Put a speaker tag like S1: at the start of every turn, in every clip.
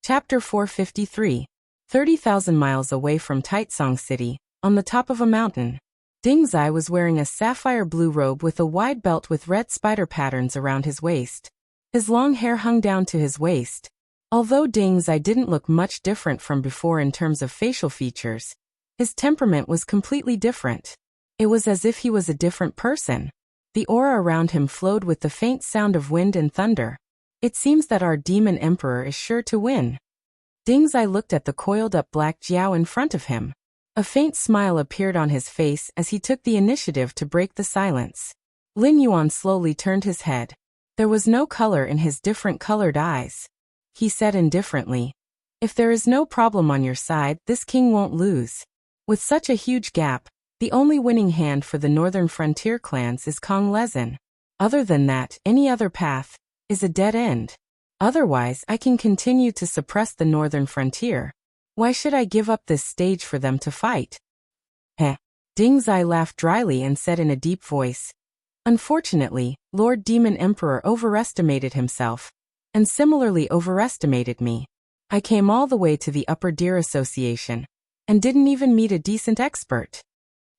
S1: Chapter 453. 30,000 miles away from Taitsong City, on the top of a mountain. Dingzai was wearing a sapphire blue robe with a wide belt with red spider patterns around his waist. His long hair hung down to his waist. Although Dingzai didn't look much different from before in terms of facial features, his temperament was completely different. It was as if he was a different person. The aura around him flowed with the faint sound of wind and thunder. It seems that our demon emperor is sure to win. Dingzai looked at the coiled-up black Jiao in front of him. A faint smile appeared on his face as he took the initiative to break the silence. Lin Yuan slowly turned his head. There was no color in his different-colored eyes. He said indifferently, "If there is no problem on your side, this king won't lose." With such a huge gap, the only winning hand for the northern frontier clans is Kong Lezin. Other than that, any other path is a dead end. Otherwise, I can continue to suppress the northern frontier. Why should I give up this stage for them to fight? Heh. Dingzai laughed dryly and said in a deep voice, "Unfortunately, Lord Demon Emperor overestimated himself, and similarly overestimated me. I came all the way to the Upper Deer Association, and didn't even meet a decent expert."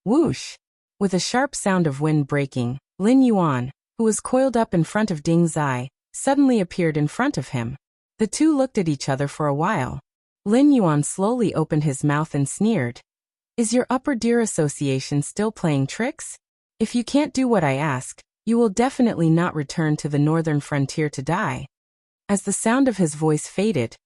S1: Whoosh! With a sharp sound of wind breaking, Lin Yuan, who was coiled up in front of Dingzai, suddenly appeared in front of him. The two looked at each other for a while. Lin Yuan slowly opened his mouth and sneered. "Is your Upper Deer Association still playing tricks? If you can't do what I ask, you will definitely not return to the northern frontier to die." As the sound of his voice faded,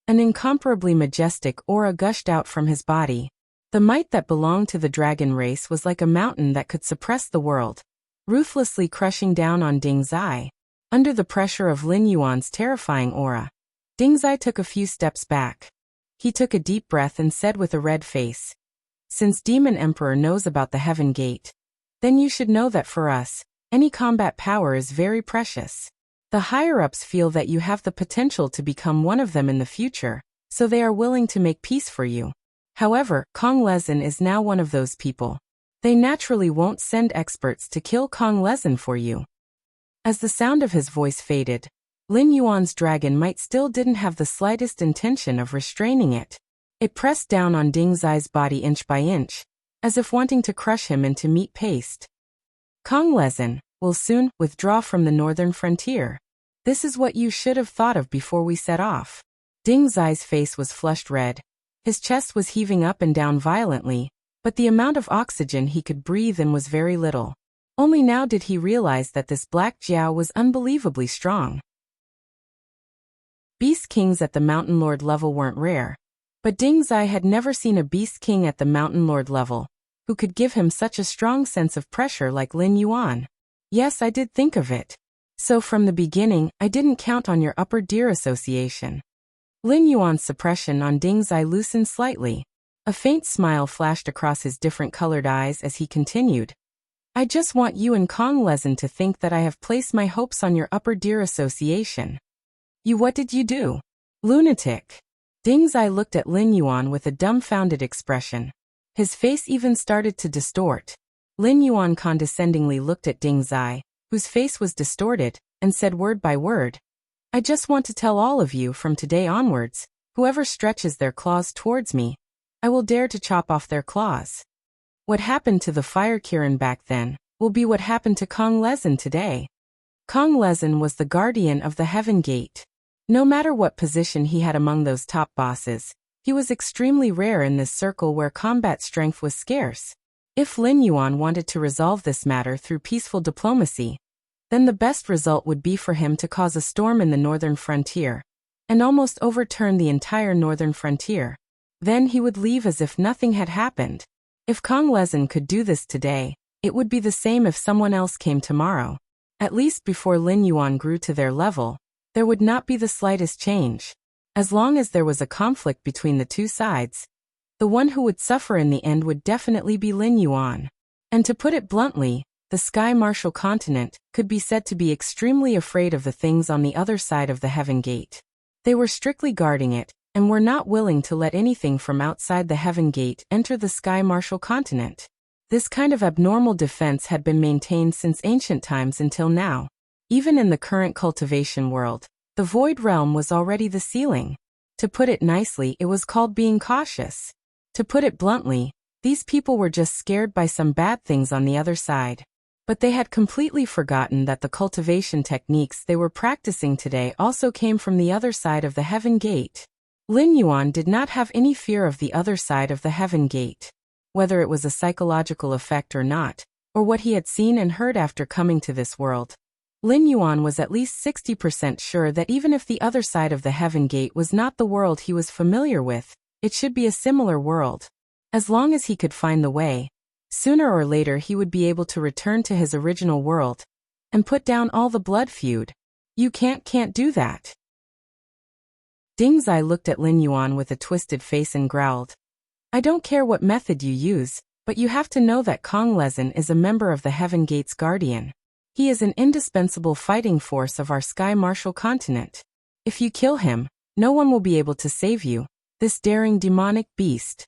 S1: an incomparably majestic aura gushed out from his body. The might that belonged to the dragon race was like a mountain that could suppress the world, ruthlessly crushing down on Dingzai. Under the pressure of Lin Yuan's terrifying aura, Dingzai took a few steps back. He took a deep breath and said with a red face, "Since Demon Emperor knows about the Heaven Gate, then you should know that for us, any combat power is very precious. The higher-ups feel that you have the potential to become one of them in the future, so they are willing to make peace for you. However, Kong Lezin is now one of those people. They naturally won't send experts to kill Kong Lezin for you." As the sound of his voice faded, Lin Yuan's dragon might still didn't have the slightest intention of restraining it. It pressed down on Dingzai's body inch by inch, as if wanting to crush him into meat paste. "Kong Lezin will soon withdraw from the northern frontier. This is what you should have thought of before we set off." Dingzai's face was flushed red. His chest was heaving up and down violently, but the amount of oxygen he could breathe in was very little. Only now did he realize that this black Jiao was unbelievably strong. Beast kings at the Mountain Lord level weren't rare, but Dingzai had never seen a beast king at the Mountain Lord level who could give him such a strong sense of pressure like Lin Yuan. "Yes, I did think of it. So from the beginning, I didn't count on your Upper Deer Association." Lin Yuan's suppression on Dingzai loosened slightly. A faint smile flashed across his different-colored eyes as he continued, "I just want you and Kong Lezin to think that I have placed my hopes on your Upper Deer Association." "You what did you do? Lunatic." Dingzai looked at Lin Yuan with a dumbfounded expression. His face even started to distort. Lin Yuan condescendingly looked at Dingzai, whose face was distorted, and said word by word, "I just want to tell all of you from today onwards, whoever stretches their claws towards me, I will dare to chop off their claws. What happened to the Fire Kirin back then will be what happened to Kong Lezin today." Kong Lezin was the guardian of the Heaven Gate. No matter what position he had among those top bosses, he was extremely rare in this circle where combat strength was scarce. If Lin Yuan wanted to resolve this matter through peaceful diplomacy, then the best result would be for him to cause a storm in the northern frontier, and almost overturn the entire northern frontier. Then he would leave as if nothing had happened. If Kong Lezin could do this today, it would be the same if someone else came tomorrow. At least before Lin Yuan grew to their level, there would not be the slightest change. As long as there was a conflict between the two sides, the one who would suffer in the end would definitely be Lin Yuan. And to put it bluntly, the Sky Martial continent could be said to be extremely afraid of the things on the other side of the Heaven Gate. They were strictly guarding it, and were not willing to let anything from outside the Heaven Gate enter the Sky Martial continent. This kind of abnormal defense had been maintained since ancient times until now. Even in the current cultivation world, the Void Realm was already the ceiling. To put it nicely, it was called being cautious. To put it bluntly, these people were just scared by some bad things on the other side. But they had completely forgotten that the cultivation techniques they were practicing today also came from the other side of the heaven gate. Lin Yuan did not have any fear of the other side of the heaven gate. Whether it was a psychological effect or not, or what he had seen and heard after coming to this world, Lin Yuan was at least 60% sure that even if the other side of the heaven gate was not the world he was familiar with, it should be a similar world. As long as he could find the way, sooner or later he would be able to return to his original world and put down all the blood feud. You can't do that. Ding Zai looked at Lin Yuan with a twisted face and growled, I don't care what method you use, but you have to know that Kong Lezin is a member of the Heaven Gate's guardian. He is an indispensable fighting force of our Sky Martial continent. If you kill him, no one will be able to save you, this daring demonic beast.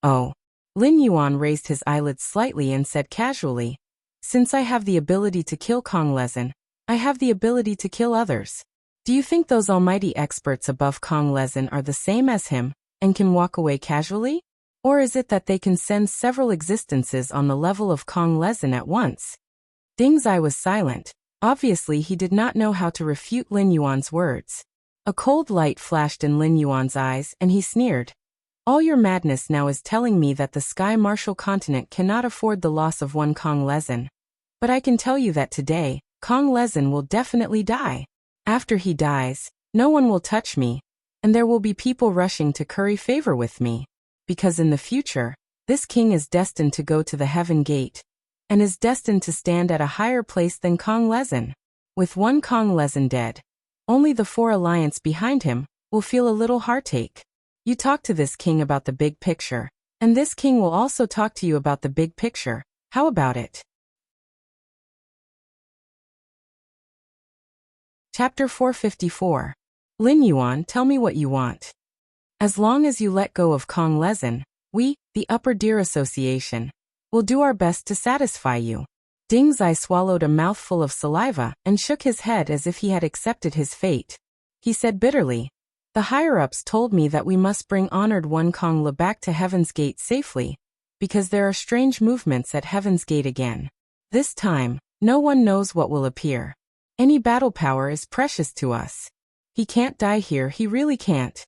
S1: Oh. Lin Yuan raised his eyelids slightly and said casually, Since I have the ability to kill Kong Lezin, I have the ability to kill others. Do you think those almighty experts above Kong Lezin are the same as him, and can walk away casually? Or is it that they can send several existences on the level of Kong Lezin at once? Ding Zai was silent. Obviously he did not know how to refute Lin Yuan's words. A cold light flashed in Lin Yuan's eyes and he sneered. All your madness now is telling me that the Sky Martial continent cannot afford the loss of one Kong Lezin. But I can tell you that today, Kong Lezin will definitely die. After he dies, no one will touch me, and there will be people rushing to curry favor with me. Because in the future, this king is destined to go to the Heaven Gate, and is destined to stand at a higher place than Kong Lezin. With one Kong Lezin dead, only the 4 alliance behind him will feel a little heartache. You talk to this king about the big picture, and this king will also talk to you about the big picture. How about it? Chapter 454. Lin Yuan, tell me what you want. As long as you let go of Kong Lezin, we, the Upper Deer Association, will do our best to satisfy you. Ding Zai swallowed a mouthful of saliva and shook his head as if he had accepted his fate. He said bitterly, The higher-ups told me that we must bring honored one Kong Le back to Heaven's Gate safely, because there are strange movements at Heaven's Gate again. This time, no one knows what will appear. Any battle power is precious to us. He can't die here, he really can't.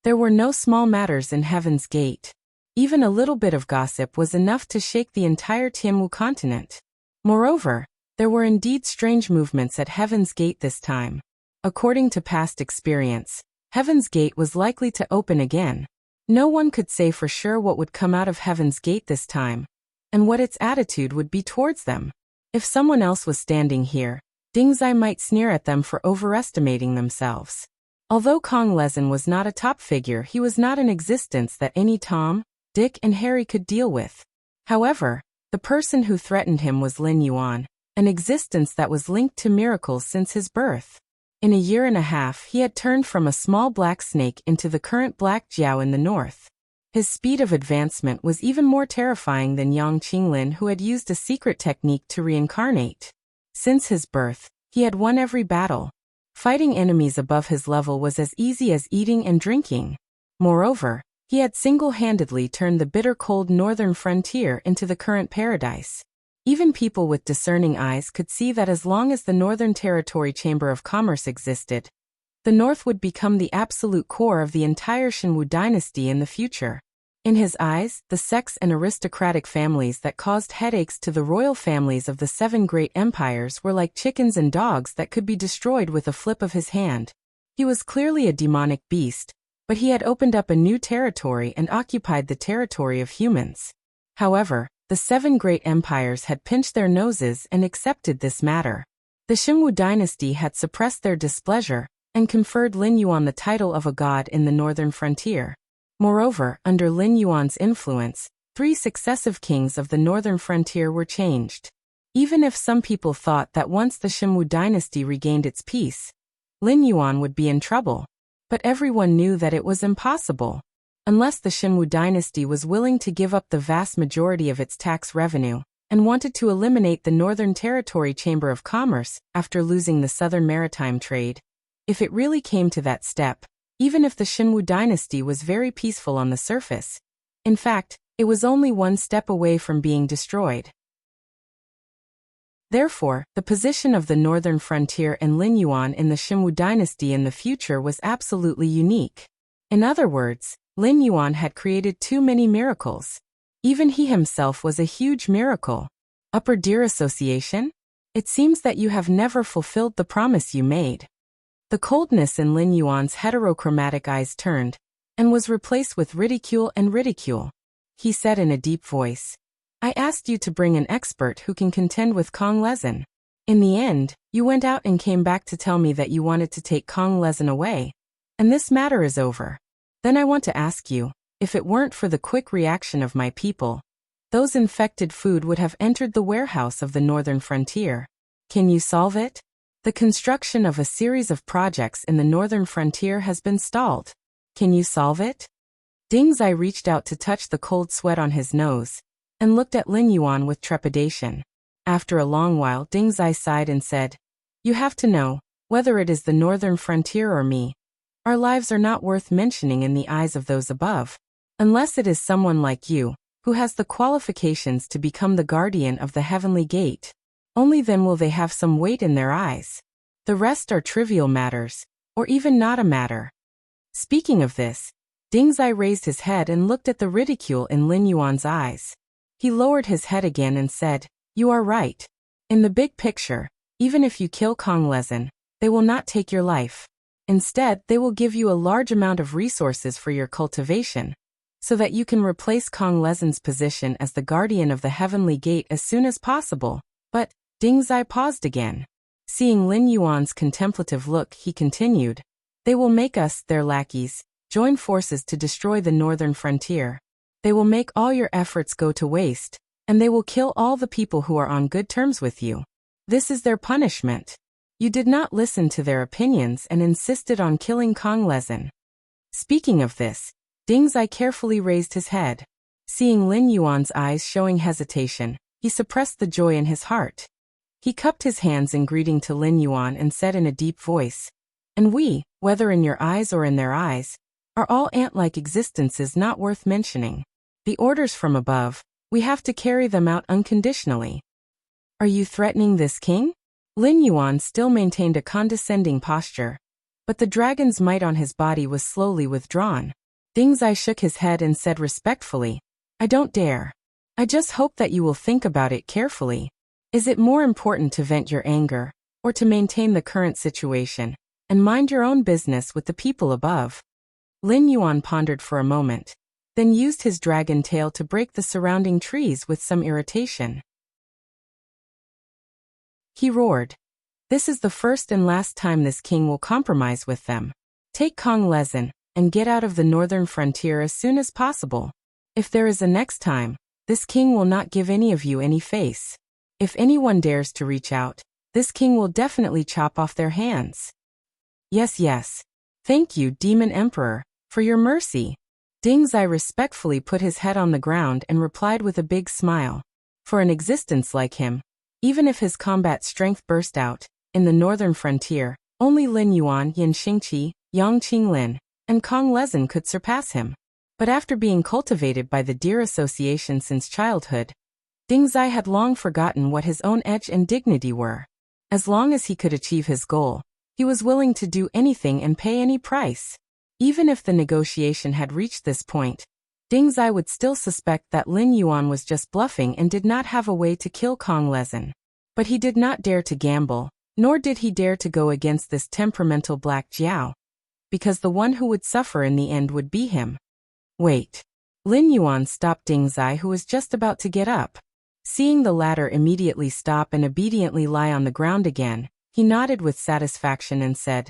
S1: There were no small matters in Heaven's Gate. Even a little bit of gossip was enough to shake the entire Tianwu continent. Moreover, there were indeed strange movements at Heaven's Gate this time. According to past experience, Heaven's Gate was likely to open again. No one could say for sure what would come out of Heaven's Gate this time, and what its attitude would be towards them. If someone else was standing here, Ding Zai might sneer at them for overestimating themselves. Although Kong Lezin was not a top figure, he was not an existence that any Tom, Dick and Harry could deal with. However, the person who threatened him was Lin Yuan, an existence that was linked to miracles since his birth. In a year and a half, he had turned from a small black snake into the current Black Jiao in the north. His speed of advancement was even more terrifying than Yang Qinglin, who had used a secret technique to reincarnate. Since his birth, he had won every battle. Fighting enemies above his level was as easy as eating and drinking. Moreover, he had single-handedly turned the bitter-cold northern frontier into the current paradise. Even people with discerning eyes could see that as long as the Northern Territory Chamber of Commerce existed, the North would become the absolute core of the entire Shenwu dynasty in the future. In his eyes, the sects and aristocratic families that caused headaches to the royal families of the 7 great empires were like chickens and dogs that could be destroyed with a flip of his hand. He was clearly a demonic beast, but he had opened up a new territory and occupied the territory of humans. However, the 7 great empires had pinched their noses and accepted this matter. The Shenwu dynasty had suppressed their displeasure and conferred Lin Yuan the title of a god in the northern frontier. Moreover, under Lin Yuan's influence, 3 successive kings of the northern frontier were changed. Even if some people thought that once the Shenwu dynasty regained its peace, Lin Yuan would be in trouble. But everyone knew that it was impossible. Unless the Shenwu dynasty was willing to give up the vast majority of its tax revenue, and wanted to eliminate the Northern Territory Chamber of Commerce after losing the Southern Maritime Trade. If it really came to that step, even if the Xinwu dynasty was very peaceful on the surface. In fact, it was only one step away from being destroyed. Therefore, the position of the northern frontier and Lin Yuan in the Xinwu dynasty in the future was absolutely unique. In other words, Lin Yuan had created too many miracles. Even he himself was a huge miracle. Upper Deer Association? It seems that you have never fulfilled the promise you made. The coldness in Lin Yuan's heterochromatic eyes turned, and was replaced with ridicule and ridicule. He said in a deep voice, I asked you to bring an expert who can contend with Kong Lezin. In the end, you went out and came back to tell me that you wanted to take Kong Lezin away. And this matter is over. Then I want to ask you, if it weren't for the quick reaction of my people, those infected food would have entered the warehouse of the northern frontier. Can you solve it? The construction of a series of projects in the northern frontier has been stalled. Can you solve it? Ding Zai reached out to touch the cold sweat on his nose, and looked at Lin Yuan with trepidation. After a long while, Ding Zai sighed and said, You have to know, whether it is the northern frontier or me, our lives are not worth mentioning in the eyes of those above, unless it is someone like you, who has the qualifications to become the guardian of the heavenly gate. Only then will they have some weight in their eyes. The rest are trivial matters, or even not a matter. Speaking of this, Ding Zai raised his head and looked at the ridicule in Lin Yuan's eyes. He lowered his head again and said, You are right. In the big picture, even if you kill Kong Lezin, they will not take your life. Instead, they will give you a large amount of resources for your cultivation, so that you can replace Kong Lezin's position as the guardian of the heavenly gate as soon as possible. But, Ding Zai paused again. Seeing Lin Yuan's contemplative look, he continued, They will make us, their lackeys, join forces to destroy the northern frontier. They will make all your efforts go to waste, and they will kill all the people who are on good terms with you. This is their punishment. You did not listen to their opinions and insisted on killing Kong Lezin. Speaking of this, Ding Zai carefully raised his head. Seeing Lin Yuan's eyes showing hesitation, he suppressed the joy in his heart. He cupped his hands in greeting to Lin Yuan and said in a deep voice, And we, whether in your eyes or in their eyes, are all ant-like existences not worth mentioning. The orders from above, we have to carry them out unconditionally. Are you threatening this king? Lin Yuan still maintained a condescending posture, but the dragon's might on his body was slowly withdrawn. Ding Zai shook his head and said respectfully, I don't dare. I just hope that you will think about it carefully. Is it more important to vent your anger, or to maintain the current situation, and mind your own business with the people above? Lin Yuan pondered for a moment, then used his dragon tail to break the surrounding trees with some irritation. He roared, This is the first and last time this king will compromise with them. Take Kong Lezin, and get out of the northern frontier as soon as possible. If there is a next time, this king will not give any of you any face. If anyone dares to reach out, this king will definitely chop off their hands. Yes, yes. Thank you, Demon Emperor, for your mercy. Ding Zai respectfully put his head on the ground and replied with a big smile. For an existence like him, even if his combat strength burst out, in the northern frontier, only Lin Yuan, Yin Xingqi, Yang Qinglin, and Kong Lezin could surpass him. But after being cultivated by the Deer Association since childhood, Ding Zai had long forgotten what his own edge and dignity were. As long as he could achieve his goal, he was willing to do anything and pay any price. Even if the negotiation had reached this point, Ding Zai would still suspect that Lin Yuan was just bluffing and did not have a way to kill Kong Lezin. But he did not dare to gamble, nor did he dare to go against this temperamental Black Jiao, because the one who would suffer in the end would be him. Wait. Lin Yuan stopped Ding Zai, who was just about to get up. Seeing the latter immediately stop and obediently lie on the ground again, he nodded with satisfaction and said,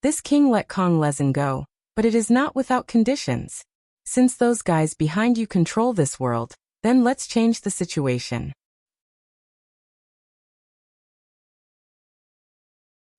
S1: This king let Kong Lezin go, but it is not without conditions. Since those guys behind you control this world, then let's change the situation.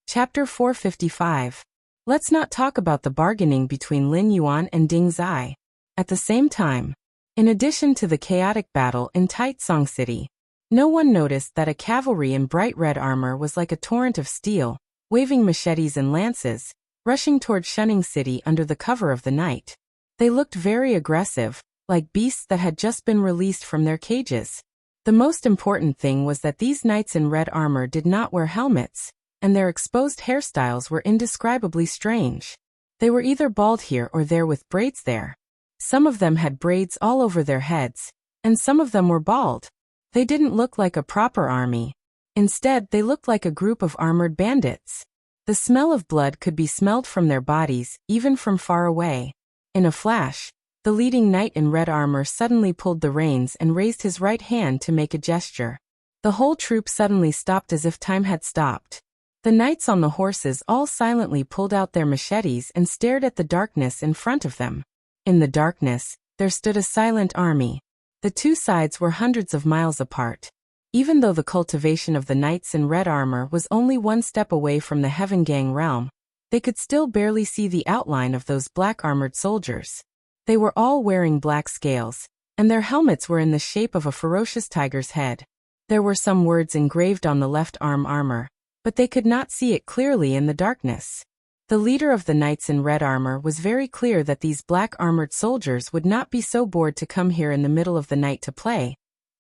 S1: Chapter 455. Let's not talk about the bargaining between Lin Yuan and Ding Zai. At the same time, in addition to the chaotic battle in Taitsong City, no one noticed that a cavalry in bright red armor was like a torrent of steel, waving machetes and lances, rushing toward Shunning City under the cover of the night. They looked very aggressive, like beasts that had just been released from their cages. The most important thing was that these knights in red armor did not wear helmets, and their exposed hairstyles were indescribably strange. They were either bald here or there with braids there. Some of them had braids all over their heads, and some of them were bald. They didn't look like a proper army. Instead, they looked like a group of armored bandits. The smell of blood could be smelled from their bodies, even from far away. In a flash, the leading knight in red armor suddenly pulled the reins and raised his right hand to make a gesture. The whole troop suddenly stopped as if time had stopped. The knights on the horses all silently pulled out their machetes and stared at the darkness in front of them. In the darkness, there stood a silent army. The two sides were hundreds of miles apart. Even though the cultivation of the knights in red armor was only one step away from the Heaven Gang realm, they could still barely see the outline of those black-armored soldiers. They were all wearing black scales, and their helmets were in the shape of a ferocious tiger's head. There were some words engraved on the left arm armor, but they could not see it clearly in the darkness. The leader of the knights in red armor was very clear that these black-armored soldiers would not be so bored to come here in the middle of the night to play,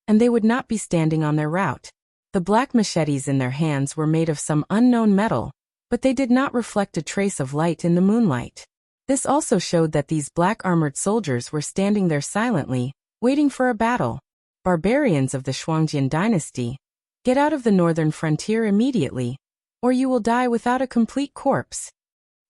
S1: and they would not be standing on their route. The black machetes in their hands were made of some unknown metal, but they did not reflect a trace of light in the moonlight. This also showed that these black-armored soldiers were standing there silently, waiting for a battle. Barbarians of the Shuangjian dynasty, get out of the northern frontier immediately, or you will die without a complete corpse.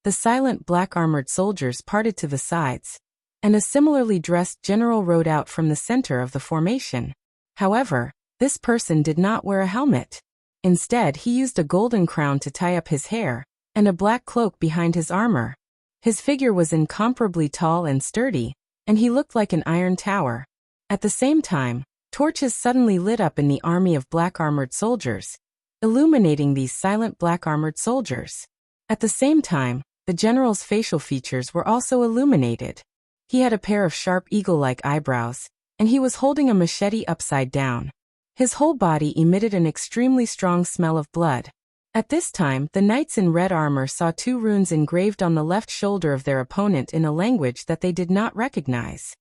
S1: The silent black-armored soldiers parted to the sides, and a similarly dressed general rode out from the center of the formation. However, this person did not wear a helmet. Instead, he used a golden crown to tie up his hair, and a black cloak behind his armor. His figure was incomparably tall and sturdy, and he looked like an iron tower. At the same time, torches suddenly lit up in the army of black-armored soldiers, illuminating these silent black-armored soldiers. At the same time, the general's facial features were also illuminated. He had a pair of sharp eagle-like eyebrows, and he was holding a machete upside down. His whole body emitted an extremely strong smell of blood. At this time, the knights in red armor saw two runes engraved on the left shoulder of their opponent in a language that they did not recognize.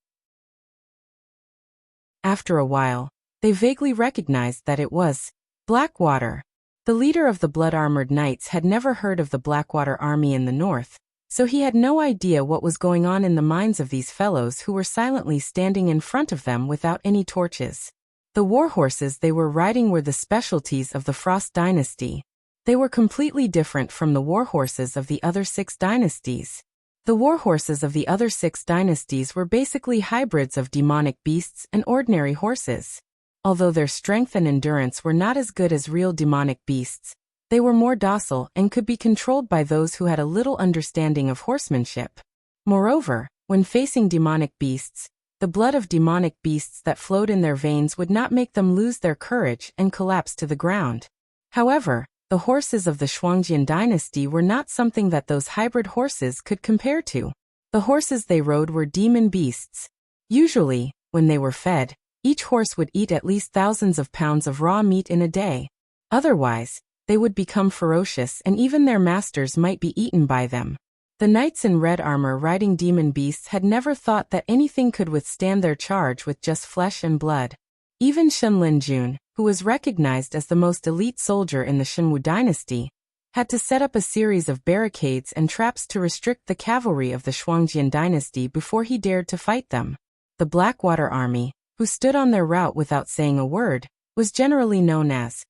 S1: After a while, they vaguely recognized that it was Blackwater. The leader of the blood-armored knights had never heard of the Blackwater army in the north, so he had no idea what was going on in the minds of these fellows who were silently standing in front of them without any torches. The war horses they were riding were the specialties of the Frost dynasty. They were completely different from the war horses of the other 6 dynasties. The war horses of the other 6 dynasties were basically hybrids of demonic beasts and ordinary horses. Although their strength and endurance were not as good as real demonic beasts, they were more docile and could be controlled by those who had a little understanding of horsemanship. Moreover, when facing demonic beasts, the blood of demonic beasts that flowed in their veins would not make them lose their courage and collapse to the ground. However, the horses of the Shuangjian dynasty were not something that those hybrid horses could compare to. The horses they rode were demon beasts. Usually, when they were fed, each horse would eat at least thousands of pounds of raw meat in a day. Otherwise, they would become ferocious and even their masters might be eaten by them. The knights in red armor riding demon beasts had never thought that anything could withstand their charge with just flesh and blood. Even Shen Linjun, who was recognized as the most elite soldier in the Shenwu dynasty, had to set up a series of barricades and traps to restrict the cavalry of the Shuangjian dynasty before he dared to fight them. The Blackwater army, who stood on their route without saying a word, was generally known as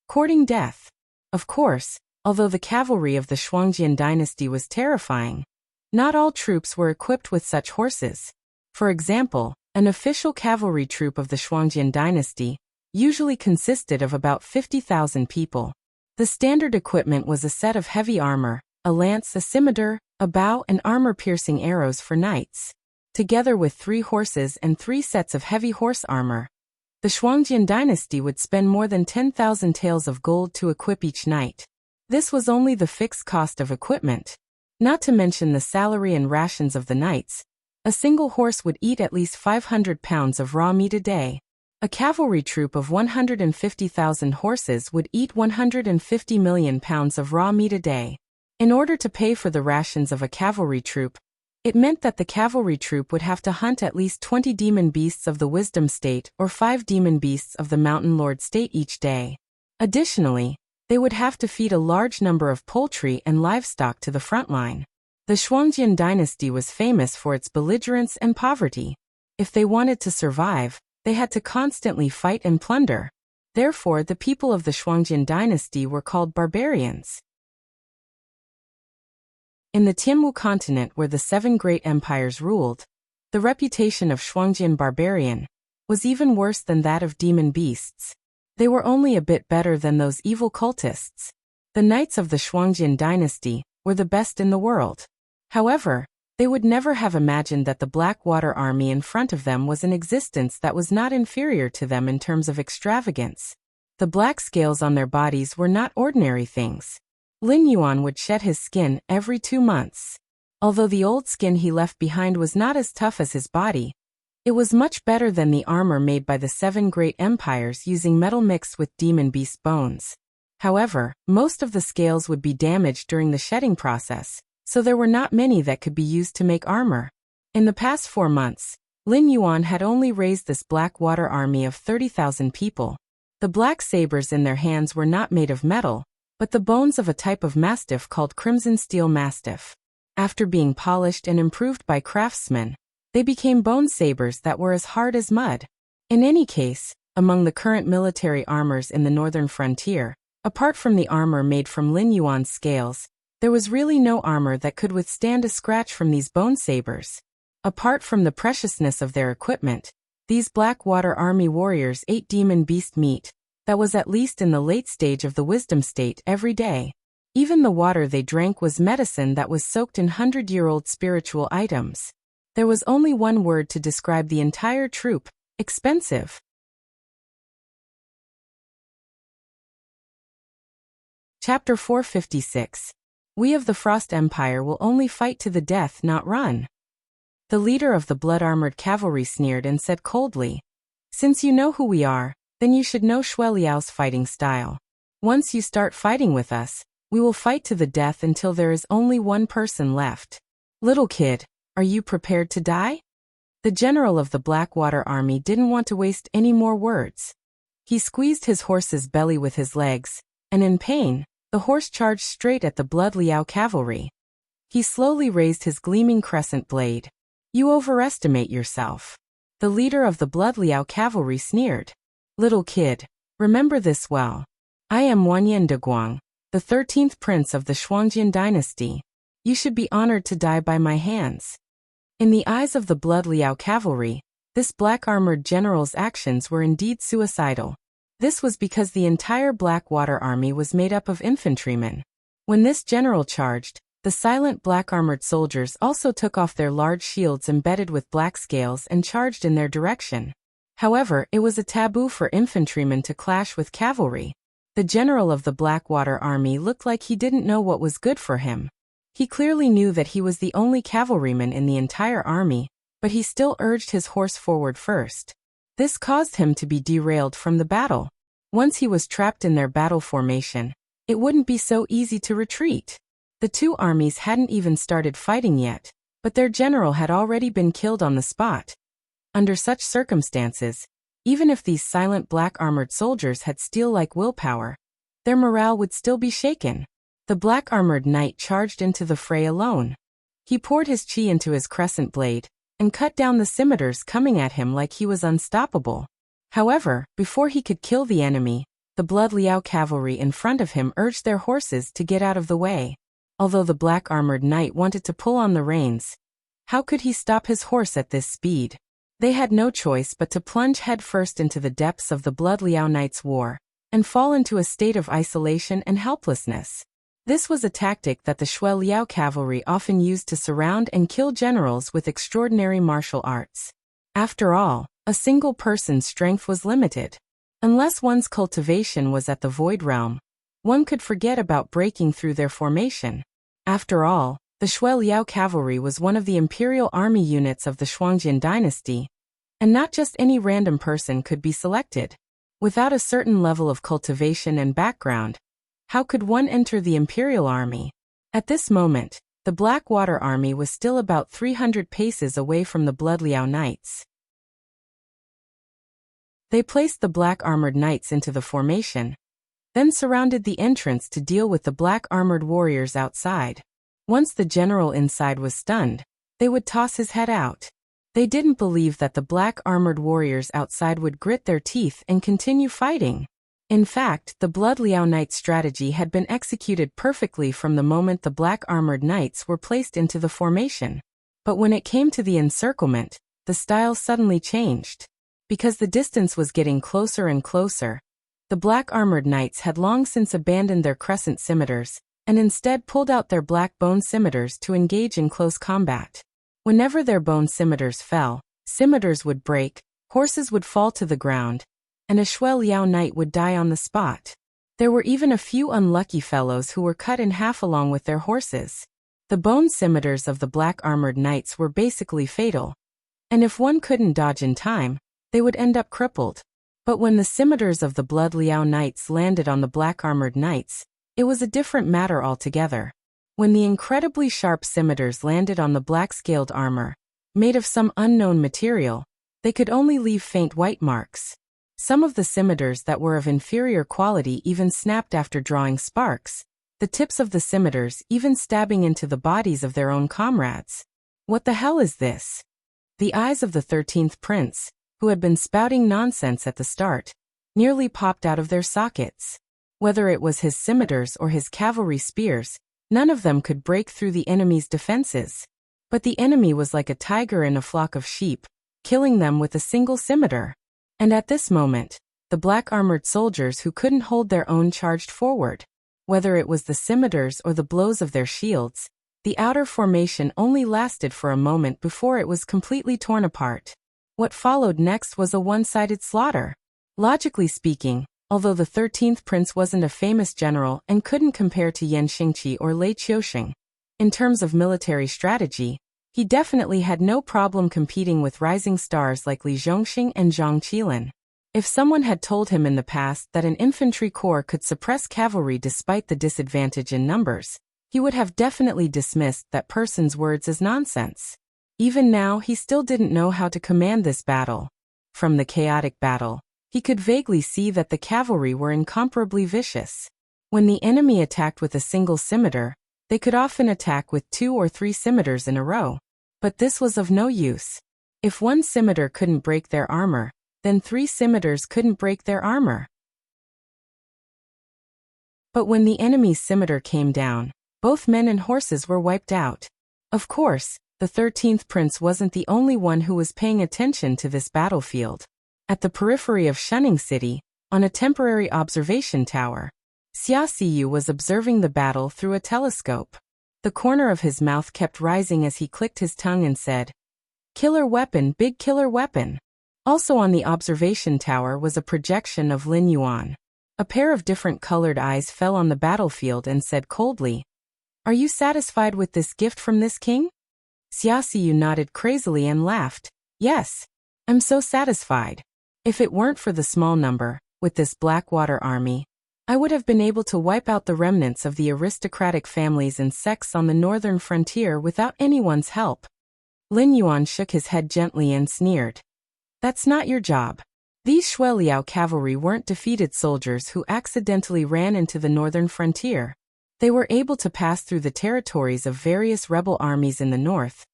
S1: courting death. Of course, although the cavalry of the Shuangjian dynasty was terrifying, not all troops were equipped with such horses. For example, an official cavalry troop of the Shuangjian dynasty usually consisted of about 50,000 people. The standard equipment was a set of heavy armor, a lance, a scimitar, a bow, and armor-piercing arrows for knights, together with 3 horses and 3 sets of heavy horse armor. The Shuangjian dynasty would spend more than 10,000 taels of gold to equip each knight. This was only the fixed cost of equipment. Not to mention the salary and rations of the knights. A single horse would eat at least 500 pounds of raw meat a day. A cavalry troop of 150,000 horses would eat 150 million pounds of raw meat a day. In order to pay for the rations of a cavalry troop, it meant that the cavalry troop would have to hunt at least 20 demon beasts of the wisdom state or 5 demon beasts of the mountain lord state each day. Additionally, they would have to feed a large number of poultry and livestock to the front line. The Shuangjian dynasty was famous for its belligerence and poverty. If they wanted to survive, they had to constantly fight and plunder. Therefore, the people of the Shuangjian dynasty were called barbarians. In the Tianmu continent where the 7 great empires ruled, the reputation of Shuangjian barbarian was even worse than that of demon beasts. They were only a bit better than those evil cultists. The knights of the Shuangjian dynasty were the best in the world. However, they would never have imagined that the Blackwater army in front of them was an existence that was not inferior to them in terms of extravagance. The black scales on their bodies were not ordinary things. Lin Yuan would shed his skin every 2 months. Although the old skin he left behind was not as tough as his body, it was much better than the armor made by the 7 great empires using metal mixed with demon beast bones. However, most of the scales would be damaged during the shedding process, so there were not many that could be used to make armor. In the past 4 months, Lin Yuan had only raised this Blackwater army of 30,000 people. The black sabers in their hands were not made of metal, but the bones of a type of mastiff called crimson steel mastiff. After being polished and improved by craftsmen, they became bone sabers that were as hard as mud. In any case, among the current military armors in the northern frontier, apart from the armor made from Lin Yuan's scales, there was really no armor that could withstand a scratch from these bone sabers. Apart from the preciousness of their equipment, these Blackwater army warriors ate demon beast meat that was at least in the late stage of the wisdom state every day. Even the water they drank was medicine that was soaked in 100-year-old spiritual items. There was only one word to describe the entire troop: expensive. Chapter 456. We of the Frost Empire will only fight to the death, not run. The leader of the blood-armored cavalry sneered and said coldly, "Since you know who we are, then you should know Xue Liao's fighting style. Once you start fighting with us, we will fight to the death until there is only one person left. Little kid, are you prepared to die?" The general of the Blackwater army didn't want to waste any more words. He squeezed his horse's belly with his legs, and in pain, the horse charged straight at the Blood Liao cavalry. He slowly raised his gleaming crescent blade. "You overestimate yourself." The leader of the Blood Liao cavalry sneered. "Little kid, remember this well. I am Wanyan Deguang, the 13th prince of the Shuangjian dynasty. You should be honored to die by my hands." In the eyes of the Blood Liao cavalry, this black-armored general's actions were indeed suicidal. This was because the entire Blackwater army was made up of infantrymen. When this general charged, the silent black-armored soldiers also took off their large shields embedded with black scales and charged in their direction. However, it was a taboo for infantrymen to clash with cavalry. The general of the Blackwater army looked like he didn't know what was good for him. He clearly knew that he was the only cavalryman in the entire army, but he still urged his horse forward first. This caused him to be derailed from the battle. Once he was trapped in their battle formation, it wouldn't be so easy to retreat. The two armies hadn't even started fighting yet, but their general had already been killed on the spot. Under such circumstances, even if these silent black-armored soldiers had steel-like willpower, their morale would still be shaken. The black-armored knight charged into the fray alone. He poured his chi into his crescent blade, and cut down the scimitars coming at him like he was unstoppable. However, before he could kill the enemy, the Blood Liao cavalry in front of him urged their horses to get out of the way. Although the black-armored knight wanted to pull on the reins, how could he stop his horse at this speed? They had no choice but to plunge headfirst into the depths of the Blood Liao knight's war, and fall into a state of isolation and helplessness. This was a tactic that the Xue Liao cavalry often used to surround and kill generals with extraordinary martial arts. After all, a single person's strength was limited. Unless one's cultivation was at the Void Realm, one could forget about breaking through their formation. After all, the Xue Liao cavalry was one of the imperial army units of the Shuangjian dynasty, and not just any random person could be selected. Without a certain level of cultivation and background, how could one enter the imperial army? At this moment, the Blackwater army was still about 300 paces away from the Blood Liao Knights. They placed the black-armored knights into the formation, then surrounded the entrance to deal with the black-armored warriors outside. Once the general inside was stunned, they would toss his head out. They didn't believe that the black-armored warriors outside would grit their teeth and continue fighting. In fact, the Blood Liao Knight strategy had been executed perfectly from the moment the black-armored knights were placed into the formation. But when it came to the encirclement, the style suddenly changed. Because the distance was getting closer and closer, the black-armored knights had long since abandoned their crescent scimitars, and instead pulled out their black bone scimitars to engage in close combat. Whenever their bone scimitars fell, scimitars would break, horses would fall to the ground, and a Shui Liao knight would die on the spot. There were even a few unlucky fellows who were cut in half along with their horses. The bone scimitars of the black-armored knights were basically fatal, and if one couldn't dodge in time, they would end up crippled. But when the scimitars of the Blood Liao Knights landed on the black-armored knights, it was a different matter altogether. When the incredibly sharp scimitars landed on the black-scaled armor, made of some unknown material, they could only leave faint white marks. Some of the scimitars that were of inferior quality even snapped after drawing sparks, the tips of the scimitars even stabbing into the bodies of their own comrades. What the hell is this? The eyes of the 13th prince, who had been spouting nonsense at the start, nearly popped out of their sockets. Whether it was his scimitars or his cavalry spears, none of them could break through the enemy's defenses. But the enemy was like a tiger in a flock of sheep, killing them with a single scimitar. And at this moment, the black-armored soldiers who couldn't hold their own charged forward. Whether it was the scimitars or the blows of their shields, the outer formation only lasted for a moment before it was completely torn apart. What followed next was a one-sided slaughter. Logically speaking, although the 13th prince wasn't a famous general and couldn't compare to Yan Xingqi or Lei Qiusheng, in terms of military strategy, he definitely had no problem competing with rising stars like Li Zhongxing and Zhang Qilin. If someone had told him in the past that an infantry corps could suppress cavalry despite the disadvantage in numbers, he would have definitely dismissed that person's words as nonsense. Even now, he still didn't know how to command this battle. From the chaotic battle, he could vaguely see that the cavalry were incomparably vicious. When the enemy attacked with a single scimitar, they could often attack with 2 or 3 scimitars in a row. But this was of no use. If one scimitar couldn't break their armor, then 3 scimitars couldn't break their armor. But when the enemy's scimitar came down, both men and horses were wiped out. Of course, the 13th prince wasn't the only one who was paying attention to this battlefield. At the periphery of Shunning City, on a temporary observation tower, Xia Siyu was observing the battle through a telescope. The corner of his mouth kept rising as he clicked his tongue and said, "Killer weapon, big killer weapon." Also on the observation tower was a projection of Lin Yuan. A pair of different colored eyes fell on the battlefield and said coldly, "Are you satisfied with this gift from this king?" Xia Siyu nodded crazily and laughed. "Yes. I'm so satisfied. If it weren't for the small number, with this Blackwater army, I would have been able to wipe out the remnants of the aristocratic families and sects on the northern frontier without anyone's help." Lin Yuan shook his head gently and sneered. "That's not your job. These Shui Liao cavalry weren't defeated soldiers who accidentally ran into the northern frontier. They were able to pass through the territories of various rebel armies in the north,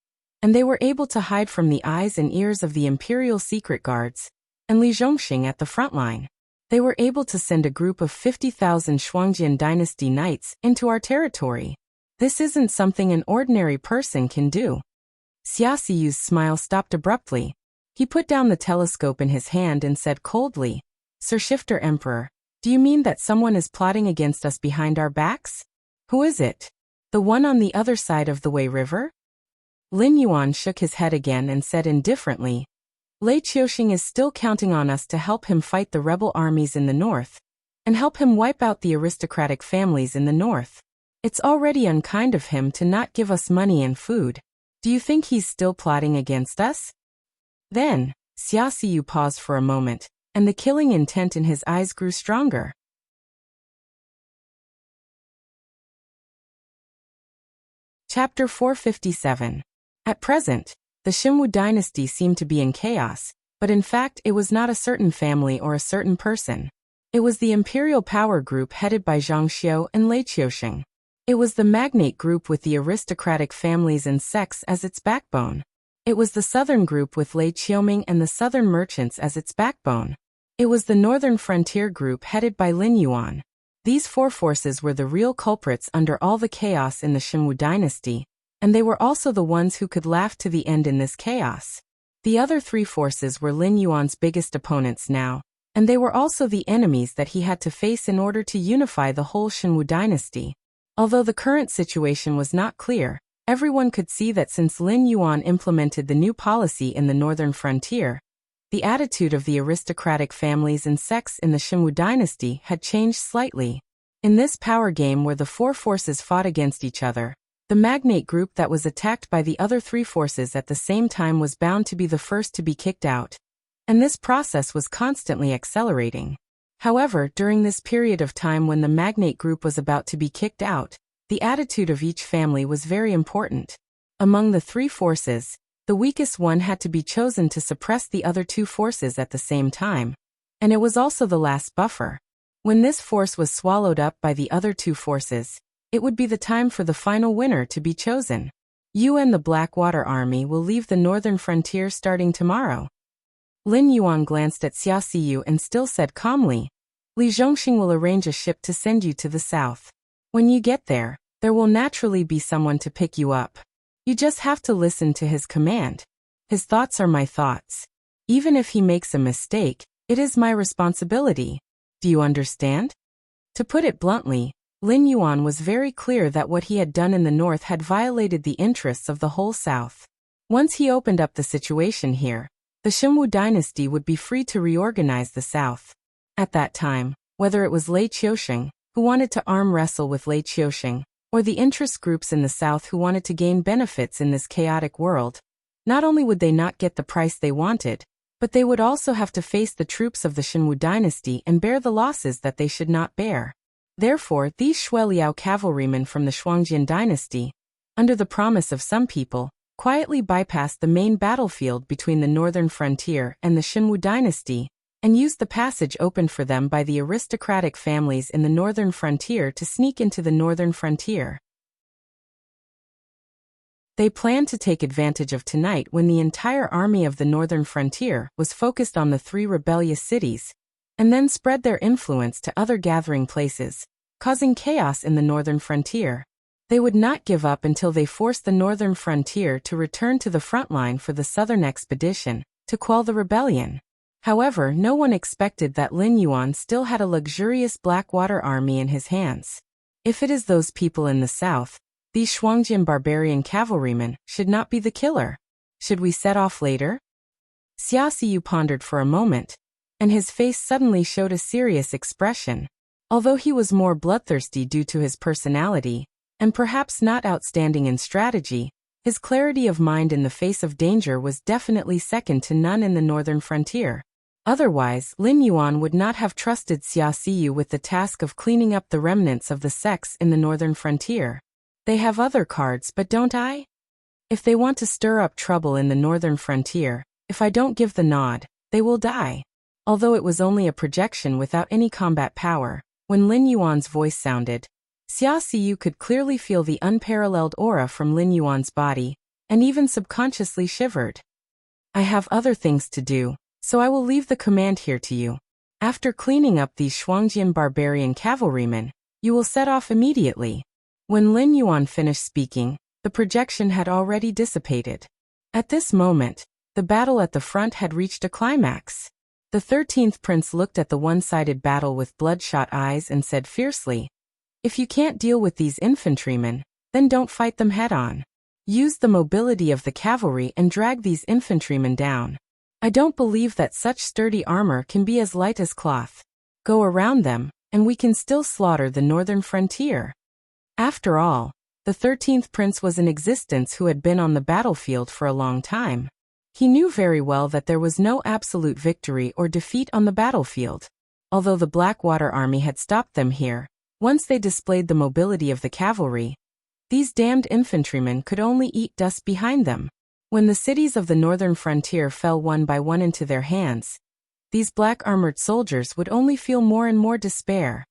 S1: and they were able to hide from the eyes and ears of the Imperial Secret Guards and Li Zhongxing at the front line. They were able to send a group of 50,000 Shuangjian dynasty knights into our territory. This isn't something an ordinary person can do." Xia Siyu's smile stopped abruptly. He put down the telescope in his hand and said coldly, "Sir Shifter Emperor, do you mean that someone is plotting against us behind our backs? Who is it? The one on the other side of the Wei River?" Lin Yuan shook his head again and said indifferently, "Lei Qiusheng is still counting on us to help him fight the rebel armies in the north, and help him wipe out the aristocratic families in the north. It's already unkind of him to not give us money and food. Do you think he's still plotting against us?" Then, Xia Siyu paused for a moment, and the killing intent in his eyes grew stronger. Chapter 457. At present, the Xinwu dynasty seemed to be in chaos, but in fact it was not a certain family or a certain person. It was the imperial power group headed by Zhang Xiu and Lei Qiusheng. It was the magnate group with the aristocratic families and sects as its backbone. It was the southern group with Lei Qiuming and the southern merchants as its backbone. It was the northern frontier group headed by Lin Yuan. These four forces were the real culprits under all the chaos in the Xinwu dynasty, and they were also the ones who could laugh to the end in this chaos. The other three forces were Lin Yuan's biggest opponents now, and they were also the enemies that he had to face in order to unify the whole Xinwu dynasty. Although the current situation was not clear, everyone could see that since Lin Yuan implemented the new policy in the northern frontier, the attitude of the aristocratic families and sects in the Xinwu dynasty had changed slightly. In this power game where the four forces fought against each other, the magnate group that was attacked by the other three forces at the same time was bound to be the first to be kicked out. And this process was constantly accelerating. However, during this period of time when the magnate group was about to be kicked out, the attitude of each family was very important. Among the three forces, the weakest one had to be chosen to suppress the other two forces at the same time. And it was also the last buffer. When this force was swallowed up by the other two forces, it would be the time for the final winner to be chosen. You and the Blackwater Army will leave the northern frontier starting tomorrow. Lin Yuan glanced at Xia Siyu and still said calmly, Li Zhongxing will arrange a ship to send you to the south. When you get there, there will naturally be someone to pick you up. You just have to listen to his command. His thoughts are my thoughts. Even if he makes a mistake, it is my responsibility. Do you understand? To put it bluntly, Lin Yuan was very clear that what he had done in the north had violated the interests of the whole south. Once he opened up the situation here, the Xinwu dynasty would be free to reorganize the south. At that time, whether it was Lei Qiusheng, who wanted to arm wrestle with Lei Qiusheng, or the interest groups in the south who wanted to gain benefits in this chaotic world, not only would they not get the price they wanted, but they would also have to face the troops of the Xinwu dynasty and bear the losses that they should not bear. Therefore, these Shueliao cavalrymen from the Shuangjian dynasty, under the promise of some people, quietly bypassed the main battlefield between the northern frontier and the Xinwu dynasty, and used the passage opened for them by the aristocratic families in the northern frontier to sneak into the northern frontier. They planned to take advantage of tonight when the entire army of the northern frontier was focused on the three rebellious cities, and then spread their influence to other gathering places, causing chaos in the northern frontier. They would not give up until they forced the northern frontier to return to the front line for the southern expedition, to quell the rebellion. However, no one expected that Lin Yuan still had a luxurious Blackwater army in his hands. If it is those people in the south, these Shuangjian barbarian cavalrymen should not be the killer. Should we set off later? Xia Siyu pondered for a moment, and his face suddenly showed a serious expression. Although he was more bloodthirsty due to his personality, and perhaps not outstanding in strategy, his clarity of mind in the face of danger was definitely second to none in the northern frontier. Otherwise, Lin Yuan would not have trusted Xia Siyu with the task of cleaning up the remnants of the sects in the northern frontier. They have other cards, but don't I? If they want to stir up trouble in the northern frontier, if I don't give the nod, they will die. Although it was only a projection without any combat power, when Lin Yuan's voice sounded, Xia Siyu could clearly feel the unparalleled aura from Lin Yuan's body, and even subconsciously shivered. I have other things to do, so I will leave the command here to you. After cleaning up these Shuangjian barbarian cavalrymen, you will set off immediately. When Lin Yuan finished speaking, the projection had already dissipated. At this moment, the battle at the front had reached a climax. The 13th prince looked at the one-sided battle with bloodshot eyes and said fiercely, "If you can't deal with these infantrymen, then don't fight them head-on. Use the mobility of the cavalry and drag these infantrymen down. I don't believe that such sturdy armor can be as light as cloth. Go around them, and we can still slaughter the northern frontier." After all, the 13th prince was in existence who had been on the battlefield for a long time. He knew very well that there was no absolute victory or defeat on the battlefield. Although the Blackwater army had stopped them here, once they displayed the mobility of the cavalry, These damned infantrymen could only eat dust behind them. When the cities of the northern frontier fell one by one into their hands, these black armored soldiers would only feel more and more despair.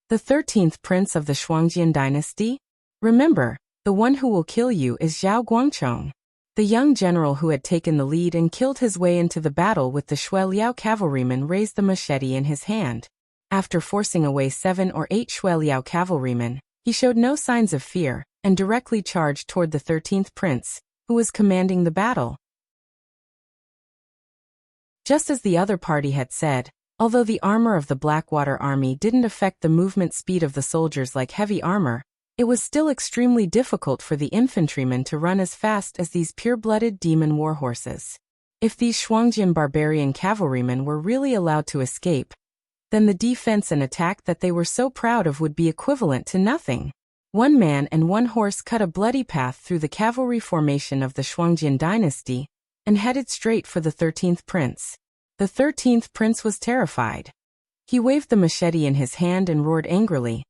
S1: The 13th prince of the Shuangjian dynasty? Remember, the one who will kill you is Zhao Guangchong, the young general who had taken the lead and killed his way into the battle with the Shui Liao cavalrymen raised the machete in his hand. After forcing away 7 or 8 Shui Liao cavalrymen, he showed no signs of fear and directly charged toward the 13th prince, who was commanding the battle. Just as the other party had said, although the armor of the Blackwater army didn't affect the movement speed of the soldiers like heavy armor, it was still extremely difficult for the infantrymen to run as fast as these pure-blooded demon warhorses. If these Shuangjian barbarian cavalrymen were really allowed to escape, then the defense and attack that they were so proud of would be equivalent to nothing. One man and one horse cut a bloody path through the cavalry formation of the Shuangjian dynasty and headed straight for the 13th prince. The 13th prince was terrified. He waved the machete in his hand and roared angrily,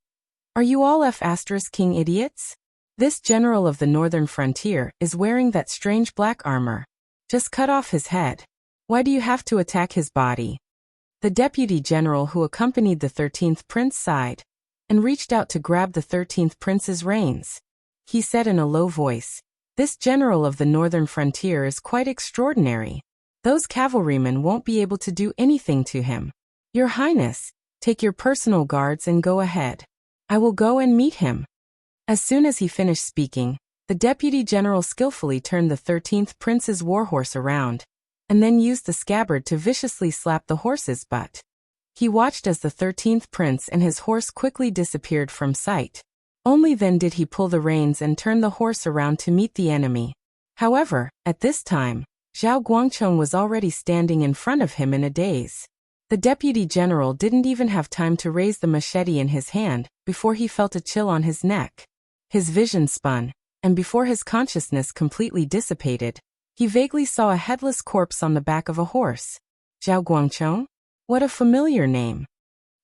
S1: "Are you all F***king idiots? This general of the northern frontier is wearing that strange black armor. Just cut off his head. Why do you have to attack his body?" The deputy general who accompanied the 13th prince sighed and reached out to grab the 13th prince's reins. He said in a low voice, "This general of the northern frontier is quite extraordinary. Those cavalrymen won't be able to do anything to him. Your Highness, take your personal guards and go ahead. I will go and meet him." As soon as he finished speaking, the deputy general skillfully turned the 13th prince's warhorse around, and then used the scabbard to viciously slap the horse's butt. He watched as the 13th prince and his horse quickly disappeared from sight. Only then did he pull the reins and turn the horse around to meet the enemy. However, at this time, Zhao Guangchong was already standing in front of him in a daze. The deputy general didn't even have time to raise the machete in his hand before he felt a chill on his neck. His vision spun, and before his consciousness completely dissipated, he vaguely saw a headless corpse on the back of a horse. Zhao Guangchong? What a familiar name.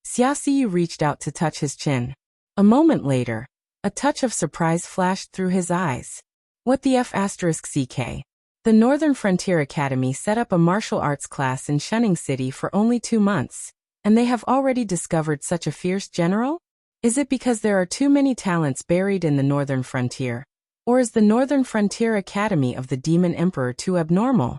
S1: Xia Siyu reached out to touch his chin. A moment later, a touch of surprise flashed through his eyes. What the F***ck? The Northern Frontier Academy set up a martial arts class in Shunning City for only 2 months, and they have already discovered such a fierce general? Is it because there are too many talents buried in the Northern Frontier? Or is the Northern Frontier Academy of the Demon Emperor too abnormal?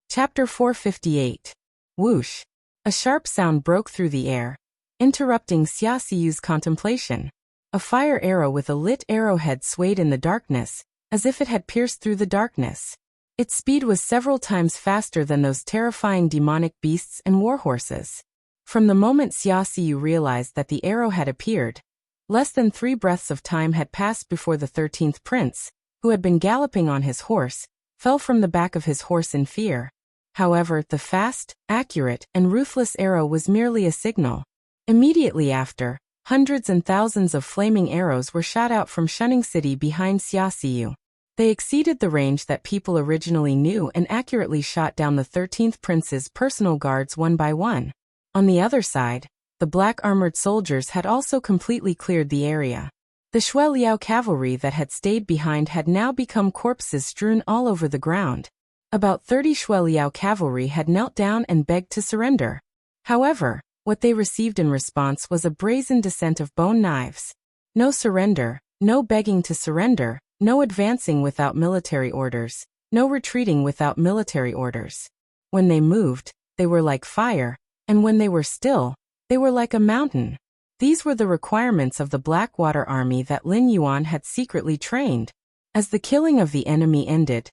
S1: Chapter 458. Whoosh. A sharp sound broke through the air, interrupting Xia Siyu's contemplation. A fire arrow with a lit arrowhead swayed in the darkness, as if it had pierced through the darkness. Its speed was several times faster than those terrifying demonic beasts and warhorses. From the moment Xia Siyu realized that the arrow had appeared, less than 3 breaths of time had passed before the 13th prince, who had been galloping on his horse, fell from the back of his horse in fear. However, the fast, accurate, and ruthless arrow was merely a signal. Immediately after, hundreds and thousands of flaming arrows were shot out from Shunning City behind Xia Siyu. They exceeded the range that people originally knew and accurately shot down the 13th prince's personal guards one by one. On the other side, the black-armored soldiers had also completely cleared the area. The Shui Liao cavalry that had stayed behind had now become corpses strewn all over the ground. About 30 Shui Liao cavalry had knelt down and begged to surrender. However, what they received in response was a brazen descent of bone knives. No surrender, no begging to surrender, no advancing without military orders, no retreating without military orders. When they moved, they were like fire, and when they were still, they were like a mountain. These were the requirements of the Blackwater army that Lin Yuan had secretly trained. As the killing of the enemy ended,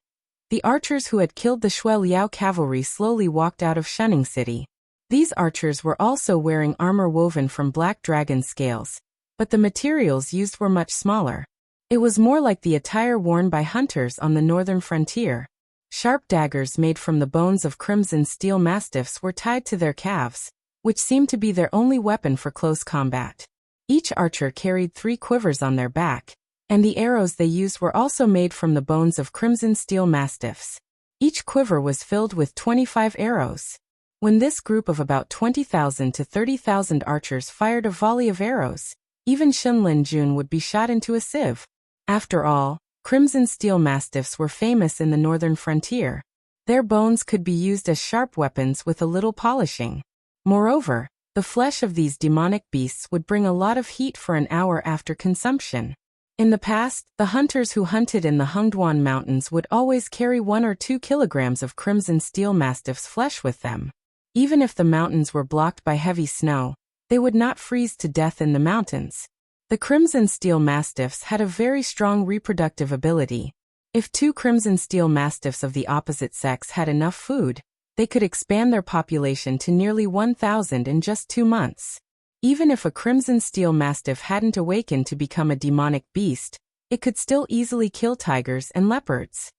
S1: the archers who had killed the Shui Liao cavalry slowly walked out of Shunning City. These archers were also wearing armor woven from black dragon scales, but the materials used were much smaller. It was more like the attire worn by hunters on the northern frontier. Sharp daggers made from the bones of crimson steel mastiffs were tied to their calves, which seemed to be their only weapon for close combat. Each archer carried 3 quivers on their back, and the arrows they used were also made from the bones of crimson steel mastiffs. Each quiver was filled with 25 arrows. When this group of about 20,000 to 30,000 archers fired a volley of arrows, even Xunlin Jun would be shot into a sieve. After all, Crimson Steel Mastiffs were famous in the northern frontier. Their bones could be used as sharp weapons with a little polishing. Moreover, the flesh of these demonic beasts would bring a lot of heat for an hour after consumption. In the past, the hunters who hunted in the Hungduan Mountains would always carry 1 or 2 kilograms of Crimson Steel Mastiff's flesh with them. Even if the mountains were blocked by heavy snow, they would not freeze to death in the mountains. The Crimson Steel Mastiffs had a very strong reproductive ability. If 2 Crimson Steel Mastiffs of the opposite sex had enough food, they could expand their population to nearly 1,000 in just 2 months. Even if a Crimson Steel Mastiff hadn't awakened to become a demonic beast, it could still easily kill tigers and leopards.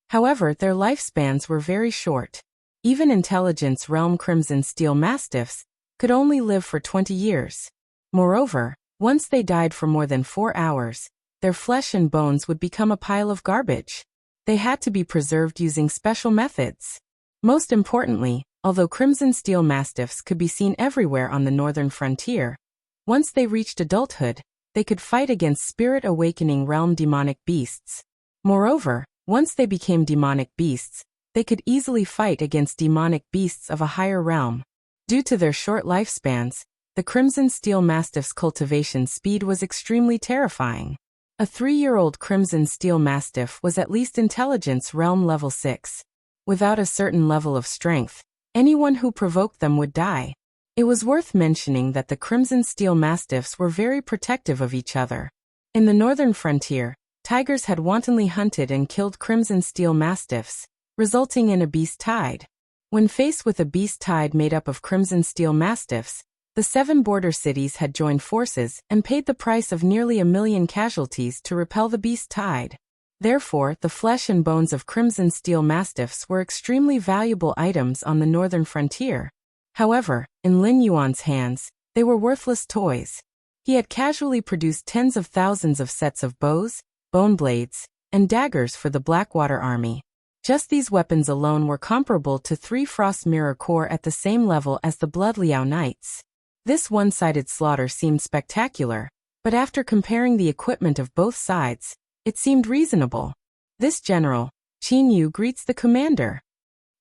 S1: However, their lifespans were very short. Even Intelligence Realm Crimson Steel Mastiffs could only live for 20 years. Moreover, once they died for more than 4 hours, their flesh and bones would become a pile of garbage. They had to be preserved using special methods. Most importantly, although Crimson Steel Mastiffs could be seen everywhere on the northern frontier, once they reached adulthood, they could fight against Spirit Awakening Realm demonic beasts. Moreover, once they became demonic beasts, they could easily fight against demonic beasts of a higher realm. Due to their short lifespans, the Crimson Steel Mastiff's cultivation speed was extremely terrifying. A 3-year-old Crimson Steel Mastiff was at least Intelligence Realm level 6. Without a certain level of strength, anyone who provoked them would die. It was worth mentioning that the Crimson Steel Mastiffs were very protective of each other. In the northern frontier, tigers had wantonly hunted and killed Crimson Steel Mastiffs, resulting in a beast tide. When faced with a beast tide made up of Crimson Steel Mastiffs, the 7 border cities had joined forces and paid the price of nearly 1 million casualties to repel the beast tide. Therefore, the flesh and bones of Crimson Steel Mastiffs were extremely valuable items on the northern frontier. However, in Lin Yuan's hands, they were worthless toys. He had casually produced tens of thousands of sets of bows, bone blades, and daggers for the Blackwater Army. Just these weapons alone were comparable to 3 Frost Mirror Corps at the same level as the Blood Liao Knights. This one-sided slaughter seemed spectacular, but after comparing the equipment of both sides, it seemed reasonable. This general, Qin Yu, greets the commander.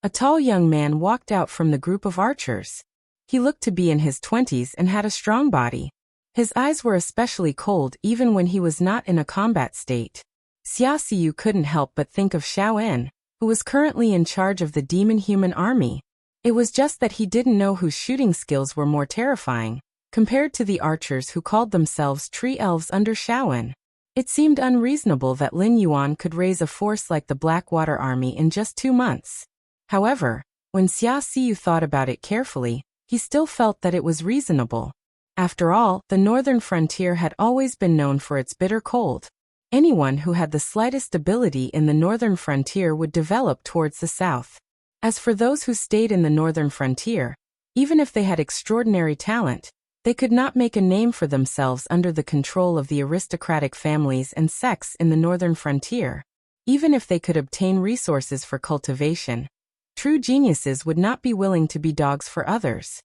S1: A tall young man walked out from the group of archers. He looked to be in his 20s and had a strong body. His eyes were especially cold even when he was not in a combat state. Xia Xiyu couldn't help but think of Xiao En, who was currently in charge of the demon-human army. It was just that he didn't know whose shooting skills were more terrifying, compared to the archers who called themselves tree elves under Xiao En. It seemed unreasonable that Lin Yuan could raise a force like the Blackwater Army in just 2 months. However, when Xia Xiyu thought about it carefully, he still felt that it was reasonable. After all, the northern frontier had always been known for its bitter cold. Anyone who had the slightest ability in the northern frontier would develop towards the south. As for those who stayed in the northern frontier, even if they had extraordinary talent, they could not make a name for themselves under the control of the aristocratic families and sects in the northern frontier. Even if they could obtain resources for cultivation, true geniuses would not be willing to be dogs for others.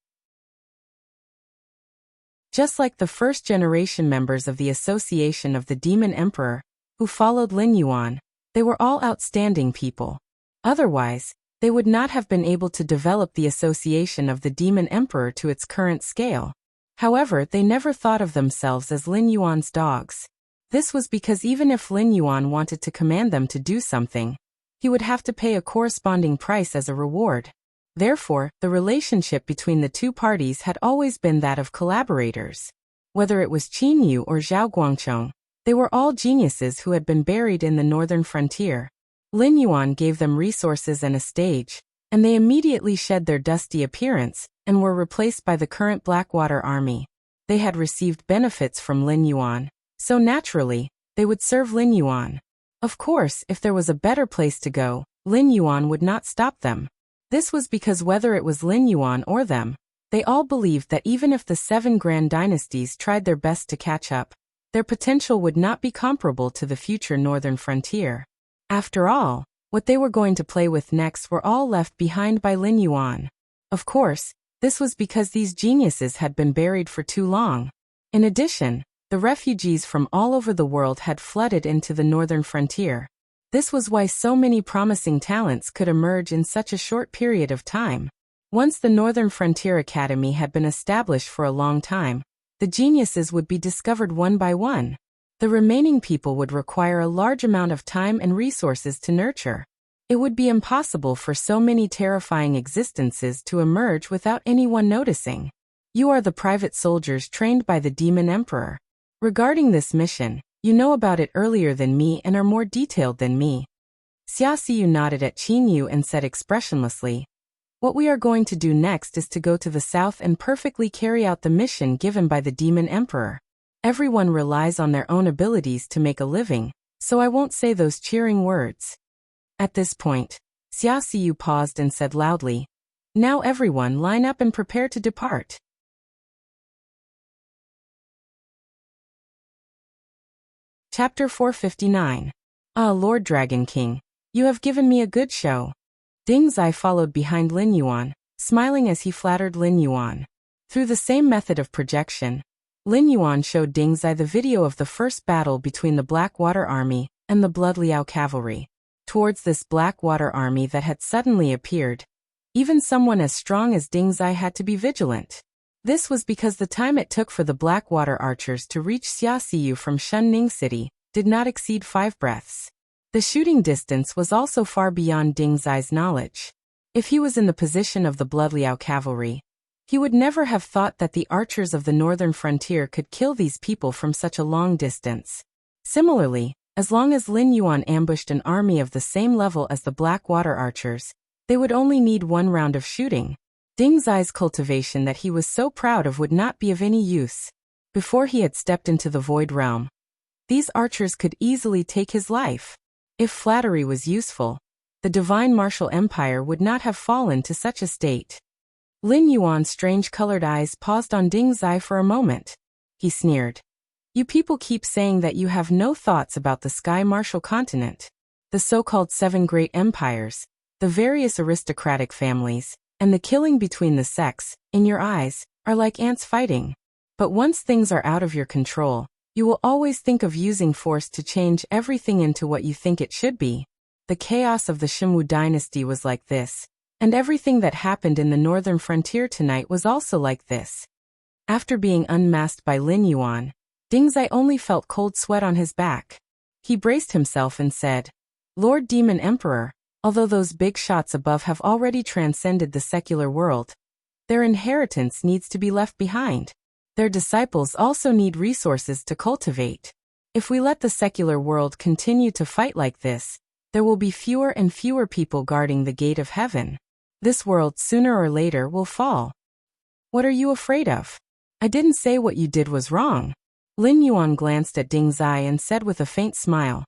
S1: Just like the first-generation members of the Association of the Demon Emperor, who followed Lin Yuan, they were all outstanding people. Otherwise, they would not have been able to develop the Association of the Demon Emperor to its current scale. However, they never thought of themselves as Lin Yuan's dogs. This was because even if Lin Yuan wanted to command them to do something, he would have to pay a corresponding price as a reward. Therefore, the relationship between the two parties had always been that of collaborators. Whether it was Qin Yu or Zhao Guangchong, they were all geniuses who had been buried in the northern frontier. Lin Yuan gave them resources and a stage, and they immediately shed their dusty appearance and were replaced by the current Blackwater Army. They had received benefits from Lin Yuan, so naturally, they would serve Lin Yuan. Of course, if there was a better place to go, Lin Yuan would not stop them. This was because whether it was Lin Yuan or them, they all believed that even if the 7 grand dynasties tried their best to catch up, their potential would not be comparable to the future northern frontier. After all, What they were going to play with next were all left behind by Lin Yuan. Of course, this was because these geniuses had been buried for too long. In addition, the refugees from all over the world had flooded into the northern frontier. This was why so many promising talents could emerge in such a short period of time. Once the Northern Frontier Academy had been established for a long time, the geniuses would be discovered one by one. The remaining people would require a large amount of time and resources to nurture. It would be impossible for so many terrifying existences to emerge without anyone noticing. You are the private soldiers trained by the Demon Emperor. Regarding this mission, you know about it earlier than me and are more detailed than me. Xia Xiyu nodded at Qin Yu and said expressionlessly, "What we are going to do next is to go to the south and perfectly carry out the mission given by the Demon Emperor. Everyone relies on their own abilities to make a living, so I won't say those cheering words." At this point, Xia Xiyu paused and said loudly, "Now everyone line up and prepare to depart." Chapter 459. Ah, Lord Dragon King, you have given me a good show. Ding Zai followed behind Lin Yuan, smiling as he flattered Lin Yuan. Through the same method of projection, Lin Yuan showed Ding Zai the video of the first battle between the Blackwater Army and the Blood Liao Cavalry. Towards this Blackwater Army that had suddenly appeared, even someone as strong as Ding Zai had to be vigilant. This was because the time it took for the Blackwater archers to reach Xia Xiyu from Shunning City did not exceed 5 breaths. The shooting distance was also far beyond Ding Zai's knowledge. If he was in the position of the Blood Liao Cavalry, he would never have thought that the archers of the northern frontier could kill these people from such a long distance. Similarly, as long as Lin Yuan ambushed an army of the same level as the Blackwater archers, they would only need 1 round of shooting. Ding Zai's cultivation that he was so proud of would not be of any use. Before he had stepped into the Void Realm, these archers could easily take his life. If flattery was useful, the divine martial empire would not have fallen to such a state. Lin Yuan's strange-colored eyes paused on Ding Zai for a moment. He sneered. "You people keep saying that you have no thoughts about the Sky Martial Continent, the so-called 7 great empires, the various aristocratic families, and the killing between the sects, in your eyes, are like ants fighting. But once things are out of your control, you will always think of using force to change everything into what you think it should be. The chaos of the Shimwu dynasty was like this, and everything that happened in the northern frontier tonight was also like this." After being unmasked by Lin Yuan, Ding Zai only felt cold sweat on his back. He braced himself and said, "Lord Demon Emperor, although those big shots above have already transcended the secular world, their inheritance needs to be left behind. Their disciples also need resources to cultivate. If we let the secular world continue to fight like this, there will be fewer and fewer people guarding the gate of heaven. This world sooner or later will fall. What are you afraid of? I didn't say what you did was wrong." Lin Yuan glanced at Ding Zai and said with a faint smile,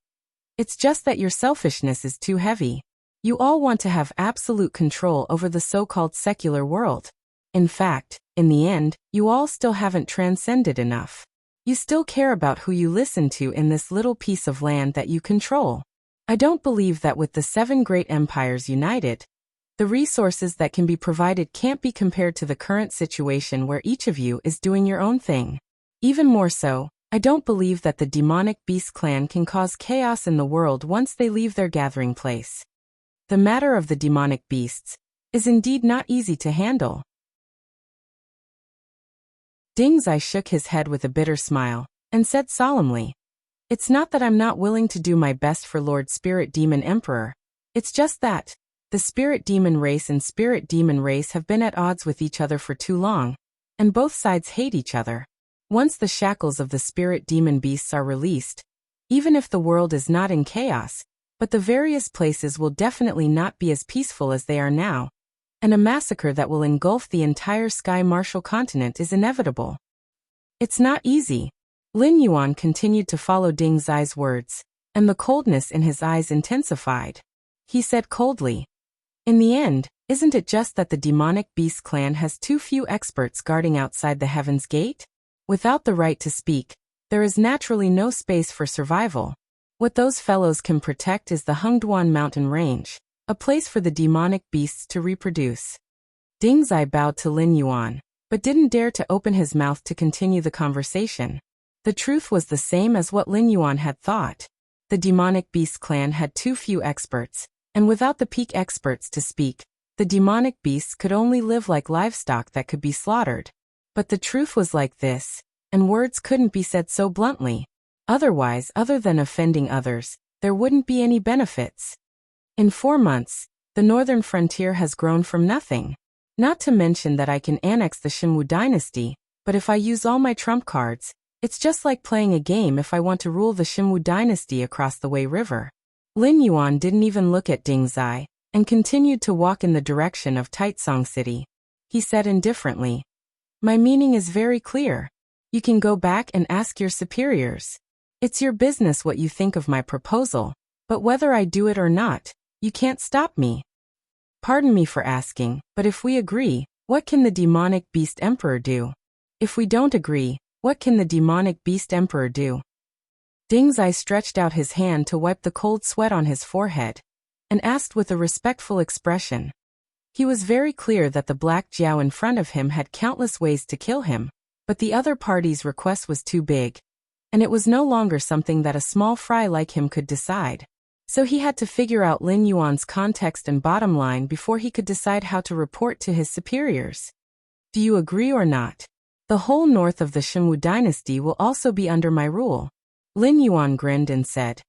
S1: "It's just that your selfishness is too heavy. You all want to have absolute control over the so-called secular world. In fact, in the end, you all still haven't transcended enough. You still care about who you listen to in this little piece of land that you control. I don't believe that with the 7 great empires united, the resources that can be provided can't be compared to the current situation where each of you is doing your own thing. Even more so, I don't believe that the demonic beast clan can cause chaos in the world once they leave their gathering place. The matter of the demonic beasts is indeed not easy to handle." Ding Zai shook his head with a bitter smile, and said solemnly, "It's not that I'm not willing to do my best for Lord Spirit Demon Emperor. It's just that the Spirit Demon race and Spirit Demon race have been at odds with each other for too long, and both sides hate each other. Once the shackles of the Spirit Demon beasts are released, even if the world is not in chaos, but the various places will definitely not be as peaceful as they are now, and a massacre that will engulf the entire Sky Martial Continent is inevitable. It's not easy." Lin Yuan continued to follow Ding Zai's words, and the coldness in his eyes intensified. He said coldly, "In the end, isn't it just that the demonic beast clan has too few experts guarding outside the Heaven's Gate? Without the right to speak, there is naturally no space for survival. What those fellows can protect is the Hengduan mountain range, a place for the demonic beasts to reproduce. Ding Zai bowed to Lin Yuan, but didn't dare to open his mouth to continue the conversation. The truth was the same as what Lin Yuan had thought. The demonic beast clan had too few experts, and without the peak experts to speak, the demonic beasts could only live like livestock that could be slaughtered. But the truth was like this, and words couldn't be said so bluntly. Otherwise, other than offending others, there wouldn't be any benefits. In 4 months, the northern frontier has grown from nothing. Not to mention that I can annex the Xinwu dynasty, but if I use all my trump cards, it's just like playing a game if I want to rule the Xinwu dynasty across the Wei River. Lin Yuan didn't even look at Ding Zai, and continued to walk in the direction of Taitsong City. He said indifferently, "My meaning is very clear. You can go back and ask your superiors. It's your business what you think of my proposal, but whether I do it or not, you can't stop me. Pardon me for asking, but if we agree, what can the demonic beast emperor do? If we don't agree, what can the demonic beast emperor do?" Ding Zai stretched out his hand to wipe the cold sweat on his forehead, and asked with a respectful expression. He was very clear that the black Jiao in front of him had countless ways to kill him, but the other party's request was too big, and it was no longer something that a small fry like him could decide. So he had to figure out Lin Yuan's context and bottom line before he could decide how to report to his superiors. "Do you agree or not? The whole north of the Xinwu dynasty will also be under my rule." Lin Yuan grinned and said,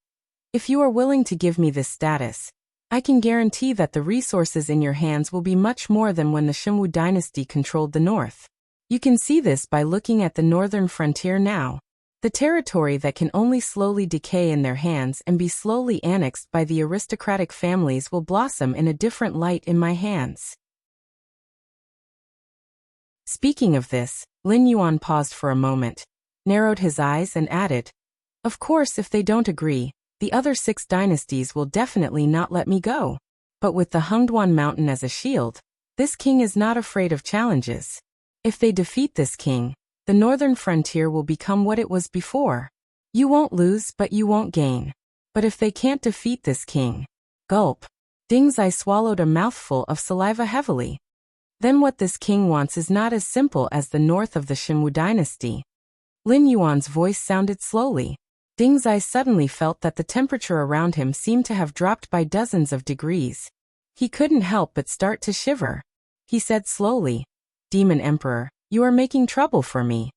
S1: "If you are willing to give me this status, I can guarantee that the resources in your hands will be much more than when the Xinwu dynasty controlled the north. You can see this by looking at the northern frontier now. The territory that can only slowly decay in their hands and be slowly annexed by the aristocratic families will blossom in a different light in my hands." Speaking of this, Lin Yuan paused for a moment, narrowed his eyes and added, "Of course, if they don't agree, the other 6 dynasties will definitely not let me go. But with the Hengduan mountain as a shield, this king is not afraid of challenges. If they defeat this king, the northern frontier will become what it was before. You won't lose, but you won't gain. But if they can't defeat this king..." Gulp. Ding Zai swallowed a mouthful of saliva heavily. "Then what this king wants is not as simple as the north of the Xinwu dynasty." Lin Yuan's voice sounded slowly. Ding Zai suddenly felt that the temperature around him seemed to have dropped by dozens of degrees. He couldn't help but start to shiver. He said slowly, "Demon Emperor, you are making trouble for me.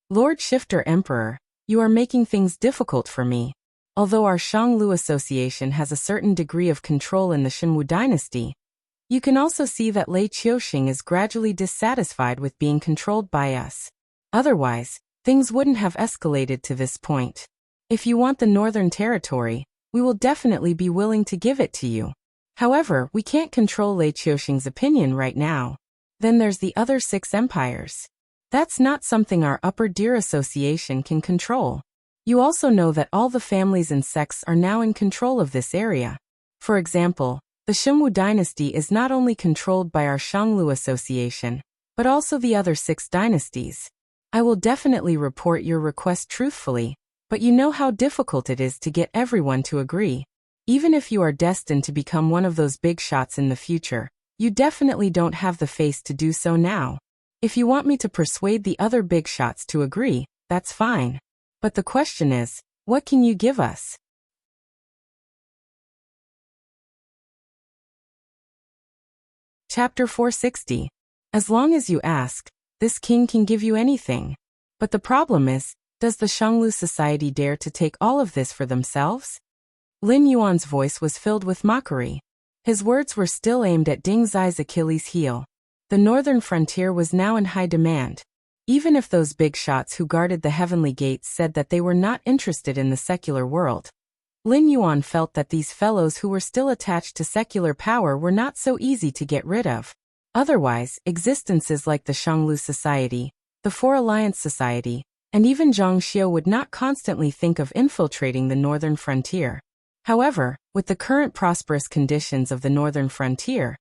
S1: Lord Shifter Emperor, you are making things difficult for me. Although our Shanglu Association has a certain degree of control in the Xinwu dynasty, you can also see that Lei Qiuxing is gradually dissatisfied with being controlled by us. Otherwise, things wouldn't have escalated to this point. If you want the northern territory, we will definitely be willing to give it to you. However, we can't control Lei Qiuxing's opinion right now. Then there's the other 6 empires. That's not something our Upper Deer Association can control. You also know that all the families and sects are now in control of this area. For example, the Xinwu dynasty is not only controlled by our Shanglu Association, but also the other 6 dynasties. I will definitely report your request truthfully, but you know how difficult it is to get everyone to agree. Even if you are destined to become one of those big shots in the future, you definitely don't have the face to do so now. If you want me to persuade the other big shots to agree, that's fine. But the question is, what can you give us?" Chapter 460. As long as you ask, this king can give you anything. But the problem is, does the Shanglu Society dare to take all of this for themselves? Lin Yuan's voice was filled with mockery. His words were still aimed at Ding Zai's Achilles heel. The northern frontier was now in high demand. Even if those big shots who guarded the heavenly gates said that they were not interested in the secular world, Lin Yuan felt that these fellows who were still attached to secular power were not so easy to get rid of. Otherwise, existences like the Shanglu Society, the Four Alliance Society, and even Zhang Xiu would not constantly think of infiltrating the northern frontier. However, with the current prosperous conditions of the northern frontier,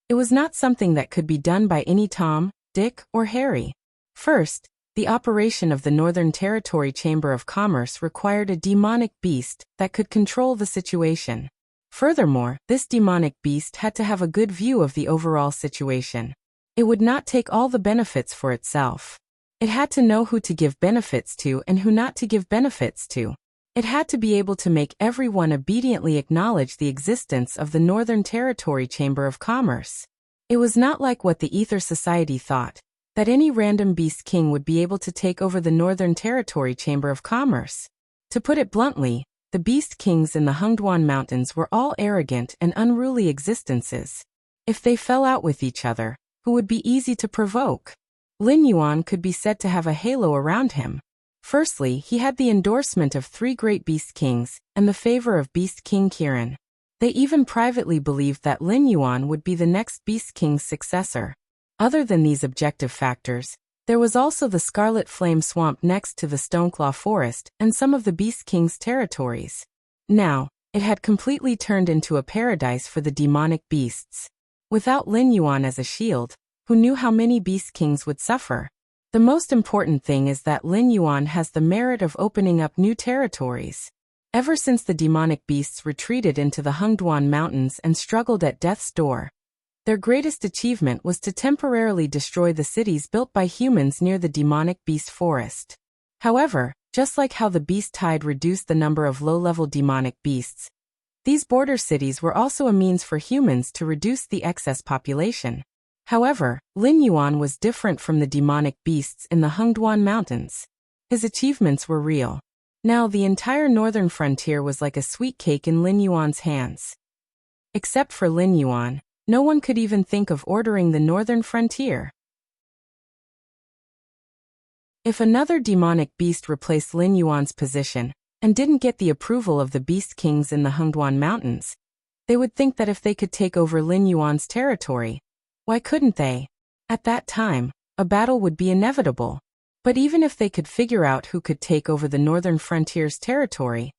S1: it was not something that could be done by any Tom, Dick, or Harry. First, The operation of the Northern Territory Chamber of Commerce required a demonic beast that could control the situation. Furthermore, this demonic beast had to have a good view of the overall situation. It would not take all the benefits for itself. It had to know who to give benefits to and who not to give benefits to. It had to be able to make everyone obediently acknowledge the existence of the Northern Territory Chamber of Commerce. It was not like what the Ether Society thought, that any random beast king would be able to take over the Northern Territory Chamber of Commerce. To put it bluntly, the beast kings in the Hungduan Mountains were all arrogant and unruly existences. If they fell out with each other, who would be easy to provoke? Lin Yuan could be said to have a halo around him. Firstly, he had the endorsement of 3 great beast kings and the favor of Beast King Kirin. They even privately believed that Lin Yuan would be the next beast king's successor. Other than these objective factors, there was also the Scarlet Flame Swamp next to the Stoneclaw Forest and some of the Beast King's territories. Now, it had completely turned into a paradise for the demonic beasts. Without Lin Yuan as a shield, who knew how many Beast Kings would suffer? The most important thing is that Lin Yuan has the merit of opening up new territories. Ever since the demonic beasts retreated into the Hungduan Mountains and struggled at death's door, their greatest achievement was to temporarily destroy the cities built by humans near the demonic beast forest. However, just like how the beast tide reduced the number of low-level demonic beasts, these border cities were also a means for humans to reduce the excess population. However, Lin Yuan was different from the demonic beasts in the Hungduan Mountains. His achievements were real. Now the entire northern frontier was like a sweet cake in Lin Yuan's hands. Except for Lin Yuan, no one could even think of ordering the northern frontier. If another demonic beast replaced Lin Yuan's position and didn't get the approval of the beast kings in the Hungduan Mountains, they would think that if they could take over Lin Yuan's territory, why couldn't they? At that time, a battle would be inevitable. But even if they could figure out who could take over the northern frontier's territory,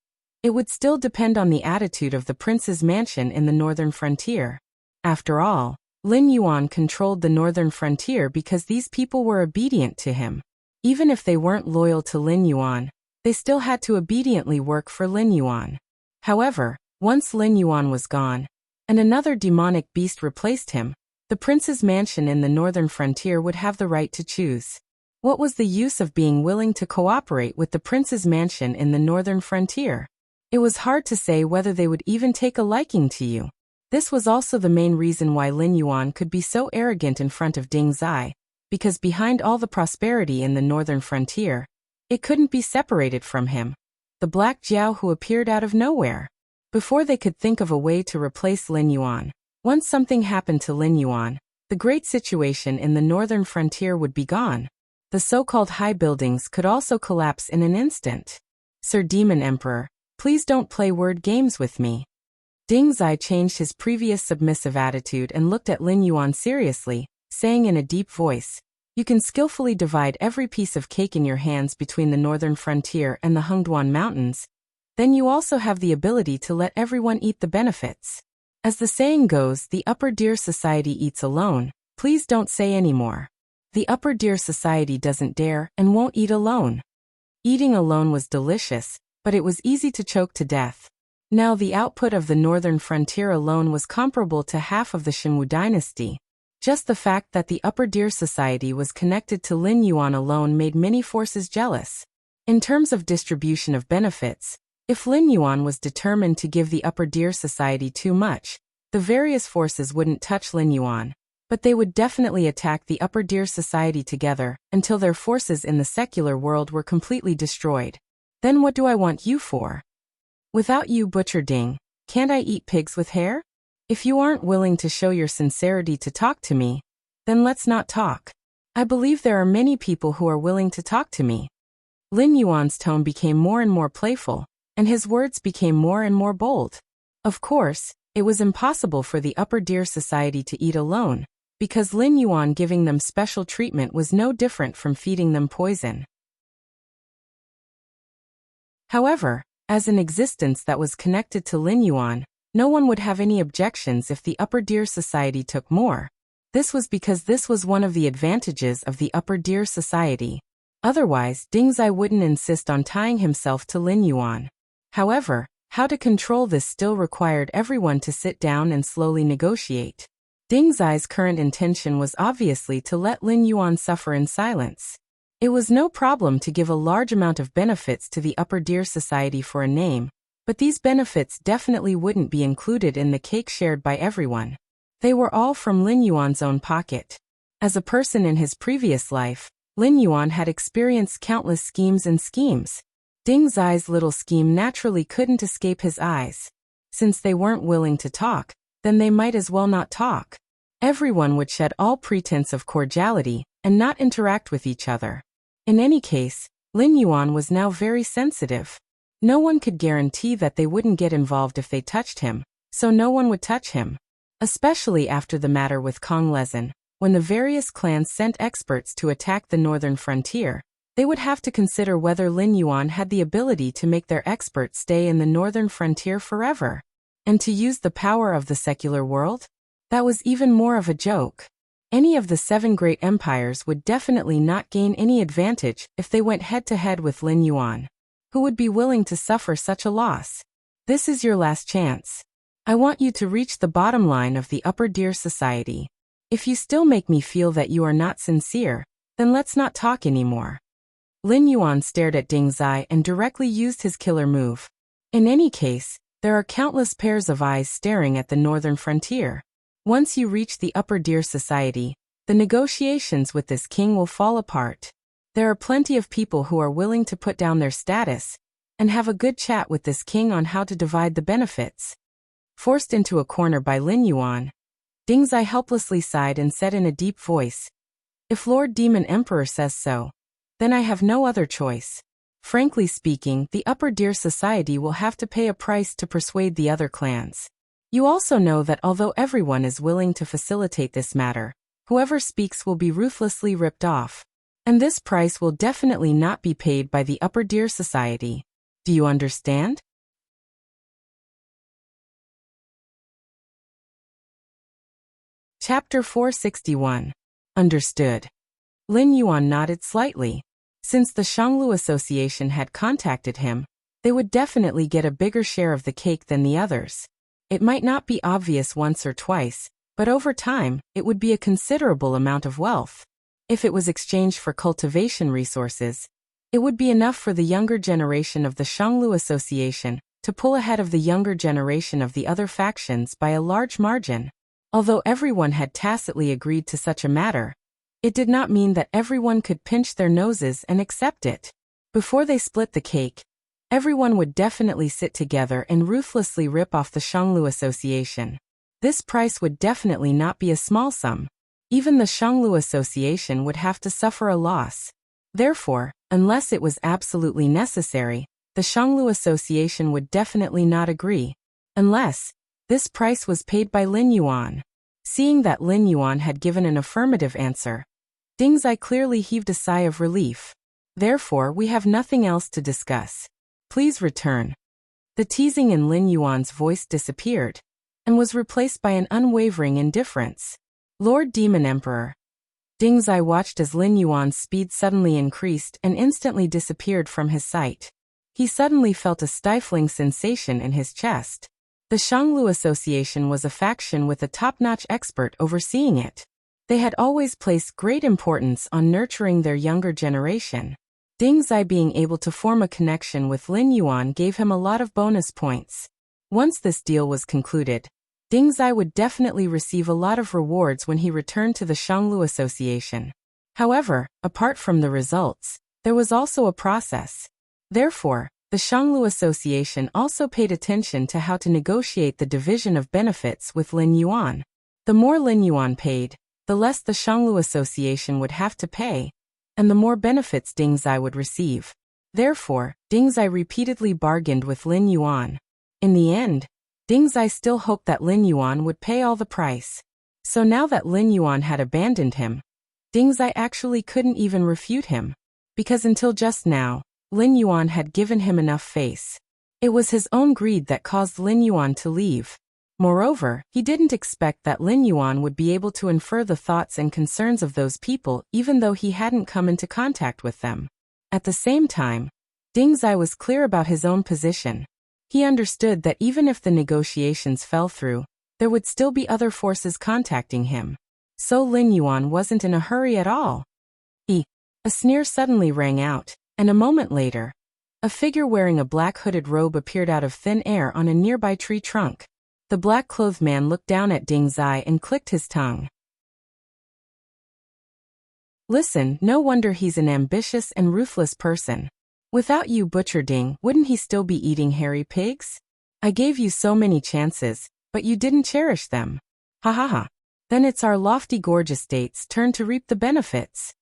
S1: it would still depend on the attitude of the prince's mansion in the northern frontier. After all, Lin Yuan controlled the northern frontier because these people were obedient to him. Even if they weren't loyal to Lin Yuan, they still had to obediently work for Lin Yuan. However, once Lin Yuan was gone, and another demonic beast replaced him, the prince's mansion in the northern frontier would have the right to choose. What was the use of being willing to cooperate with the prince's mansion in the northern frontier? It was hard to say whether they would even take a liking to you. This was also the main reason why Lin Yuan could be so arrogant in front of Ding Zai, because behind all the prosperity in the northern frontier, it couldn't be separated from him, the Black Jiao who appeared out of nowhere. Before they could think of a way to replace Lin Yuan, once something happened to Lin Yuan, the great situation in the northern frontier would be gone. The so-called high buildings could also collapse in an instant. Sir Demon Emperor, please don't play word games with me. Ding Zai changed his previous submissive attitude and looked at Lin Yuan seriously, saying in a deep voice, "You can skillfully divide every piece of cake in your hands between the northern frontier and the Hungduan Mountains. Then you also have the ability to let everyone eat the benefits. As the saying goes, the Upper Deer Society eats alone. Please don't say any more. The Upper Deer Society doesn't dare and won't eat alone." Eating alone was delicious, but it was easy to choke to death. Now the output of the northern frontier alone was comparable to half of the Shenwu dynasty. Just the fact that the Upper Deer Society was connected to Lin Yuan alone made many forces jealous. In terms of distribution of benefits, if Lin Yuan was determined to give the Upper Deer Society too much, the various forces wouldn't touch Lin Yuan, but they would definitely attack the Upper Deer Society together until their forces in the secular world were completely destroyed. Then what do I want you for? Without you, Butcher Ding, can't I eat pigs with hair? If you aren't willing to show your sincerity to talk to me, then let's not talk. I believe there are many people who are willing to talk to me. Lin Yuan's tone became more and more playful, and his words became more and more bold. Of course, it was impossible for the Upper Deer Society to eat alone, because Lin Yuan giving them special treatment was no different from feeding them poison. However, as an existence that was connected to Lin Yuan, no one would have any objections if the Upper Deer Society took more. This was because this was one of the advantages of the Upper Deer Society. Otherwise, Ding Zai wouldn't insist on tying himself to Lin Yuan. However, how to control this still required everyone to sit down and slowly negotiate. Ding Zai's current intention was obviously to let Lin Yuan suffer in silence. It was no problem to give a large amount of benefits to the Upper Deer Society for a name, but these benefits definitely wouldn't be included in the cake shared by everyone. They were all from Lin Yuan's own pocket. As a person in his previous life, Lin Yuan had experienced countless schemes and schemes. Ding Zai's little scheme naturally couldn't escape his eyes. Since they weren't willing to talk, then they might as well not talk. Everyone would shed all pretense of cordiality and not interact with each other. In any case, Lin Yuan was now very sensitive. No one could guarantee that they wouldn't get involved if they touched him, so no one would touch him. Especially after the matter with Kong Lezin, when the various clans sent experts to attack the northern frontier, they would have to consider whether Lin Yuan had the ability to make their experts stay in the northern frontier forever. And to use the power of the secular world? That was even more of a joke. Any of the 7 great empires would definitely not gain any advantage if they went head-to-head with Lin Yuan. Who would be willing to suffer such a loss? This is your last chance. I want you to reach the bottom line of the Upper Deer Society. If you still make me feel that you are not sincere, then let's not talk anymore. Lin Yuan stared at Ding Zai and directly used his killer move. In any case, there are countless pairs of eyes staring at the northern frontier. Once you reach the Upper Deer Society, the negotiations with this king will fall apart. There are plenty of people who are willing to put down their status and have a good chat with this king on how to divide the benefits. Forced into a corner by Lin Yuan, Ding Zai helplessly sighed and said in a deep voice, "If Lord Demon Emperor says so, then I have no other choice. Frankly speaking, the Upper Deer Society will have to pay a price to persuade the other clans. You also know that although everyone is willing to facilitate this matter, whoever speaks will be ruthlessly ripped off. And this price will definitely not be paid by the Upper Deer Society. Do you understand?" Chapter 461. Understood. Lin Yuan nodded slightly. Since the Shanglu Association had contacted him, they would definitely get a bigger share of the cake than the others. It might not be obvious once or twice, but over time, it would be a considerable amount of wealth. If it was exchanged for cultivation resources, it would be enough for the younger generation of the Shanglu Association to pull ahead of the younger generation of the other factions by a large margin. Although everyone had tacitly agreed to such a matter, it did not mean that everyone could pinch their noses and accept it. Before they split the cake, everyone would definitely sit together and ruthlessly rip off the Shanglu Association. This price would definitely not be a small sum. Even the Shanglu Association would have to suffer a loss. Therefore, unless it was absolutely necessary, the Shanglu Association would definitely not agree. Unless this price was paid by Lin Yuan. Seeing that Lin Yuan had given an affirmative answer, Ding Zai clearly heaved a sigh of relief. Therefore, we have nothing else to discuss. Please return. The teasing in Lin Yuan's voice disappeared and was replaced by an unwavering indifference. Lord Demon Emperor. Ding Zai watched as Lin Yuan's speed suddenly increased and instantly disappeared from his sight. He suddenly felt a stifling sensation in his chest. The Shanglu Association was a faction with a top-notch expert overseeing it. They had always placed great importance on nurturing their younger generation. Ding Zai being able to form a connection with Lin Yuan gave him a lot of bonus points. Once this deal was concluded, Ding Zai would definitely receive a lot of rewards when he returned to the Shanglu Association. However, apart from the results, there was also a process. Therefore, the Shanglu Association also paid attention to how to negotiate the division of benefits with Lin Yuan. The more Lin Yuan paid, the less the Shanglu Association would have to pay, and the more benefits Ding Zai would receive. Therefore, Ding Zai repeatedly bargained with Lin Yuan. In the end, Ding Zai still hoped that Lin Yuan would pay all the price. So now that Lin Yuan had abandoned him, Ding Zai actually couldn't even refute him. Because until just now, Lin Yuan had given him enough face. It was his own greed that caused Lin Yuan to leave. Moreover, he didn't expect that Lin Yuan would be able to infer the thoughts and concerns of those people even though he hadn't come into contact with them. At the same time, Ding Zai was clear about his own position. He understood that even if the negotiations fell through, there would still be other forces contacting him. So Lin Yuan wasn't in a hurry at all. A sneer suddenly rang out, and a moment later, a figure wearing a black hooded robe appeared out of thin air on a nearby tree trunk. The black-clothed man looked down at Ding Zai and clicked his tongue. Listen, no wonder he's an ambitious and ruthless person. Without you, Butcher Ding, wouldn't he still be eating hairy pigs? I gave you so many chances, but you didn't cherish them. Ha ha ha. Then it's our lofty gorge estate's turn to reap the benefits.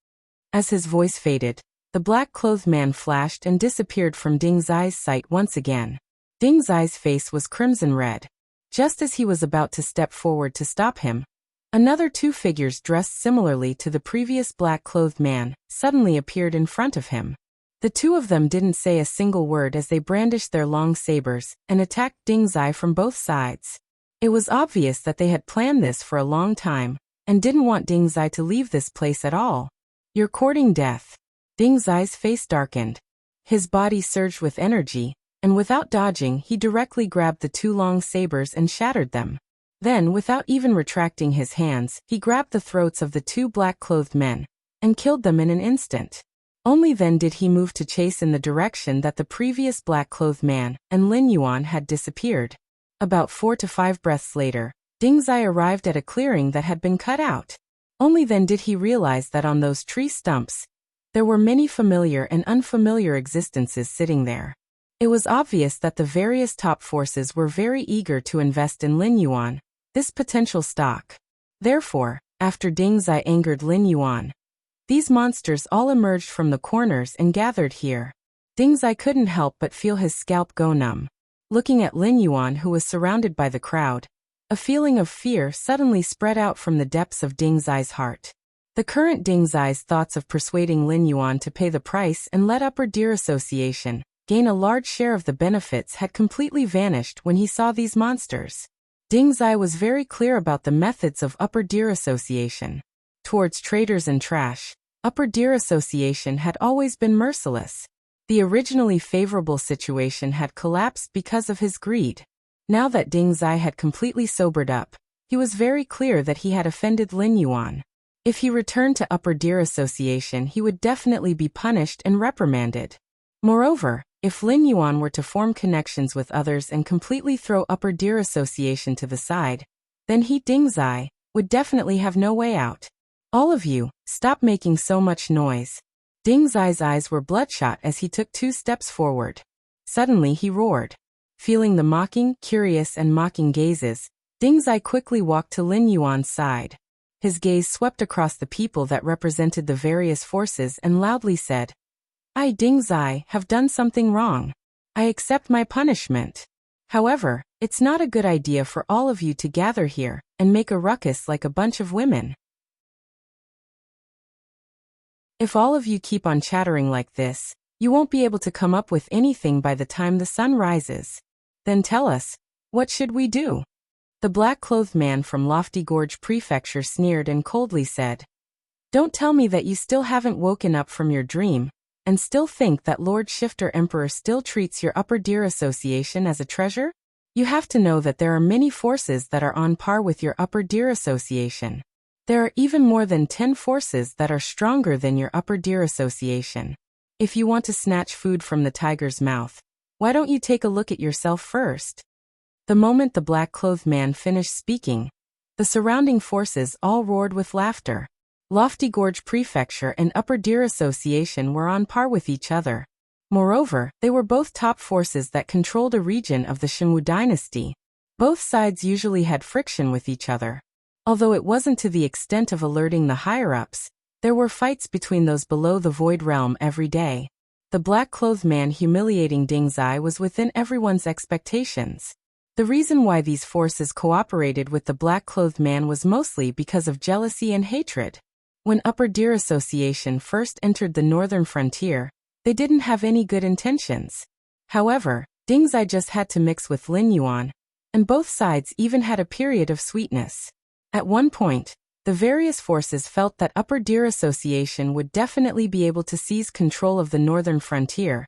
S1: As his voice faded, the black-clothed man flashed and disappeared from Ding Zai's sight once again. Ding Zai's face was crimson red. Just as he was about to step forward to stop him, another two figures dressed similarly to the previous black-clothed man suddenly appeared in front of him. The two of them didn't say a single word as they brandished their long sabers and attacked Ding Zai from both sides. It was obvious that they had planned this for a long time and didn't want Ding Zai to leave this place at all. You're courting death. Ding Zai's face darkened. His body surged with energy, and without dodging, he directly grabbed the two long sabers and shattered them. Then, without even retracting his hands, he grabbed the throats of the two black-clothed men and killed them in an instant. Only then did he move to chase in the direction that the previous black-clothed man and Lin Yuan had disappeared. About 4 to 5 breaths later, Ding Zai arrived at a clearing that had been cut out. Only then did he realize that on those tree stumps, there were many familiar and unfamiliar existences sitting there. It was obvious that the various top forces were very eager to invest in Lin Yuan, this potential stock. Therefore, after Ding Zai angered Lin Yuan, these monsters all emerged from the corners and gathered here. Ding Zai couldn't help but feel his scalp go numb. Looking at Lin Yuan, who was surrounded by the crowd, a feeling of fear suddenly spread out from the depths of Ding Zai's heart. The current Ding Zai's thoughts of persuading Lin Yuan to pay the price and let Upper Deer Association gain a large share of the benefits had completely vanished when he saw these monsters. Ding Zai was very clear about the methods of Upper Deer Association. Towards traders and trash, Upper Deer Association had always been merciless. The originally favorable situation had collapsed because of his greed. Now that Ding Zai had completely sobered up, he was very clear that he had offended Lin Yuan. If he returned to Upper Deer Association, he would definitely be punished and reprimanded. Moreover, if Lin Yuan were to form connections with others and completely throw Upper Deer Association to the side, then he, Ding Zai, would definitely have no way out. All of you, stop making so much noise. Ding Zai's eyes were bloodshot as he took 2 steps forward. Suddenly he roared. Feeling the mocking, curious and mocking gazes, Ding Zai quickly walked to Lin Yuan's side. His gaze swept across the people that represented the various forces and loudly said, I, Ding Zai, have done something wrong. I accept my punishment. However, it's not a good idea for all of you to gather here and make a ruckus like a bunch of women. If all of you keep on chattering like this, you won't be able to come up with anything by the time the sun rises. Then tell us, what should we do? The black-clothed man from Lofty Gorge Prefecture sneered and coldly said, Don't tell me that you still haven't woken up from your dream, and still think that Lord Shifter Emperor still treats your Upper Deer Association as a treasure? You have to know that there are many forces that are on par with your Upper Deer Association. There are even more than 10 forces that are stronger than your Upper Deer Association. If you want to snatch food from the tiger's mouth, why don't you take a look at yourself first? The moment the black-clothed man finished speaking, the surrounding forces all roared with laughter. Lofty Gorge Prefecture and Upper Deer Association were on par with each other. Moreover, they were both top forces that controlled a region of the Shangwu dynasty. Both sides usually had friction with each other. Although it wasn't to the extent of alerting the higher-ups, there were fights between those below the Void Realm every day. The black-clothed man humiliating Ding Zai was within everyone's expectations. The reason why these forces cooperated with the black-clothed man was mostly because of jealousy and hatred. When Upper Deer Association first entered the northern frontier, they didn't have any good intentions. However, Ding Zai just had to mix with Lin Yuan, and both sides even had a period of sweetness. At one point, the various forces felt that Upper Deer Association would definitely be able to seize control of the northern frontier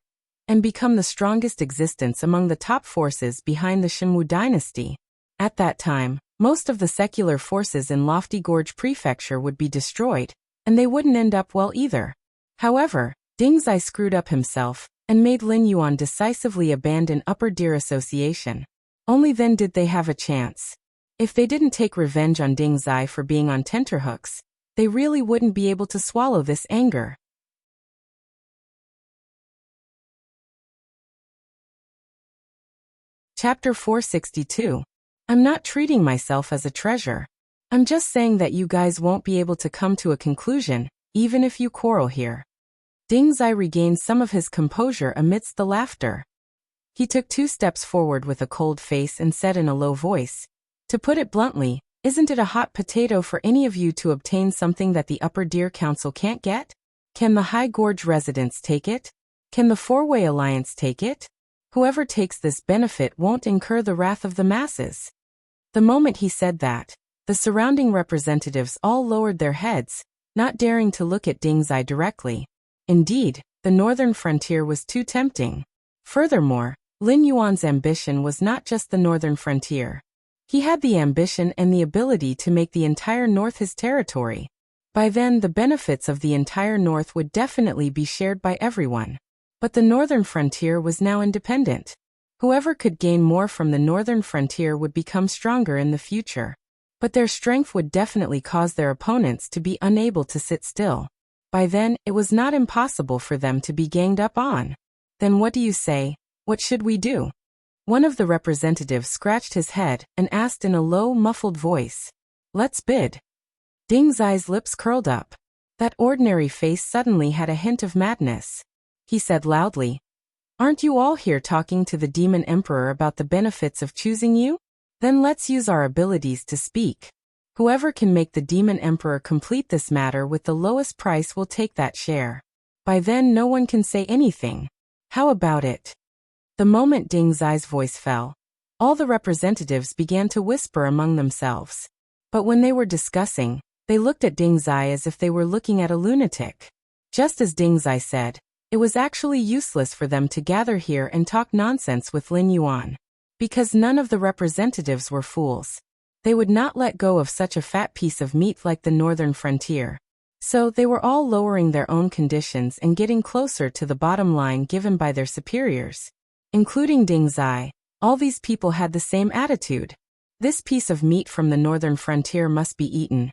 S1: and become the strongest existence among the top forces behind the Shimwu dynasty. At that time, most of the secular forces in Lofty Gorge Prefecture would be destroyed, and they wouldn't end up well either. However, Ding Zai screwed up himself and made Lin Yuan decisively abandon Upper Deer Association. Only then did they have a chance. If they didn't take revenge on Ding Zai for being on tenterhooks, they really wouldn't be able to swallow this anger. Chapter 462. I'm not treating myself as a treasure. I'm just saying that you guys won't be able to come to a conclusion, even if you quarrel here. Ding Zai regained some of his composure amidst the laughter. He took 2 steps forward with a cold face and said in a low voice, "To put it bluntly, isn't it a hot potato for any of you to obtain something that the Upper Deer Council can't get? Can the High Gorge residents take it? Can the Four-Way Alliance take it? Whoever takes this benefit won't incur the wrath of the masses." The moment he said that, the surrounding representatives all lowered their heads, not daring to look at Ding Zai directly. Indeed, the northern frontier was too tempting. Furthermore, Lin Yuan's ambition was not just the northern frontier. He had the ambition and the ability to make the entire north his territory. By then, the benefits of the entire north would definitely be shared by everyone. But the northern frontier was now independent. Whoever could gain more from the northern frontier would become stronger in the future. But their strength would definitely cause their opponents to be unable to sit still. By then, it was not impossible for them to be ganged up on. Then what do you say? What should we do? One of the representatives scratched his head and asked in a low, muffled voice. Let's bid. Ding Zai's lips curled up. That ordinary face suddenly had a hint of madness. He said loudly, "Aren't you all here talking to the Demon Emperor about the benefits of choosing you? Then let's use our abilities to speak. Whoever can make the Demon Emperor complete this matter with the lowest price will take that share. By then no one can say anything. How about it?" The moment Ding Zai's voice fell, all the representatives began to whisper among themselves. But when they were discussing, they looked at Ding Zai as if they were looking at a lunatic. Just as Ding Zai said, it was actually useless for them to gather here and talk nonsense with Lin Yuan. Because none of the representatives were fools. They would not let go of such a fat piece of meat like the northern frontier. So they were all lowering their own conditions and getting closer to the bottom line given by their superiors. Including Ding Zai, all these people had the same attitude. This piece of meat from the northern frontier must be eaten.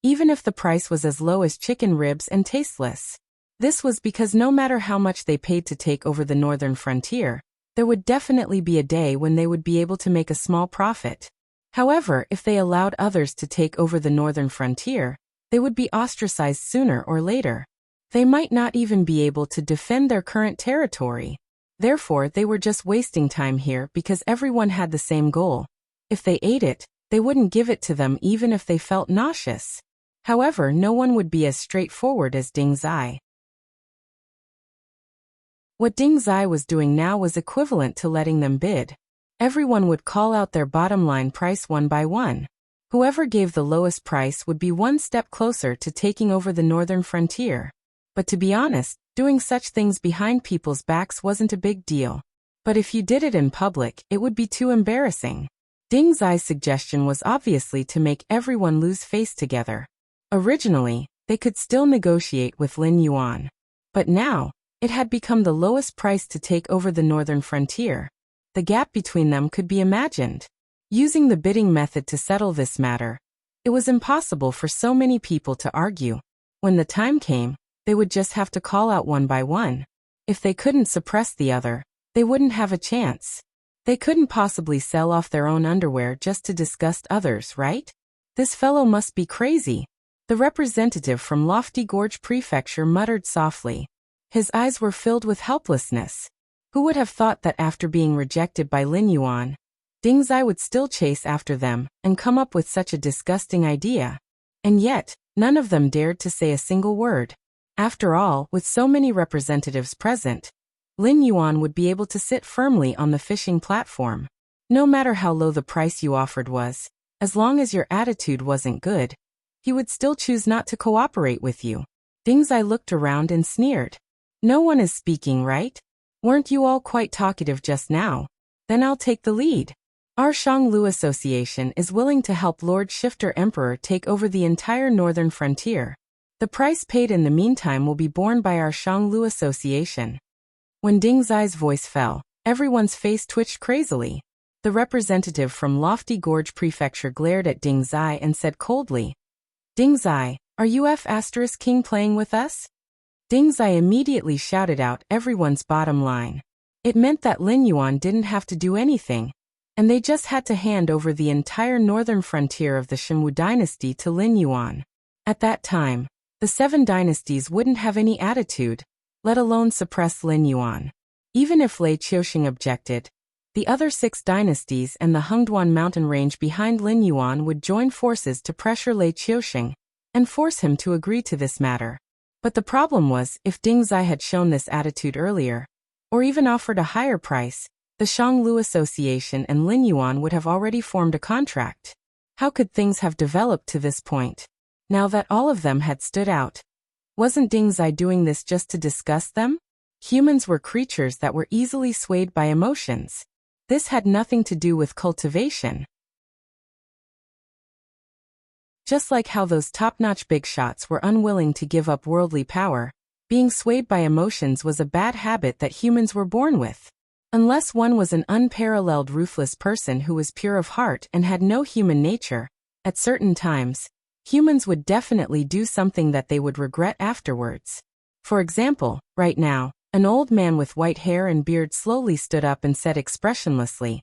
S1: Even if the price was as low as chicken ribs and tasteless. This was because no matter how much they paid to take over the northern frontier, there would definitely be a day when they would be able to make a small profit. However, if they allowed others to take over the northern frontier, they would be ostracized sooner or later. They might not even be able to defend their current territory. Therefore, they were just wasting time here because everyone had the same goal. If they ate it, they wouldn't give it to them even if they felt nauseous. However, no one would be as straightforward as Ding Zai. What Ding Zai was doing now was equivalent to letting them bid. Everyone would call out their bottom line price one by one. Whoever gave the lowest price would be one step closer to taking over the northern frontier. But to be honest, doing such things behind people's backs wasn't a big deal. But if you did it in public, it would be too embarrassing. Ding Zai's suggestion was obviously to make everyone lose face together. Originally, they could still negotiate with Lin Yuan. But now, it had become the lowest price to take over the northern frontier. The gap between them could be imagined. Using the bidding method to settle this matter, it was impossible for so many people to argue. When the time came, they would just have to call out one by one. If they couldn't suppress the other, they wouldn't have a chance. They couldn't possibly sell off their own underwear just to disgust others, right? This fellow must be crazy. The representative from Lofty Gorge Prefecture muttered softly. His eyes were filled with helplessness. Who would have thought that after being rejected by Lin Yuan, Ding Zai would still chase after them and come up with such a disgusting idea? And yet, none of them dared to say a single word. After all, with so many representatives present, Lin Yuan would be able to sit firmly on the fishing platform. No matter how low the price you offered was, as long as your attitude wasn't good, he would still choose not to cooperate with you. Ding Zai looked around and sneered. No one is speaking, right? Weren't you all quite talkative just now? Then I'll take the lead. Our Shanglu Association is willing to help Lord Shifter Emperor take over the entire northern frontier. The price paid in the meantime will be borne by our Shanglu Association. When Ding Zai's voice fell, everyone's face twitched crazily. The representative from Lofty Gorge Prefecture glared at Ding Zai and said coldly, Ding Zai, are you F***king playing with us? Ding Zai immediately shouted out everyone's bottom line. It meant that Lin Yuan didn't have to do anything, and they just had to hand over the entire northern frontier of the Shenwu dynasty to Lin Yuan. At that time, the 7 dynasties wouldn't have any attitude, let alone suppress Lin Yuan. Even if Lei Qiuxing objected, the other 6 dynasties and the Hengduan mountain range behind Lin Yuan would join forces to pressure Lei Qiuxing and force him to agree to this matter. But the problem was, if Ding Zai had shown this attitude earlier, or even offered a higher price, the Shanglu Association and Lin Yuan would have already formed a contract. How could things have developed to this point? Now that all of them had stood out, wasn't Ding Zai doing this just to disgust them? Humans were creatures that were easily swayed by emotions. This had nothing to do with cultivation. Just like how those top-notch big shots were unwilling to give up worldly power, being swayed by emotions was a bad habit that humans were born with. Unless one was an unparalleled ruthless person who was pure of heart and had no human nature, at certain times, humans would definitely do something that they would regret afterwards. For example, right now, an old man with white hair and beard slowly stood up and said expressionlessly,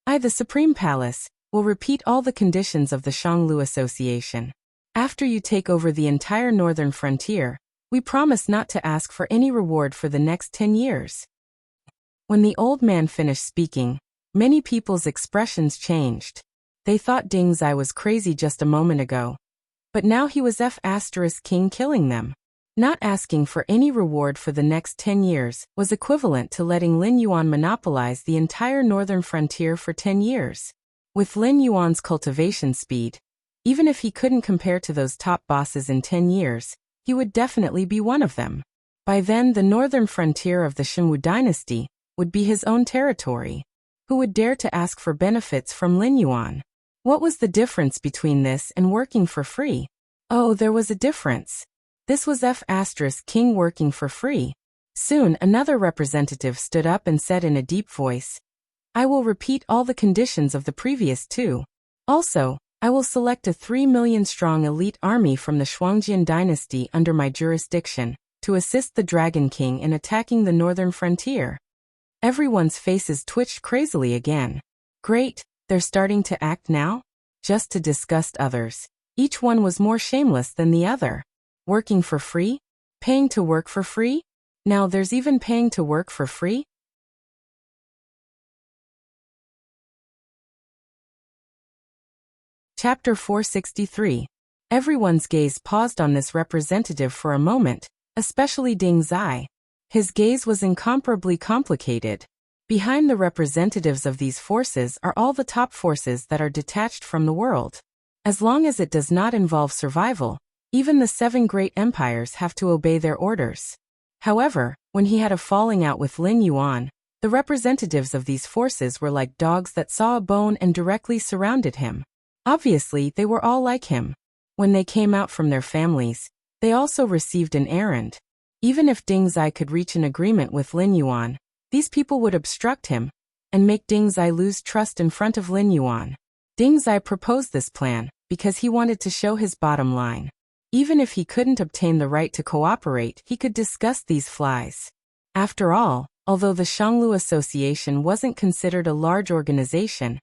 S1: I, the Supreme Palace, will repeat all the conditions of the Shanglu Association. After you take over the entire northern frontier, we promise not to ask for any reward for the next 10 years. When the old man finished speaking, many people's expressions changed. They thought Ding Zai was crazy just a moment ago. But now he was F***ing killing them. Not asking for any reward for the next 10 years was equivalent to letting Lin Yuan monopolize the entire northern frontier for 10 years. With Lin Yuan's cultivation speed, even if he couldn't compare to those top bosses in 10 years, he would definitely be one of them. By then, the northern frontier of the Shenwu dynasty would be his own territory. Who would dare to ask for benefits from Lin Yuan? What was the difference between this and working for free? Oh, there was a difference. This was F***king working for free. Soon, another representative stood up and said in a deep voice, I will repeat all the conditions of the previous 2. Also, I will select a 3 million strong elite army from the Shuangjian dynasty under my jurisdiction to assist the Dragon King in attacking the northern frontier. Everyone's faces twitched crazily again. Great, they're starting to act now? Just to disgust others. Each one was more shameless than the other. Working for free? Paying to work for free? Now there's even paying to work for free? Chapter 463. Everyone's gaze paused on this representative for a moment, especially Ding Zai. His gaze was incomparably complicated. Behind the representatives of these forces are all the top forces that are detached from the world. As long as it does not involve survival, even the 7 great empires have to obey their orders. However, when he had a falling out with Lin Yuan, the representatives of these forces were like dogs that saw a bone and directly surrounded him. Obviously, they were all like him. When they came out from their families, they also received an errand. Even if Ding Zai could reach an agreement with Lin Yuan, these people would obstruct him and make Ding Zai lose trust in front of Lin Yuan. Ding Zai proposed this plan because he wanted to show his bottom line. Even if he couldn't obtain the right to cooperate, he could discuss these flies. After all, although the Shanglu Association wasn't considered a large organization,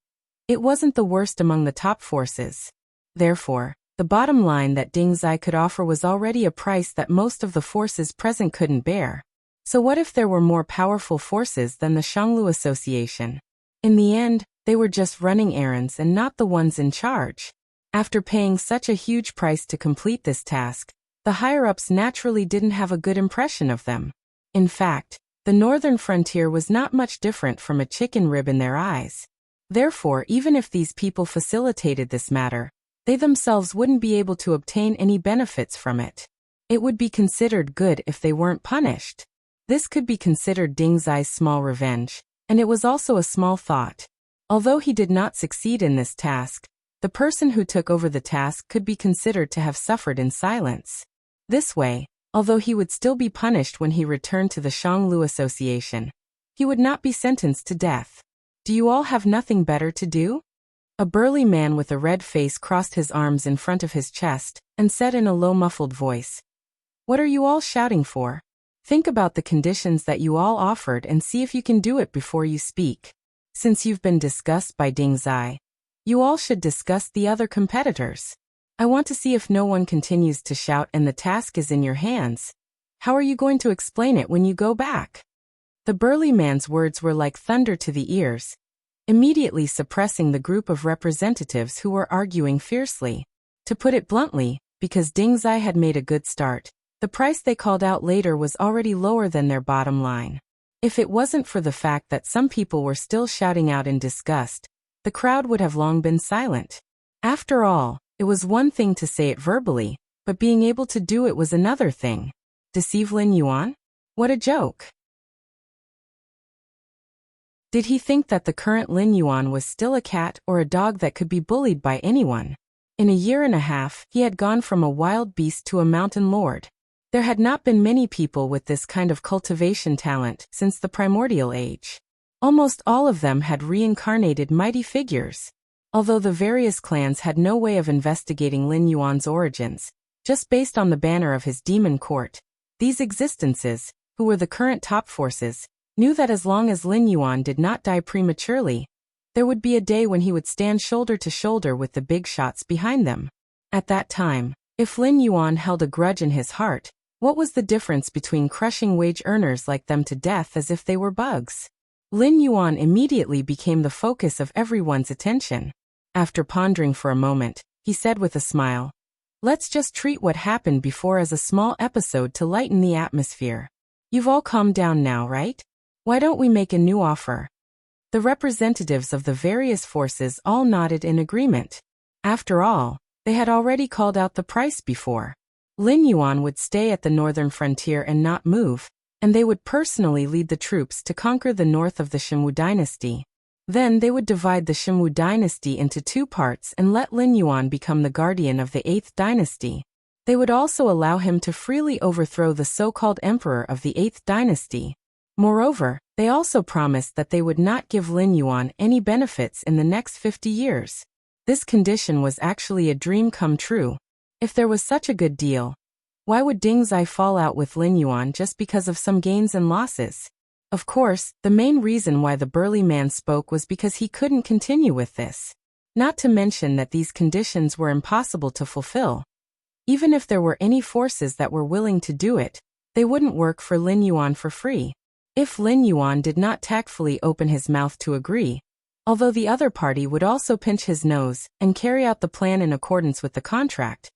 S1: it wasn't the worst among the top forces. Therefore, the bottom line that Ding Zai could offer was already a price that most of the forces present couldn't bear. So what if there were more powerful forces than the Shanglu Association? In the end, they were just running errands and not the ones in charge. After paying such a huge price to complete this task, the higher-ups naturally didn't have a good impression of them. In fact, the northern frontier was not much different from a chicken rib in their eyes. Therefore, even if these people facilitated this matter, they themselves wouldn't be able to obtain any benefits from it. It would be considered good if they weren't punished. This could be considered Ding Zai's small revenge, and it was also a small thought. Although he did not succeed in this task, the person who took over the task could be considered to have suffered in silence. This way, although he would still be punished when he returned to the Shanglu Association, he would not be sentenced to death. Do you all have nothing better to do? A burly man with a red face crossed his arms in front of his chest and said in a low muffled voice, "What are you all shouting for? Think about the conditions that you all offered and see if you can do it before you speak. Since you've been discussed by Ding Zai, you all should discuss the other competitors. I want to see if no one continues to shout and the task is in your hands. How are you going to explain it when you go back?" The burly man's words were like thunder to the ears, immediately suppressing the group of representatives who were arguing fiercely. To put it bluntly, because Ding Zai had made a good start, the price they called out later was already lower than their bottom line. If it wasn't for the fact that some people were still shouting out in disgust, the crowd would have long been silent. After all, it was one thing to say it verbally, but being able to do it was another thing. Deceive Lin Yuan? What a joke! Did he think that the current Lin Yuan was still a cat or a dog that could be bullied by anyone? In a year and a half, he had gone from a wild beast to a mountain lord. There had not been many people with this kind of cultivation talent since the primordial age. Almost all of them had reincarnated mighty figures. Although the various clans had no way of investigating Lin Yuan's origins, just based on the banner of his demon court, these existences, who were the current top forces, knew that as long as Lin Yuan did not die prematurely, there would be a day when he would stand shoulder to shoulder with the big shots behind them. At that time, if Lin Yuan held a grudge in his heart, what was the difference between crushing wage earners like them to death as if they were bugs? Lin Yuan immediately became the focus of everyone's attention. After pondering for a moment, he said with a smile, "Let's just treat what happened before as a small episode to lighten the atmosphere. You've all calmed down now, right? Why don't we make a new offer?" The representatives of the various forces all nodded in agreement. After all, they had already called out the price before. Lin Yuan would stay at the northern frontier and not move, and they would personally lead the troops to conquer the north of the Xinwu dynasty. Then they would divide the Xinwu dynasty into two parts and let Lin Yuan become the guardian of the 8th dynasty. They would also allow him to freely overthrow the so-called emperor of the 8th dynasty. Moreover, they also promised that they would not give Lin Yuan any benefits in the next 50 years. This condition was actually a dream come true. If there was such a good deal, why would Ding Zai fall out with Lin Yuan just because of some gains and losses? Of course, the main reason why the burly man spoke was because he couldn't continue with this. Not to mention that these conditions were impossible to fulfill. Even if there were any forces that were willing to do it, they wouldn't work for Lin Yuan for free. If Lin Yuan did not tactfully open his mouth to agree, although the other party would also pinch his nose and carry out the plan in accordance with the contract,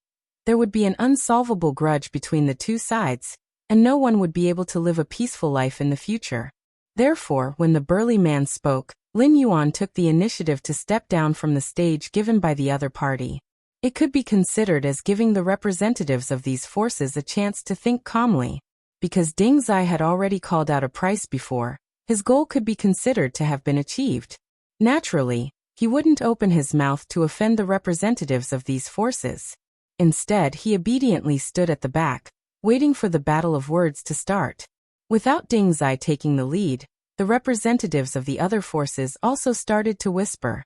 S1: there would be an unsolvable grudge between the two sides, and no one would be able to live a peaceful life in the future. Therefore, when the burly man spoke, Lin Yuan took the initiative to step down from the stage given by the other party. It could be considered as giving the representatives of these forces a chance to think calmly. Because Ding Zai had already called out a price before, his goal could be considered to have been achieved. Naturally, he wouldn't open his mouth to offend the representatives of these forces. Instead, he obediently stood at the back, waiting for the battle of words to start. Without Ding Zai taking the lead, the representatives of the other forces also started to whisper.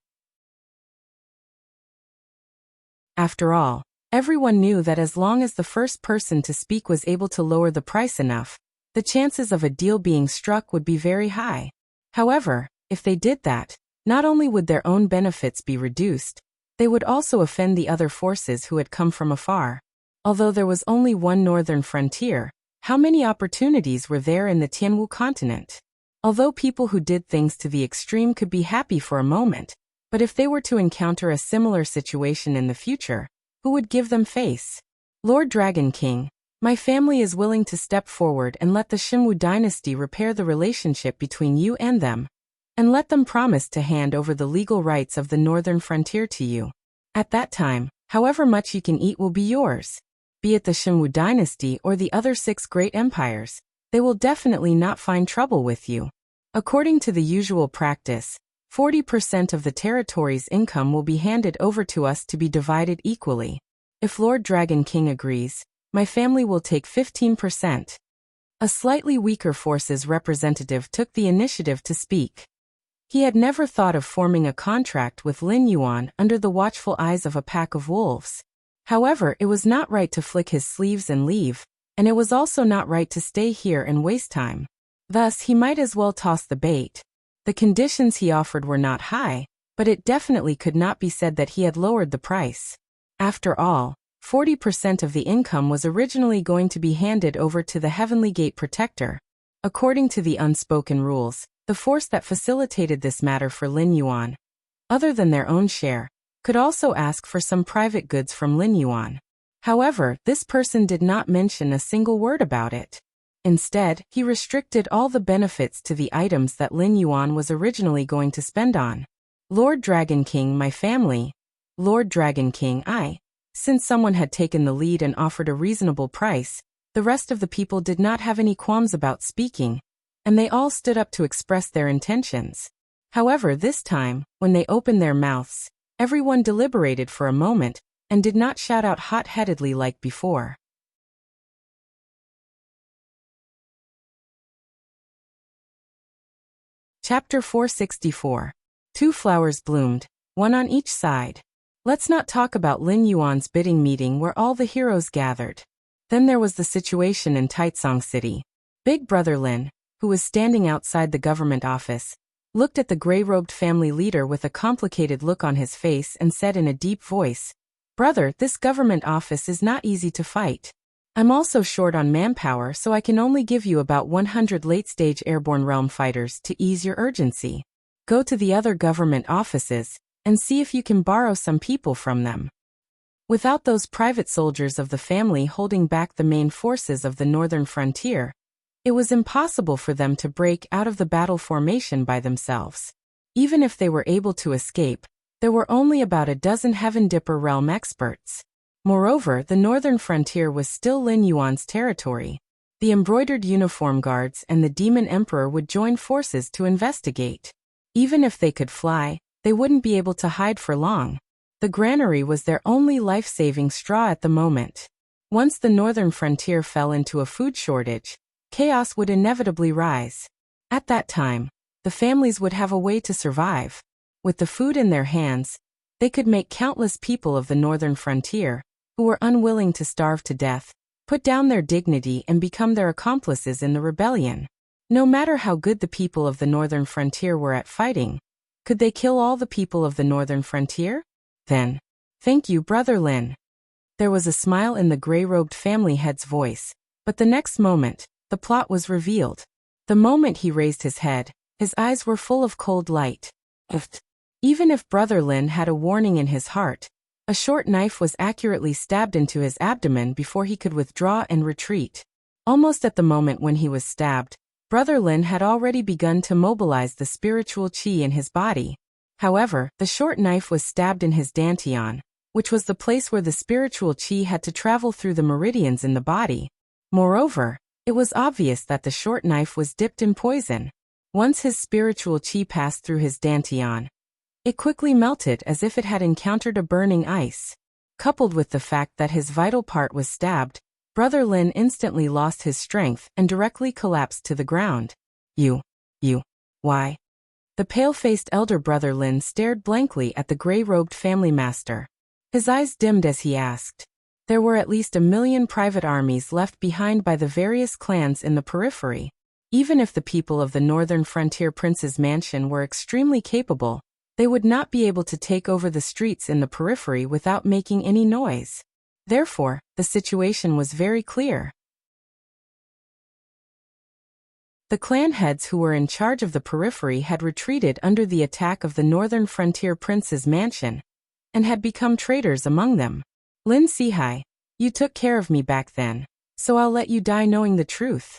S1: After all, everyone knew that as long as the first person to speak was able to lower the price enough, the chances of a deal being struck would be very high. However, if they did that, not only would their own benefits be reduced, they would also offend the other forces who had come from afar. Although there was only one northern frontier, how many opportunities were there in the Tianwu continent? Although people who did things to the extreme could be happy for a moment, but if they were to encounter a similar situation in the future, who would give them face? Lord Dragon King, my family is willing to step forward and let the Xinwu dynasty repair the relationship between you and them. and let them promise to hand over the legal rights of the northern frontier to you. At that time, however much you can eat will be yours. Be it the Shinwu dynasty or the other 6 great empires, they will definitely not find trouble with you. According to the usual practice, 40% of the territory's income will be handed over to us to be divided equally. If Lord Dragon King agrees, my family will take 15%. A slightly weaker forces representative took the initiative to speak. He had never thought of forming a contract with Lin Yuan under the watchful eyes of a pack of wolves. However, it was not right to flick his sleeves and leave, and it was also not right to stay here and waste time. Thus, he might as well toss the bait. The conditions he offered were not high, but it definitely could not be said that he had lowered the price. After all, 40% of the income was originally going to be handed over to the Heavenly Gate Protector. According to the unspoken rules, the force that facilitated this matter for Lin Yuan, other than their own share, could also ask for some private goods from Lin Yuan. However, this person did not mention a single word about it. Instead, he restricted all the benefits to the items that Lin Yuan was originally going to spend on. Lord Dragon King, my family. Lord Dragon King, I. Since someone had taken the lead and offered a reasonable price, the rest of the people did not have any qualms about speaking, and they all stood up to express their intentions. However, this time, when they opened their mouths, everyone deliberated for a moment, and did not shout out hot-headedly like before. Chapter 464. 2 flowers bloomed, one on each side. Let's not talk about Lin Yuan's bidding meeting where all the heroes gathered. Then there was the situation in Taitsong City. Big Brother Lin, who was standing outside the government office, looked at the gray-robed family leader with a complicated look on his face and said in a deep voice, "Brother, this government office is not easy to fight. I'm also short on manpower, so I can only give you about 100 late-stage airborne realm fighters to ease your urgency. Go to the other government offices and see if you can borrow some people from them." Without those private soldiers of the family holding back the main forces of the northern frontier, it was impossible for them to break out of the battle formation by themselves. Even if they were able to escape, there were only about a dozen Heaven Dipper realm experts. Moreover, the northern frontier was still Lin Yuan's territory. The embroidered uniform guards and the Demon Emperor would join forces to investigate. Even if they could fly, they wouldn't be able to hide for long. The granary was their only life-saving straw at the moment. Once the northern frontier fell into a food shortage, chaos would inevitably rise. At that time, the families would have a way to survive. With the food in their hands, they could make countless people of the northern frontier, who were unwilling to starve to death, put down their dignity and become their accomplices in the rebellion. No matter how good the people of the northern frontier were at fighting, could they kill all the people of the northern frontier? Then, thank you, Brother Lin. There was a smile in the gray-robed family head's voice, but the next moment, the plot was revealed. The moment he raised his head, his eyes were full of cold light. Even if Brother Lin had a warning in his heart, a short knife was accurately stabbed into his abdomen before he could withdraw and retreat. Almost at the moment when he was stabbed, Brother Lin had already begun to mobilize the spiritual qi in his body. However, the short knife was stabbed in his dantian, which was the place where the spiritual qi had to travel through the meridians in the body. Moreover, it was obvious that the short knife was dipped in poison. Once his spiritual qi passed through his dantian, it quickly melted as if it had encountered a burning ice. Coupled with the fact that his vital part was stabbed, Brother Lin instantly lost his strength and directly collapsed to the ground. Why? The pale-faced elder Brother Lin stared blankly at the gray-robed family master. His eyes dimmed as he asked. There were at least 1 million private armies left behind by the various clans in the periphery. Even if the people of the northern frontier prince's mansion were extremely capable, they would not be able to take over the streets in the periphery without making any noise. Therefore, the situation was very clear. The clan heads who were in charge of the periphery had retreated under the attack of the northern frontier prince's mansion, and had become traitors among them. Lin Sihai, you took care of me back then, so I'll let you die knowing the truth.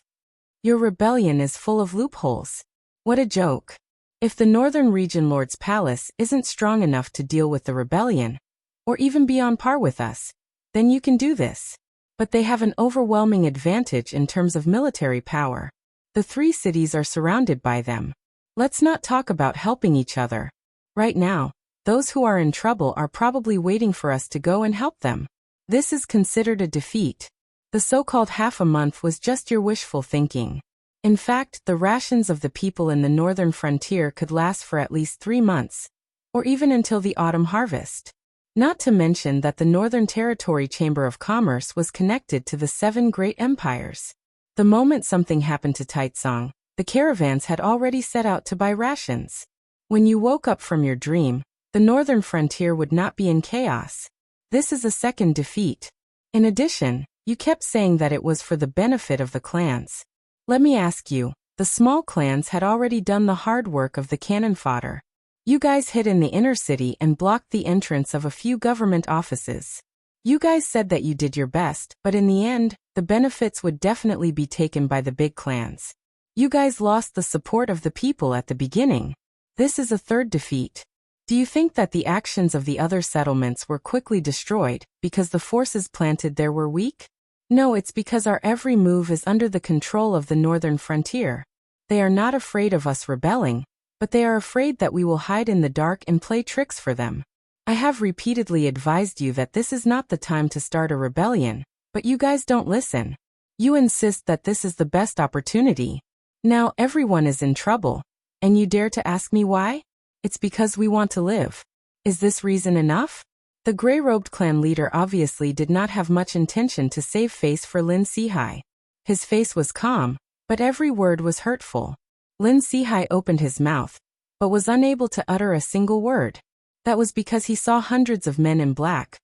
S1: Your rebellion is full of loopholes. What a joke. If the Northern Region Lord's palace isn't strong enough to deal with the rebellion, or even be on par with us, then you can do this. But they have an overwhelming advantage in terms of military power. The 3 cities are surrounded by them. Let's not talk about helping each other. Right now, those who are in trouble are probably waiting for us to go and help them. This is considered a defeat. The so-called half a month was just your wishful thinking. In fact, the rations of the people in the northern frontier could last for at least 3 months, or even until the autumn harvest. Not to mention that the Northern Territory Chamber of Commerce was connected to the 7 great empires. The moment something happened to Taitsong, the caravans had already set out to buy rations. When you woke up from your dream, the northern frontier would not be in chaos. This is a second defeat. In addition, you kept saying that it was for the benefit of the clans. Let me ask you, the small clans had already done the hard work of the cannon fodder. You guys hid in the inner city and blocked the entrance of a few government offices. You guys said that you did your best, but in the end, the benefits would definitely be taken by the big clans. You guys lost the support of the people at the beginning. This is a third defeat. Do you think that the actions of the other settlements were quickly destroyed because the forces planted there were weak? No, it's because our every move is under the control of the northern frontier. They are not afraid of us rebelling, but they are afraid that we will hide in the dark and play tricks for them. I have repeatedly advised you that this is not the time to start a rebellion, but you guys don't listen. You insist that this is the best opportunity. Now everyone is in trouble, and you dare to ask me why? It's because we want to live. Is this reason enough? The gray-robed clan leader obviously did not have much intention to save face for Lin Sihai. His face was calm, but every word was hurtful. Lin Sihai opened his mouth, but was unable to utter a single word. That was because he saw hundreds of men in black,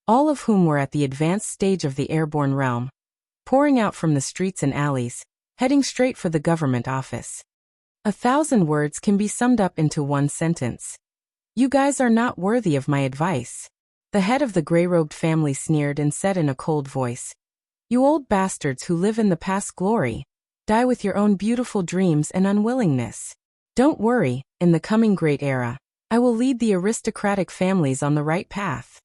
S1: all of whom were at the advanced stage of the airborne realm, pouring out from the streets and alleys, heading straight for the government office. 1,000 words can be summed up into one sentence. You guys are not worthy of my advice. The head of the gray-robed family sneered and said in a cold voice, "You old bastards who live in the past glory, die with your own beautiful dreams and unwillingness. Don't worry, in the coming great era, I will lead the aristocratic families on the right path."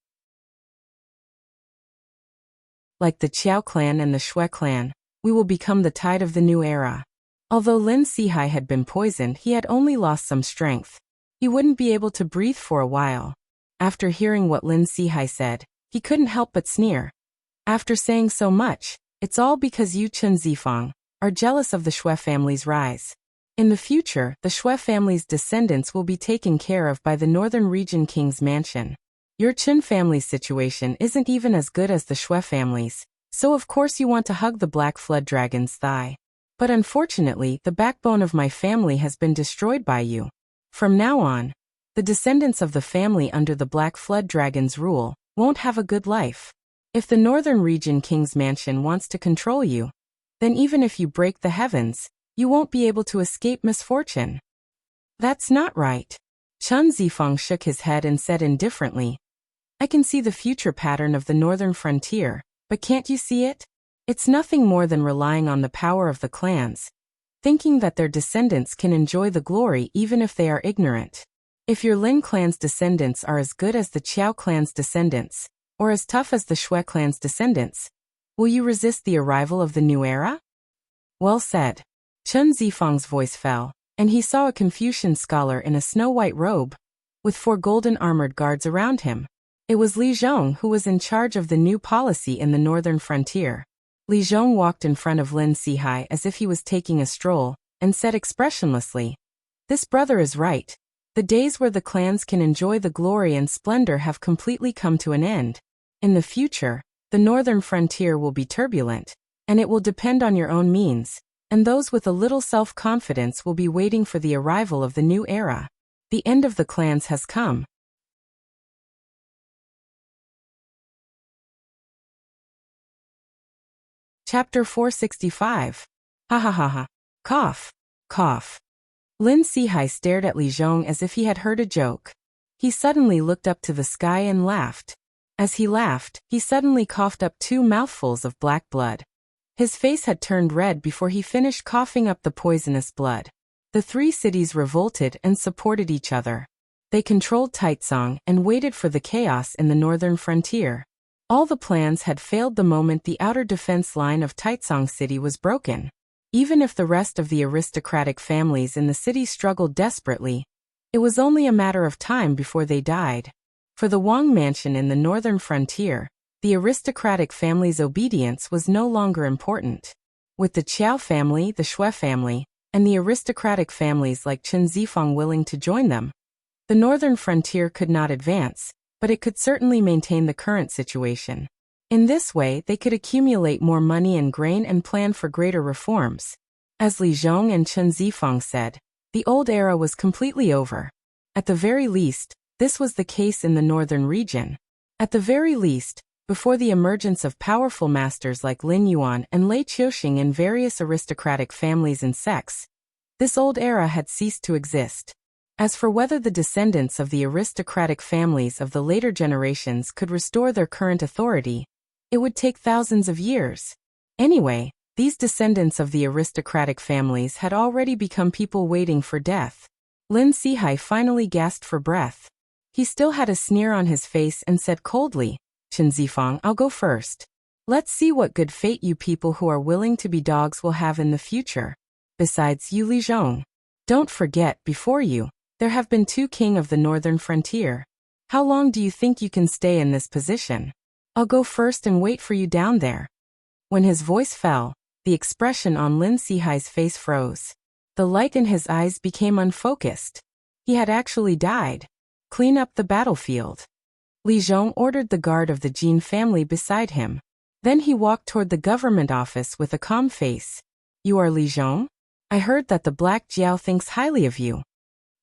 S1: Like the Qiao clan and the Shui clan, we will become the tide of the new era. Although Lin Sihai had been poisoned, he had only lost some strength. He wouldn't be able to breathe for a while. After hearing what Lin Sihai said, he couldn't help but sneer. After saying so much, it's all because you Chen Zifang are jealous of the Shui family's rise. In the future, the Shui family's descendants will be taken care of by the Northern Region King's mansion. Your Chen family's situation isn't even as good as the Shui family's, so of course you want to hug the Black Flood Dragon's thigh. But unfortunately, the backbone of my family has been destroyed by you. From now on, the descendants of the family under the Black Flood Dragon's rule won't have a good life. If the Northern Region King's mansion wants to control you, then even if you break the heavens, you won't be able to escape misfortune. That's not right. Chen Zifang shook his head and said indifferently, I can see the future pattern of the northern frontier, but can't you see it? It's nothing more than relying on the power of the clans, thinking that their descendants can enjoy the glory even if they are ignorant. If your Lin clan's descendants are as good as the Qiao clan's descendants, or as tough as the Shui clan's descendants, will you resist the arrival of the new era? Well said. Chen Zifang's voice fell, and he saw a Confucian scholar in a snow-white robe, with 4 golden armored guards around him. It was Li Zhong who was in charge of the new policy in the northern frontier. Li Zhong walked in front of Lin Sihai as if he was taking a stroll, and said expressionlessly, This brother is right. The days where the clans can enjoy the glory and splendor have completely come to an end. In the future, the northern frontier will be turbulent, and it will depend on your own means, and those with a little self-confidence will be waiting for the arrival of the new era. The end of the clans has come. Chapter 465. Ha ha ha ha. Cough. Cough. Lin Sihai stared at Li Zhong as if he had heard a joke. He suddenly looked up to the sky and laughed. As he laughed, he suddenly coughed up 2 mouthfuls of black blood. His face had turned red before he finished coughing up the poisonous blood. The three cities revolted and supported each other. They controlled Taizong and waited for the chaos in the northern frontier. All the plans had failed the moment the outer defense line of Taizong City was broken. Even if the rest of the aristocratic families in the city struggled desperately, it was only a matter of time before they died. For the Wang mansion in the northern frontier, the aristocratic family's obedience was no longer important. With the Qiao family, the Shui family, and the aristocratic families like Chen Zifang willing to join them, the northern frontier could not advance, but it could certainly maintain the current situation. In this way, they could accumulate more money and grain and plan for greater reforms. As Li Zhong and Chen Zifang said, the old era was completely over. At the very least, this was the case in the northern region. At the very least, before the emergence of powerful masters like Lin Yuan and Lei Qiuxing in various aristocratic families and sects, this old era had ceased to exist. As for whether the descendants of the aristocratic families of the later generations could restore their current authority, it would take thousands of years. Anyway, these descendants of the aristocratic families had already become people waiting for death. Lin Sihai finally gasped for breath. He still had a sneer on his face and said coldly, "Chen Zifang, I'll go first. Let's see what good fate you people who are willing to be dogs will have in the future. Besides you, Li Zhong. Don't forget, before you, there have been two kings of the northern frontier. How long do you think you can stay in this position? I'll go first and wait for you down there." When his voice fell, the expression on Lin Sihai's face froze. The light in his eyes became unfocused. He had actually died. Clean up the battlefield. Li Zhong ordered the guard of the Jin family beside him. Then he walked toward the government office with a calm face. "You are Li Zhong? I heard that the Black Jiao thinks highly of you."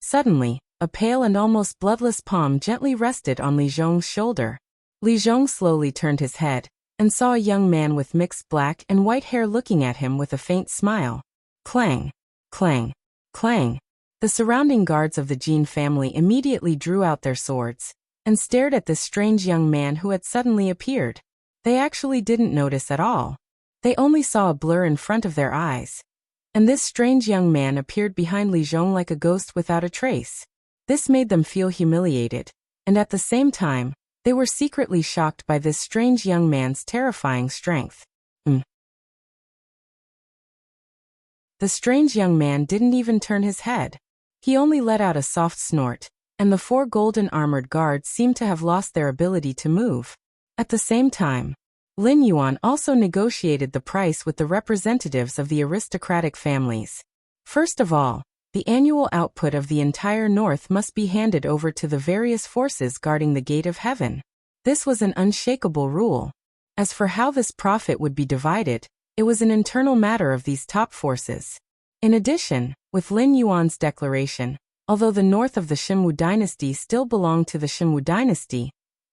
S1: Suddenly, a pale and almost bloodless palm gently rested on Li Zhong's shoulder. Li Zhong slowly turned his head, and saw a young man with mixed black and white hair looking at him with a faint smile. Clang! Clang! Clang! The surrounding guards of the Jin family immediately drew out their swords, and stared at this strange young man who had suddenly appeared. They actually didn't notice at all. They only saw a blur in front of their eyes. And this strange young man appeared behind Li Zhong like a ghost without a trace. This made them feel humiliated, and at the same time, they were secretly shocked by this strange young man's terrifying strength. The strange young man didn't even turn his head. He only let out a soft snort, and the four golden armored guards seemed to have lost their ability to move. At the same time, Lin Yuan also negotiated the price with the representatives of the aristocratic families. First of all, the annual output of the entire north must be handed over to the various forces guarding the gate of heaven. This was an unshakable rule. As for how this profit would be divided, it was an internal matter of these top forces. In addition, with Lin Yuan's declaration, although the north of the Xinwu dynasty still belonged to the Xinwu dynasty,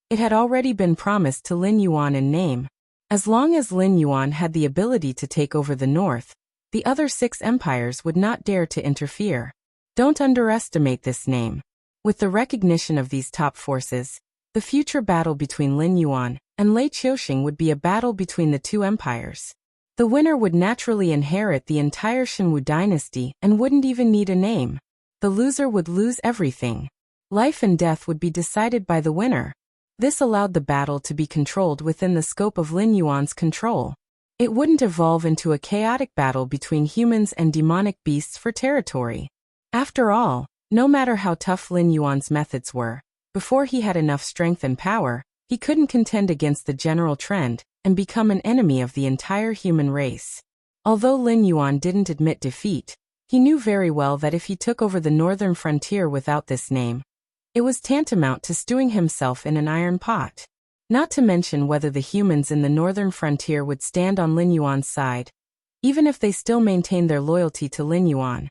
S1: it had already been promised to Lin Yuan in name. As long as Lin Yuan had the ability to take over the north, the other 6 empires would not dare to interfere. Don't underestimate this name. With the recognition of these top forces, the future battle between Lin Yuan and Lei Qiuxing would be a battle between the two empires. The winner would naturally inherit the entire Xinwu dynasty and wouldn't even need a name. The loser would lose everything. Life and death would be decided by the winner. This allowed the battle to be controlled within the scope of Lin Yuan's control. It wouldn't evolve into a chaotic battle between humans and demonic beasts for territory. After all, no matter how tough Lin Yuan's methods were, before he had enough strength and power, he couldn't contend against the general trend and become an enemy of the entire human race. Although Lin Yuan didn't admit defeat, he knew very well that if he took over the northern frontier without this name, it was tantamount to stewing himself in an iron pot. Not to mention whether the humans in the northern frontier would stand on Lin Yuan's side, even if they still maintained their loyalty to Lin Yuan.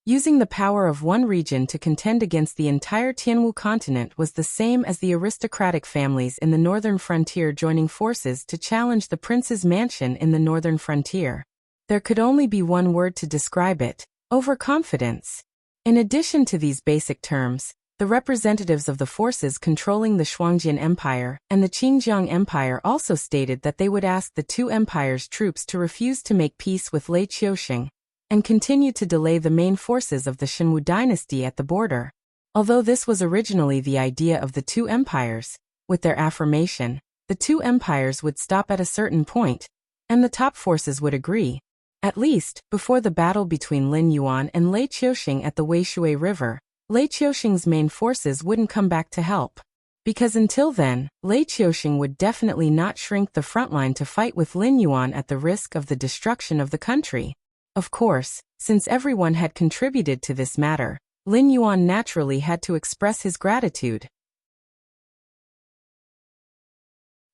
S1: Using the power of one region to contend against the entire Tianwu continent was the same as the aristocratic families in the northern frontier joining forces to challenge the prince's mansion in the northern frontier. There could only be one word to describe it: overconfidence. In addition to these basic terms, the representatives of the forces controlling the Shuangjian Empire and the Qingjiang Empire also stated that they would ask the two empires' troops to refuse to make peace with Lei Qiuxing. and continued to delay the main forces of the Shinwu dynasty at the border. Although this was originally the idea of the two empires, with their affirmation, the two empires would stop at a certain point, and the top forces would agree. At least, before the battle between Lin Yuan and Lei Qiuxing at the Weishui River, Lei Qiuxing's main forces wouldn't come back to help. Because until then, Lei Qiuxing would definitely not shrink the front line to fight with Lin Yuan at the risk of the destruction of the country. Of course, since everyone had contributed to this matter, Lin Yuan naturally had to express his gratitude.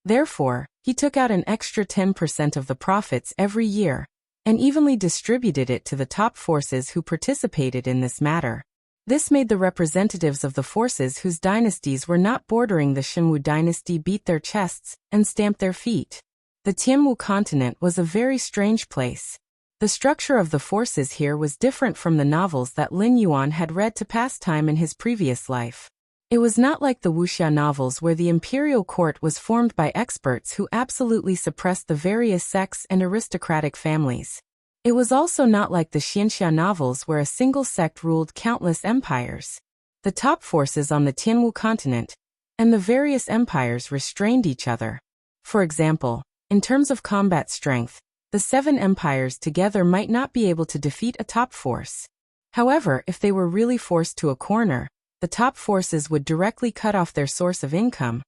S1: Therefore, he took out an extra 10% of the profits every year, and evenly distributed it to the top forces who participated in this matter. This made the representatives of the forces whose dynasties were not bordering the Shinwu dynasty beat their chests and stamp their feet. The Tianwu continent was a very strange place. The structure of the forces here was different from the novels that Lin Yuan had read to pass time in his previous life. It was not like the wuxia novels where the imperial court was formed by experts who absolutely suppressed the various sects and aristocratic families. It was also not like the xianxia novels where a single sect ruled countless empires. The top forces on the Tianwu continent and the various empires restrained each other. For example, in terms of combat strength, the 7 empires together might not be able to defeat a top force. However, if they were really forced to a corner, the top forces would directly cut off their source of income,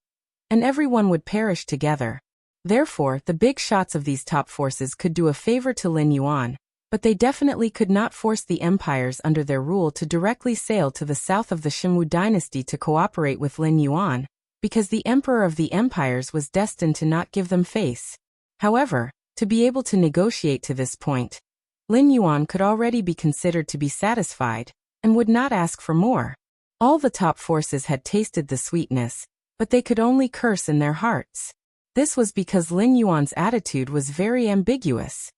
S1: and everyone would perish together. Therefore, the big shots of these top forces could do a favor to Lin Yuan, but they definitely could not force the empires under their rule to directly sail to the south of the Shinwu dynasty to cooperate with Lin Yuan, because the emperor of the empires was destined to not give them face. However, to be able to negotiate to this point, Lin Yuan could already be considered to be satisfied, and would not ask for more. All the top forces had tasted the sweetness, but they could only curse in their hearts. This was because Lin Yuan's attitude was very ambiguous.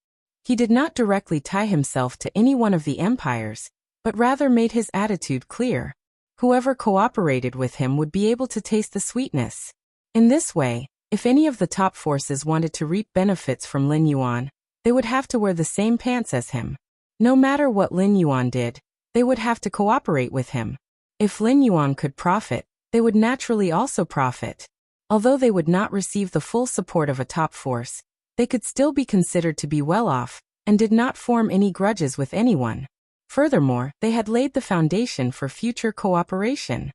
S1: He did not directly tie himself to any one of the empires, but rather made his attitude clear. Whoever cooperated with him would be able to taste the sweetness. In this way, if any of the top forces wanted to reap benefits from Lin Yuan, they would have to wear the same pants as him. No matter what Lin Yuan did, they would have to cooperate with him. If Lin Yuan could profit, they would naturally also profit. Although they would not receive the full support of a top force, they could still be considered to be well off, and did not form any grudges with anyone. Furthermore, they had laid the foundation for future cooperation.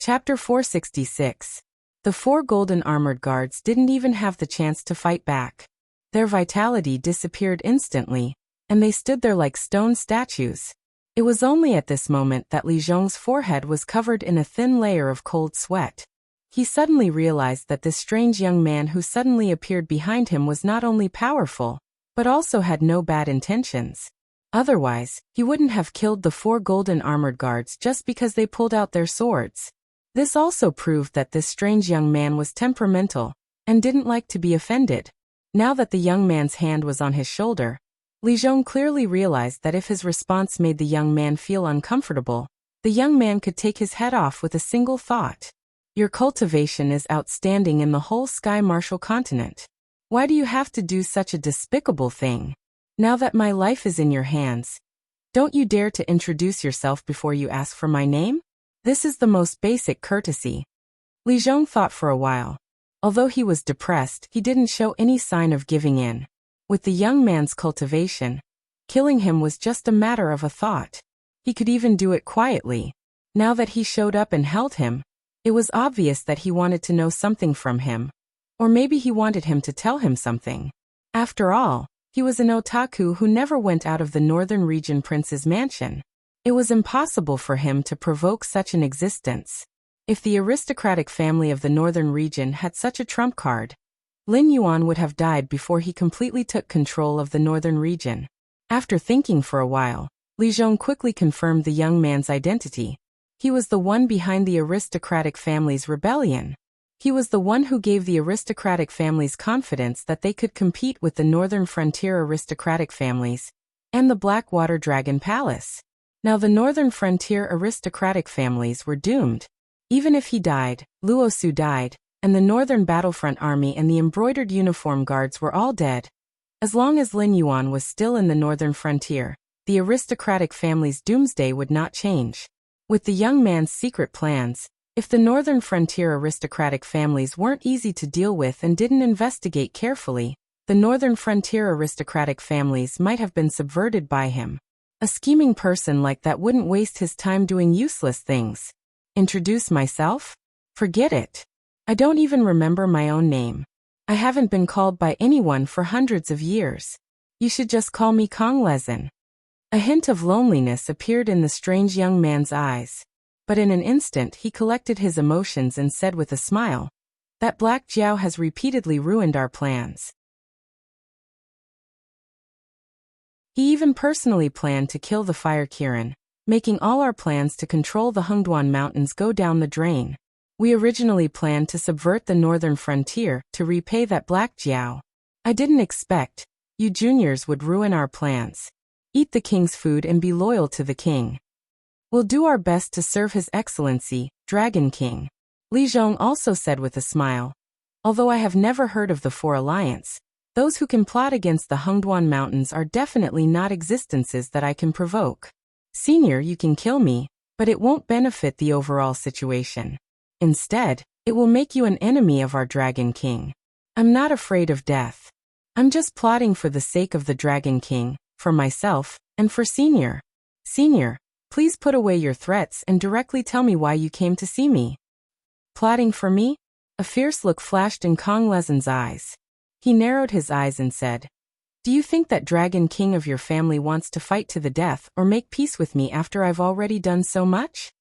S1: Chapter 466. The 4 golden armored guards didn't even have the chance to fight back. Their vitality disappeared instantly, and they stood there like stone statues. It was only at this moment that Li Zhong's forehead was covered in a thin layer of cold sweat. He suddenly realized that this strange young man who suddenly appeared behind him was not only powerful, but also had no bad intentions. Otherwise, he wouldn't have killed the 4 golden armored guards just because they pulled out their swords. This also proved that this strange young man was temperamental, and didn't like to be offended. Now that the young man's hand was on his shoulder, Li Zhong clearly realized that if his response made the young man feel uncomfortable, the young man could take his head off with a single thought. Your cultivation is outstanding in the whole Sky Martial continent. Why do you have to do such a despicable thing? Now that my life is in your hands, don't you dare to introduce yourself before you ask for my name? This is the most basic courtesy. Li Zhong thought for a while. Although he was depressed, he didn't show any sign of giving in. With the young man's cultivation, killing him was just a matter of a thought. He could even do it quietly. Now that he showed up and held him, it was obvious that he wanted to know something from him. Or maybe he wanted him to tell him something. After all, he was an otaku who never went out of the northern region prince's mansion. It was impossible for him to provoke such an existence. If the aristocratic family of the northern region had such a trump card, Lin Yuan would have died before he completely took control of the northern region. After thinking for a while, Li Zhong quickly confirmed the young man's identity. He was the one behind the aristocratic family's rebellion. He was the one who gave the aristocratic families confidence that they could compete with the northern frontier aristocratic families and the Blackwater Dragon Palace. Now the northern frontier aristocratic families were doomed. Even if he died, Luosu died, and the northern battlefront army and the embroidered uniform guards were all dead. As long as Lin Yuan was still in the northern frontier, the aristocratic family's doomsday would not change. With the young man's secret plans, if the northern frontier aristocratic families weren't easy to deal with and didn't investigate carefully, the northern frontier aristocratic families might have been subverted by him. A scheming person like that wouldn't waste his time doing useless things. Introduce myself? Forget it. I don't even remember my own name. I haven't been called by anyone for hundreds of years. You should just call me Kong Lezin. A hint of loneliness appeared in the strange young man's eyes. But in an instant he collected his emotions and said with a smile, "That Black Jiao has repeatedly ruined our plans. He even personally planned to kill the Fire Kirin, making all our plans to control the Hengduan Mountains go down the drain. We originally planned to subvert the northern frontier to repay that Black Jiao. I didn't expect you juniors would ruin our plans. Eat the king's food and be loyal to the king. We'll do our best to serve His Excellency, Dragon King." Li Zhong also said with a smile. "Although I have never heard of the Four Alliance, those who can plot against the Hengduan Mountains are definitely not existences that I can provoke. Senior, you can kill me, but it won't benefit the overall situation. Instead, it will make you an enemy of our Dragon King. I'm not afraid of death. I'm just plotting for the sake of the Dragon King, for myself, and for Senior. Senior, please put away your threats and directly tell me why you came to see me." "Plotting for me?" A fierce look flashed in Kong Lezin's eyes. He narrowed his eyes and said, "Do you think that Dragon King of your family wants to fight to the death or make peace with me after I've already done so much?"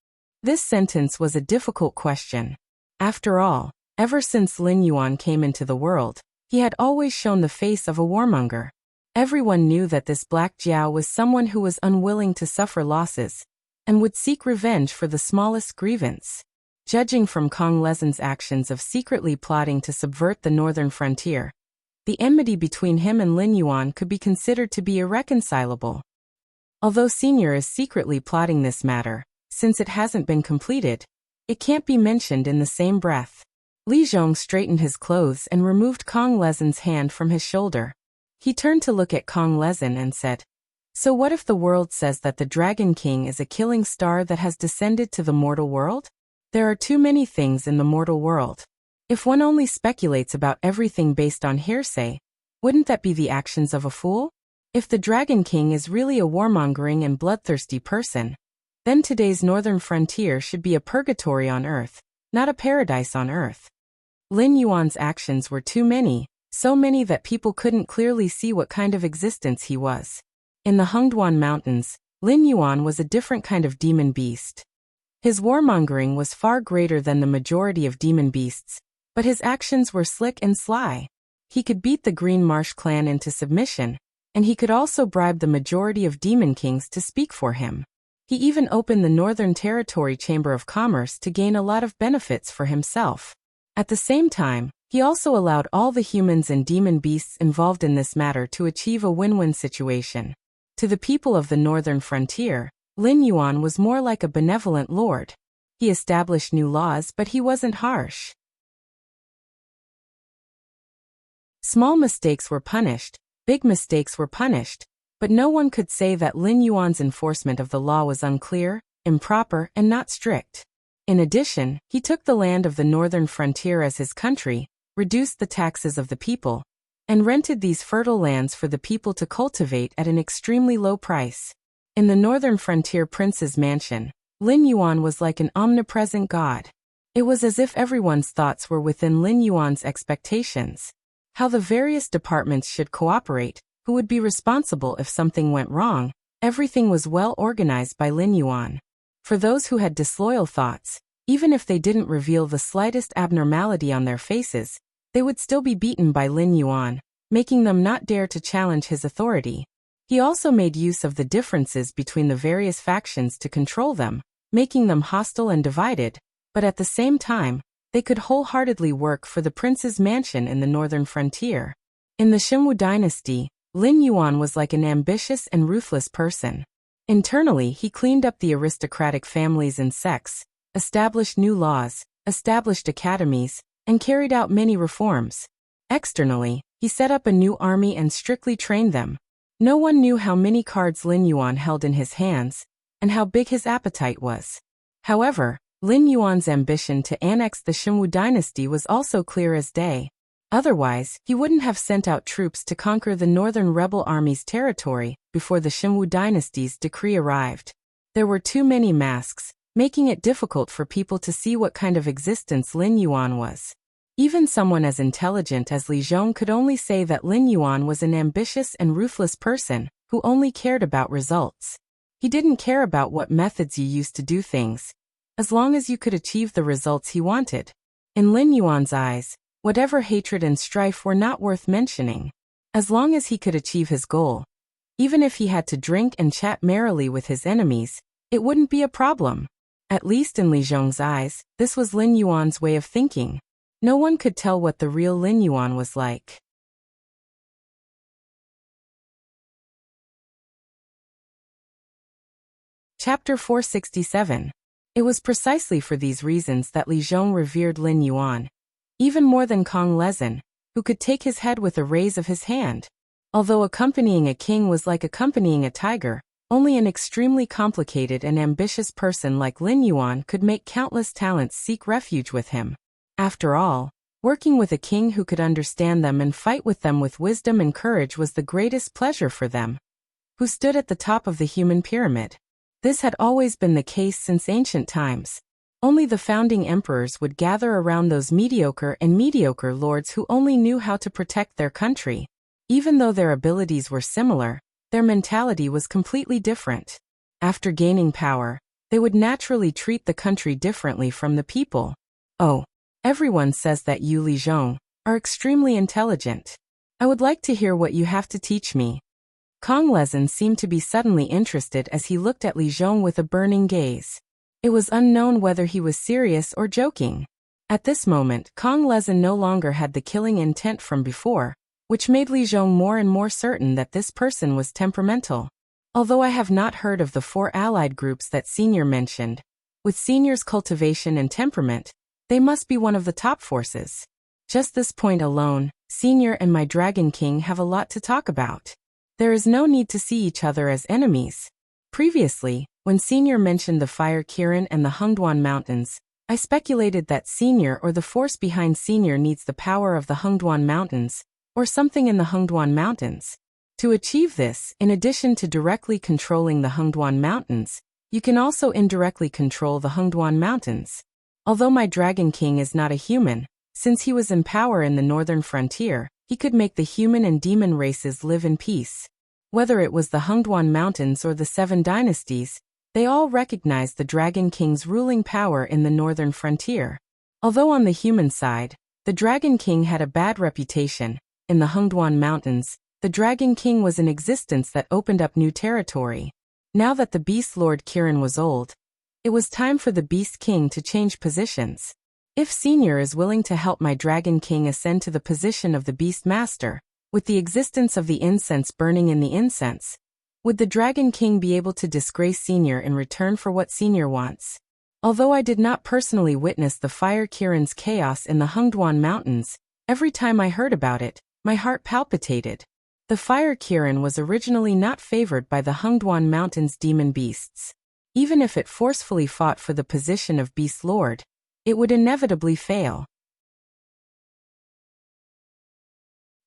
S1: This sentence was a difficult question. After all, ever since Lin Yuan came into the world, he had always shown the face of a warmonger. Everyone knew that this Black Jiao was someone who was unwilling to suffer losses and would seek revenge for the smallest grievance. Judging from Kong Lezin's actions of secretly plotting to subvert the northern frontier, the enmity between him and Lin Yuan could be considered to be irreconcilable. Although Senior is secretly plotting this matter, since it hasn't been completed, it can't be mentioned in the same breath. Li Zhong straightened his clothes and removed Kong Lezin's hand from his shoulder. He turned to look at Kong Lezin and said, "So what if the world says that the Dragon King is a killing star that has descended to the mortal world? There are too many things in the mortal world. If one only speculates about everything based on hearsay, wouldn't that be the actions of a fool? If the Dragon King is really a warmongering and bloodthirsty person, then today's northern frontier should be a purgatory on earth, not a paradise on earth." Lin Yuan's actions were too many, so many that people couldn't clearly see what kind of existence he was. In the Hengduan Mountains, Lin Yuan was a different kind of demon beast. His warmongering was far greater than the majority of demon beasts, but his actions were slick and sly. He could beat the Green Marsh clan into submission, and he could also bribe the majority of demon kings to speak for him. He even opened the Northern Territory Chamber of Commerce to gain a lot of benefits for himself. At the same time, he also allowed all the humans and demon beasts involved in this matter to achieve a win-win situation. To the people of the northern frontier, Lin Yuan was more like a benevolent lord. He established new laws, but he wasn't harsh. Small mistakes were punished, big mistakes were punished, but no one could say that Lin Yuan's enforcement of the law was unclear, improper, and not strict. In addition, he took the land of the northern frontier as his country, reduced the taxes of the people, and rented these fertile lands for the people to cultivate at an extremely low price. In the northern frontier prince's mansion, Lin Yuan was like an omnipresent god. It was as if everyone's thoughts were within Lin Yuan's expectations. How the various departments should cooperate, who would be responsible if something went wrong, everything was well organized by Lin Yuan. For those who had disloyal thoughts, even if they didn't reveal the slightest abnormality on their faces, they would still be beaten by Lin Yuan, making them not dare to challenge his authority. He also made use of the differences between the various factions to control them, making them hostile and divided, but at the same time, they could wholeheartedly work for the prince's mansion in the northern frontier. In the Xinwu dynasty, Lin Yuan was like an ambitious and ruthless person. Internally, he cleaned up the aristocratic families and sects, established new laws, established academies, and carried out many reforms. Externally, he set up a new army and strictly trained them. No one knew how many cards Lin Yuan held in his hands, and how big his appetite was. However, Lin Yuan's ambition to annex the Xinwu dynasty was also clear as day. Otherwise, he wouldn't have sent out troops to conquer the northern rebel army's territory before the Xinwu dynasty's decree arrived. There were too many masks, making it difficult for people to see what kind of existence Lin Yuan was. Even someone as intelligent as Li Zhong could only say that Lin Yuan was an ambitious and ruthless person who only cared about results. He didn't care about what methods you used to do things, as long as you could achieve the results he wanted. In Lin Yuan's eyes, whatever hatred and strife were not worth mentioning. As long as he could achieve his goal, even if he had to drink and chat merrily with his enemies, it wouldn't be a problem. At least in Li Zhong's eyes, this was Lin Yuan's way of thinking. No one could tell what the real Lin Yuan was like. Chapter 467. It was precisely for these reasons that Li Zhong revered Lin Yuan, even more than Kong Lezin, who could take his head with a raise of his hand. Although accompanying a king was like accompanying a tiger, only an extremely complicated and ambitious person like Lin Yuan could make countless talents seek refuge with him. After all, working with a king who could understand them and fight with them with wisdom and courage was the greatest pleasure for them, who stood at the top of the human pyramid. This had always been the case since ancient times. Only the founding emperors would gather around those mediocre lords who only knew how to protect their country. Even though their abilities were similar, their mentality was completely different. After gaining power, they would naturally treat the country differently from the people. Oh, everyone says that you, Li Zhong, are extremely intelligent. I would like to hear what you have to teach me. Kong Lezin seemed to be suddenly interested as he looked at Li Zhong with a burning gaze. It was unknown whether he was serious or joking. At this moment, Kong Lezin no longer had the killing intent from before, which made Li Zhong more and more certain that this person was temperamental. Although I have not heard of the 4 allied groups that Senior mentioned, with Senior's cultivation and temperament, they must be one of the top forces. Just this point alone, Senior and my Dragon King have a lot to talk about. There is no need to see each other as enemies. Previously, when Senior mentioned the Fire Kirin and the Hengduan Mountains, I speculated that Senior or the force behind Senior needs the power of the Hengduan Mountains, or something in the Hengduan Mountains. To achieve this, in addition to directly controlling the Hengduan Mountains, you can also indirectly control the Hengduan Mountains. Although my Dragon King is not a human, since he was in power in the northern frontier, he could make the human and demon races live in peace. Whether it was the Hengduan Mountains or the 7 dynasties, they all recognized the Dragon King's ruling power in the northern frontier. Although on the human side, the Dragon King had a bad reputation, in the Hengduan Mountains, the Dragon King was an existence that opened up new territory. Now that the Beast Lord Kirin was old, it was time for the Beast King to change positions. If Senior is willing to help my Dragon King ascend to the position of the Beast Master, with the existence of the incense burning in the incense, would the Dragon King be able to disgrace Senior in return for what Senior wants? Although I did not personally witness the Fire Kirin's chaos in the Hengduan Mountains, every time I heard about it, my heart palpitated. The Fire Kirin was originally not favored by the Hengduan Mountains' demon beasts. Even if it forcefully fought for the position of Beast Lord, it would inevitably fail.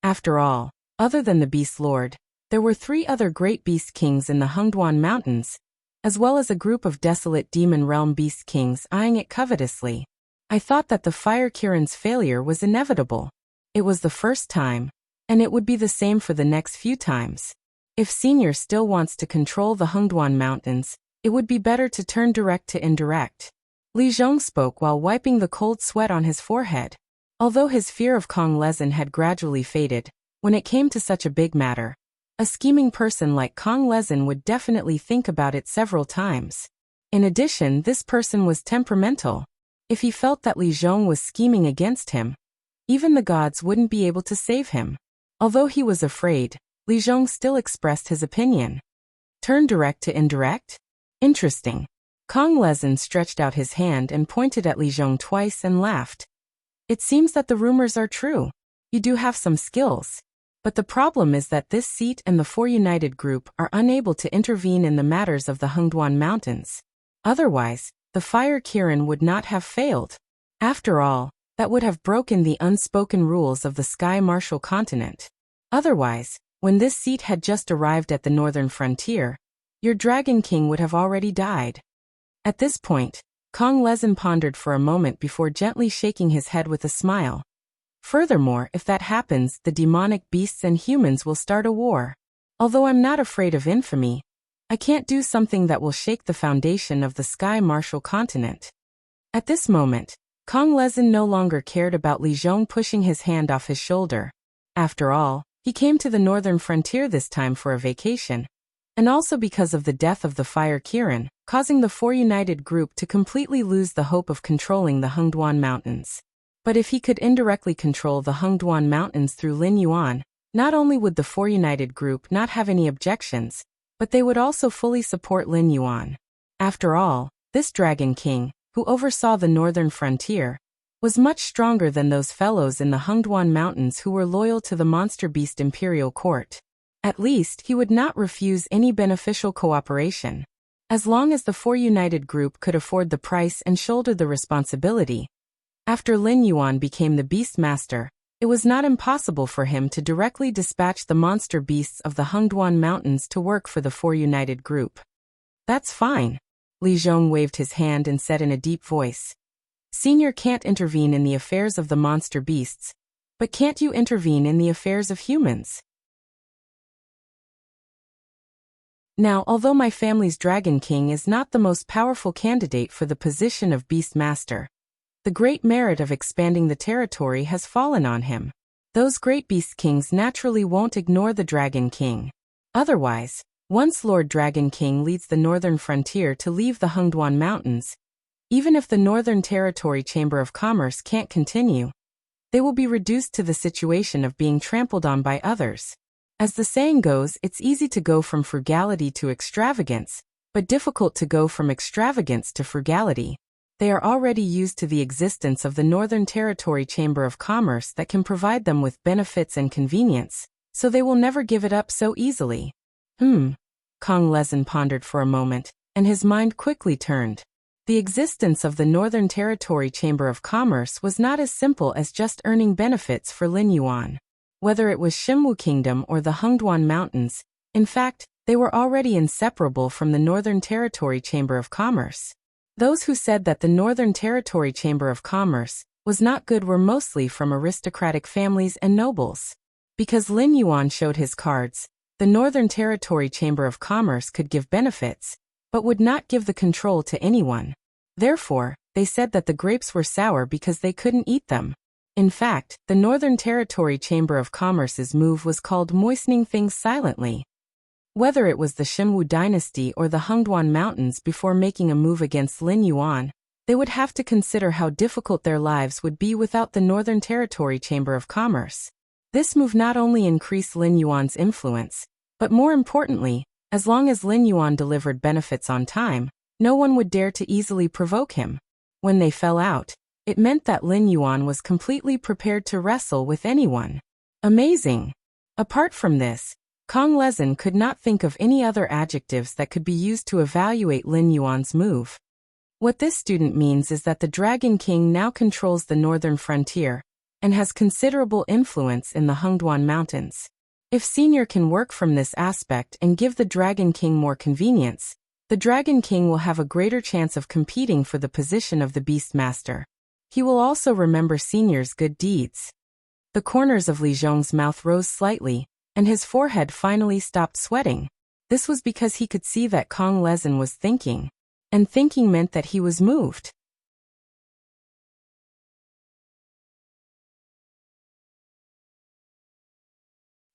S1: After all, other than the Beast Lord, there were 3 other great Beast Kings in the Hengduan Mountains, as well as a group of desolate Demon Realm Beast Kings eyeing it covetously. I thought that the Fire Kirin's failure was inevitable. It was the first time, and it would be the same for the next few times. If Senior still wants to control the Hengduan Mountains, it would be better to turn direct to indirect. Li Zhong spoke while wiping the cold sweat on his forehead. Although his fear of Kong Lezin had gradually faded, when it came to such a big matter, a scheming person like Kong Lezin would definitely think about it several times. In addition, this person was temperamental. If he felt that Li Zhong was scheming against him, even the gods wouldn't be able to save him. Although he was afraid, Li Zhong still expressed his opinion. Turn direct to indirect? Interesting. Kong Lezin stretched out his hand and pointed at Li Zhong twice and laughed. It seems that the rumors are true. You do have some skills. But the problem is that this seat and the Four United Group are unable to intervene in the matters of the Hengduan Mountains. Otherwise, the fire Kirin would not have failed. After all, that would have broken the unspoken rules of the Sky Martial Continent. Otherwise, when this seat had just arrived at the northern frontier, your Dragon King would have already died. At this point, Kong Lezin pondered for a moment before gently shaking his head with a smile. Furthermore, if that happens, the demonic beasts and humans will start a war. Although I'm not afraid of infamy, I can't do something that will shake the foundation of the Sky Martial Continent. At this moment, Kong Lezin no longer cared about Li Zhong pushing his hand off his shoulder. After all, he came to the northern frontier this time for a vacation, and also because of the death of the Fire Kirin, causing the Four United Group to completely lose the hope of controlling the Hengduan Mountains. But if he could indirectly control the Hengduan Mountains through Lin Yuan, not only would the Four United Group not have any objections, but they would also fully support Lin Yuan. After all, this Dragon King, who oversaw the northern frontier, was much stronger than those fellows in the Hengduan Mountains who were loyal to the monster beast imperial court. At least, he would not refuse any beneficial cooperation. As long as the Four United Group could afford the price and shoulder the responsibility. After Lin Yuan became the Beast Master, it was not impossible for him to directly dispatch the monster beasts of the Hengduan Mountains to work for the Four United Group. That's fine. Li Zhong waved his hand and said in a deep voice. Senior can't intervene in the affairs of the monster beasts, but can't you intervene in the affairs of humans? Now, although my family's Dragon King is not the most powerful candidate for the position of Beast Master, the great merit of expanding the territory has fallen on him. Those great Beast Kings naturally won't ignore the Dragon King. Otherwise, once Lord Dragon King leads the northern frontier to leave the Hengduan Mountains, even if the Northern Territory Chamber of Commerce can't continue, they will be reduced to the situation of being trampled on by others. As the saying goes, it's easy to go from frugality to extravagance, but difficult to go from extravagance to frugality. They are already used to the existence of the Northern Territory Chamber of Commerce that can provide them with benefits and convenience, so they will never give it up so easily. Kong Lezin pondered for a moment, and his mind quickly turned. The existence of the Northern Territory Chamber of Commerce was not as simple as just earning benefits for Lin Yuan. Whether it was Xinwu Kingdom or the Hengduan Mountains, in fact, they were already inseparable from the Northern Territory Chamber of Commerce. Those who said that the Northern Territory Chamber of Commerce was not good were mostly from aristocratic families and nobles. Because Lin Yuan showed his cards, the Northern Territory Chamber of Commerce could give benefits, but would not give the control to anyone. Therefore, they said that the grapes were sour because they couldn't eat them. In fact, the Northern Territory Chamber of Commerce's move was called moistening things silently. Whether it was the Xinwu dynasty or the Hengduan Mountains before making a move against Lin Yuan, they would have to consider how difficult their lives would be without the Northern Territory Chamber of Commerce. This move not only increased Lin Yuan's influence, but more importantly, as long as Lin Yuan delivered benefits on time, no one would dare to easily provoke him. When they fell out, it meant that Lin Yuan was completely prepared to wrestle with anyone. Amazing! Apart from this, Kong Lezin could not think of any other adjectives that could be used to evaluate Lin Yuan's move. What this student means is that the Dragon King now controls the northern frontier, and has considerable influence in the Hengduan Mountains. If Senior can work from this aspect and give the Dragon King more convenience, the Dragon King will have a greater chance of competing for the position of the Beast Master. He will also remember Senior's good deeds. The corners of Li Zhong's mouth rose slightly, and his forehead finally stopped sweating. This was because he could see that Kong Lezin was thinking, and thinking meant that he was moved.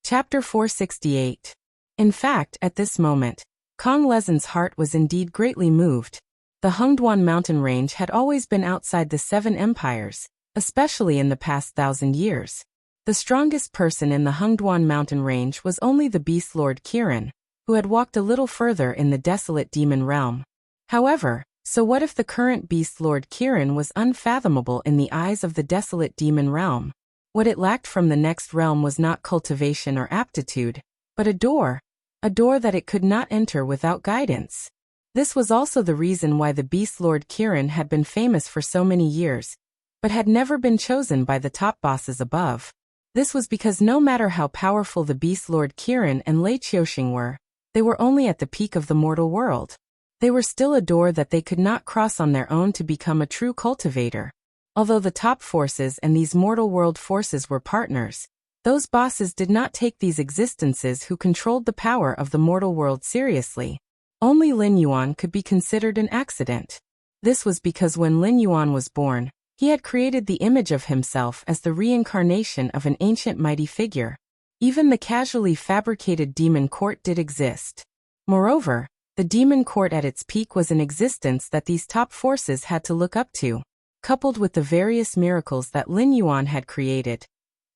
S1: Chapter 468. In fact, at this moment, Kong Lezin's heart was indeed greatly moved. The Hengduan mountain range had always been outside the Seven Empires, especially in the past 1,000 years. The strongest person in the Hengduan mountain range was only the Beast Lord Kirin, who had walked a little further in the desolate demon realm. However, So what if the current beast Lord Kirin was unfathomable in the eyes of the desolate demon realm? What it lacked from the next realm was not cultivation or aptitude, but a door that it could not enter without guidance. This was also the reason why the beast Lord Kirin had been famous for so many years, but had never been chosen by the top bosses above. This was because no matter how powerful the beast Lord Kirin and Lei Qiuxing were, they were only at the peak of the mortal world. They were still a door that they could not cross on their own to become a true cultivator. Although the top forces and these mortal world forces were partners, those bosses did not take these existences who controlled the power of the mortal world seriously. Only Lin Yuan could be considered an accident. This was because when Lin Yuan was born, he had created the image of himself as the reincarnation of an ancient mighty figure. Even the casually fabricated demon court did exist. Moreover, the demon court at its peak was an existence that these top forces had to look up to. Coupled with the various miracles that Lin Yuan had created,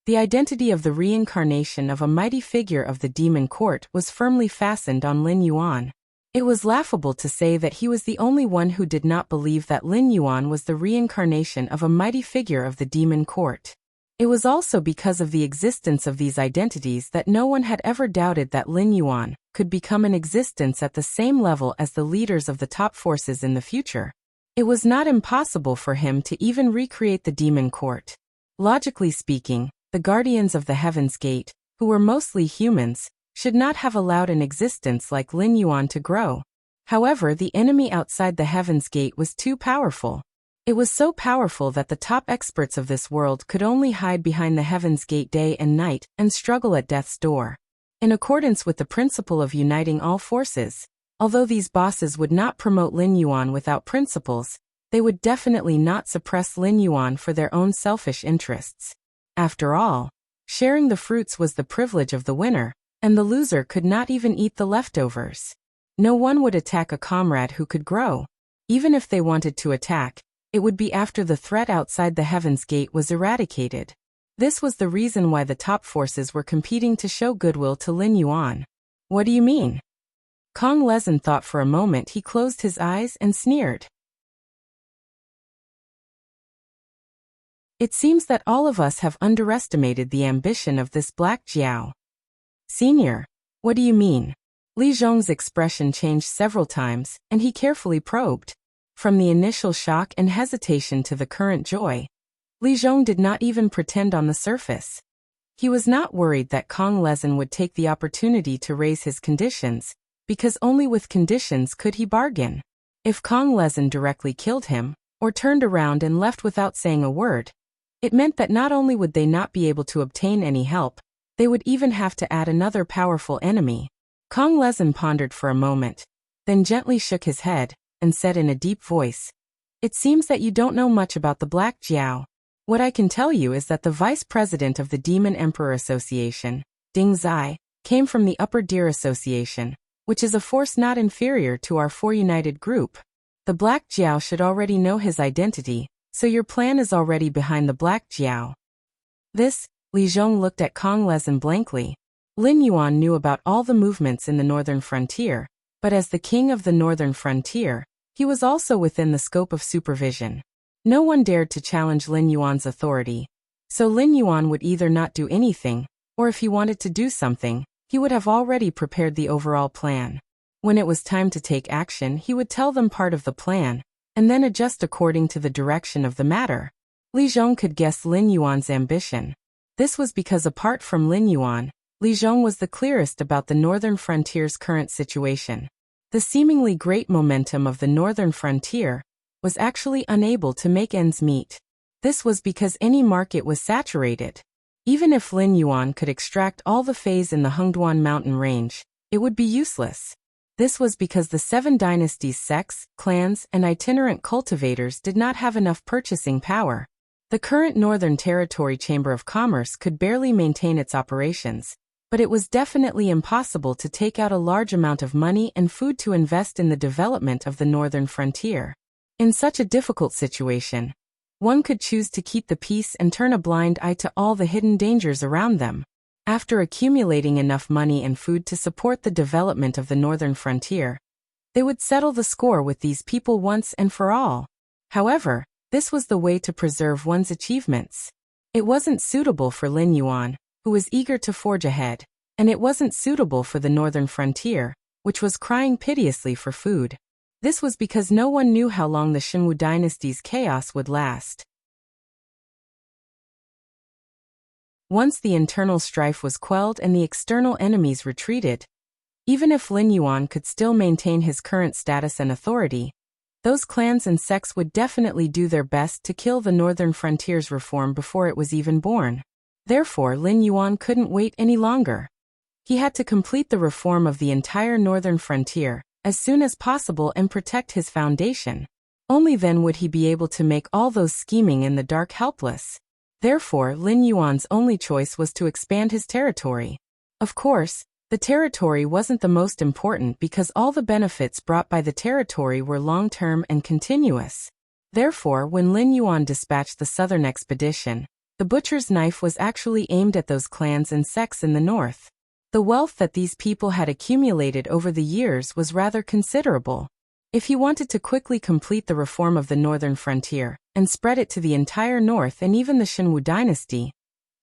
S1: the identity of the reincarnation of a mighty figure of the demon court was firmly fastened on Lin Yuan. It was laughable to say that he was the only one who did not believe that Lin Yuan was the reincarnation of a mighty figure of the demon court. It was also because of the existence of these identities that no one had ever doubted that Lin Yuan could become an existence at the same level as the leaders of the top forces in the future. It was not impossible for him to even recreate the demon court. Logically speaking, the guardians of the Heaven's Gate, who were mostly humans, should not have allowed an existence like Lin Yuan to grow. However, the enemy outside the Heaven's Gate was too powerful. It was so powerful that the top experts of this world could only hide behind the Heaven's Gate day and night and struggle at death's door. In accordance with the principle of uniting all forces, although these bosses would not promote Lin Yuan without principles, they would definitely not suppress Lin Yuan for their own selfish interests. After all, sharing the fruits was the privilege of the winner, and the loser could not even eat the leftovers. No one would attack a comrade who could grow. Even if they wanted to attack, it would be after the threat outside the Heaven's Gate was eradicated. This was the reason why the top forces were competing to show goodwill to Lin Yuan. What do you mean? Kong Lezin thought for a moment. He closed his eyes and sneered. It seems that all of us have underestimated the ambition of this Black Jiao. Senior, what do you mean? Li Zhong's expression changed several times, and he carefully probed. From the initial shock and hesitation to the current joy, Li Zhong did not even pretend on the surface. He was not worried that Kong Lezin would take the opportunity to raise his conditions, because only with conditions could he bargain. If Kong Lezin directly killed him, or turned around and left without saying a word, it meant that not only would they not be able to obtain any help, they would even have to add another powerful enemy. Kong Lezin pondered for a moment, then gently shook his head, and said in a deep voice, "It seems that you don't know much about the Black Jiao. What I can tell you is that the vice president of the Demon Emperor Association, Ding Zai, came from the Upper Deer Association, which is a force not inferior to our Four United Group. The Black Jiao should already know his identity, so your plan is already behind the Black Jiao." This, Li Zhong looked at Kong Lezin blankly. Lin Yuan knew about all the movements in the northern frontier, but as the king of the northern frontier, he was also within the scope of supervision. No one dared to challenge Lin Yuan's authority, so Lin Yuan would either not do anything, or if he wanted to do something, he would have already prepared the overall plan. When it was time to take action, he would tell them part of the plan, and then adjust according to the direction of the matter. Li Zhong could guess Lin Yuan's ambition. This was because apart from Lin Yuan, Li Zhong was the clearest about the northern frontier's current situation. The seemingly great momentum of the northern frontier was actually unable to make ends meet. This was because any market was saturated. Even if Lin Yuan could extract all the phase in the Hengduan mountain range, it would be useless. This was because the 7 dynasties' sects, clans, and itinerant cultivators did not have enough purchasing power. The current Northern Territory Chamber of Commerce could barely maintain its operations, but it was definitely impossible to take out a large amount of money and food to invest in the development of the northern frontier. In such a difficult situation, one could choose to keep the peace and turn a blind eye to all the hidden dangers around them. After accumulating enough money and food to support the development of the northern frontier, They would settle the score with these people once and for all. However, this was the way to preserve one's achievements. It wasn't suitable for Lin Yuan, who was eager to forge ahead, and it wasn't suitable for the northern frontier, which was crying piteously for food. This was because no one knew how long the Shenwu dynasty's chaos would last. Once the internal strife was quelled and the external enemies retreated, even if Lin Yuan could still maintain his current status and authority, those clans and sects would definitely do their best to kill the northern frontier's reform before it was even born. Therefore, Lin Yuan couldn't wait any longer. He had to complete the reform of the entire northern frontier as soon as possible and protect his foundation. Only then would he be able to make all those scheming in the dark helpless. Therefore, Lin Yuan's only choice was to expand his territory. Of course, the territory wasn't the most important because all the benefits brought by the territory were long-term and continuous. Therefore, when Lin Yuan dispatched the southern expedition, the butcher's knife was actually aimed at those clans and sects in the north. The wealth that these people had accumulated over the years was rather considerable. If he wanted to quickly complete the reform of the northern frontier and spread it to the entire north and even the Shenwu dynasty,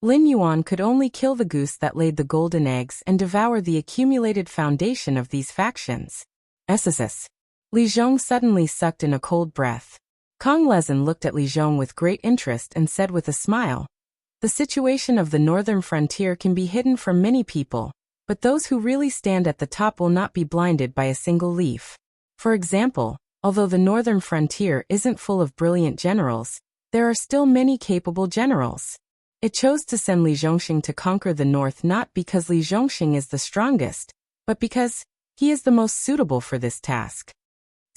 S1: Lin Yuan could only kill the goose that laid the golden eggs and devour the accumulated foundation of these factions. SSS. Li Zhong suddenly sucked in a cold breath. Kong Lezin looked at Li Zhong with great interest and said with a smile, "The situation of the northern frontier can be hidden from many people, but those who really stand at the top will not be blinded by a single leaf. For example, although the northern frontier isn't full of brilliant generals, there are still many capable generals. It chose to send Li Zhongxing to conquer the north not because Li Zhongxing is the strongest, but because he is the most suitable for this task."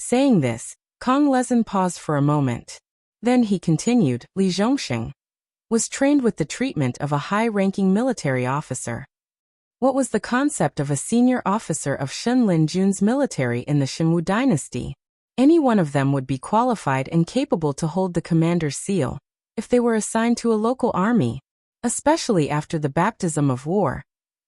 S1: Saying this, Kong Lezin paused for a moment. Then he continued, "Li Zhongxing was trained with the treatment of a high-ranking military officer. What was the concept of a senior officer of Shen Lin Jun's military in the Shenwu dynasty? Any one of them would be qualified and capable to hold the commander's seal if they were assigned to a local army. Especially after the baptism of war,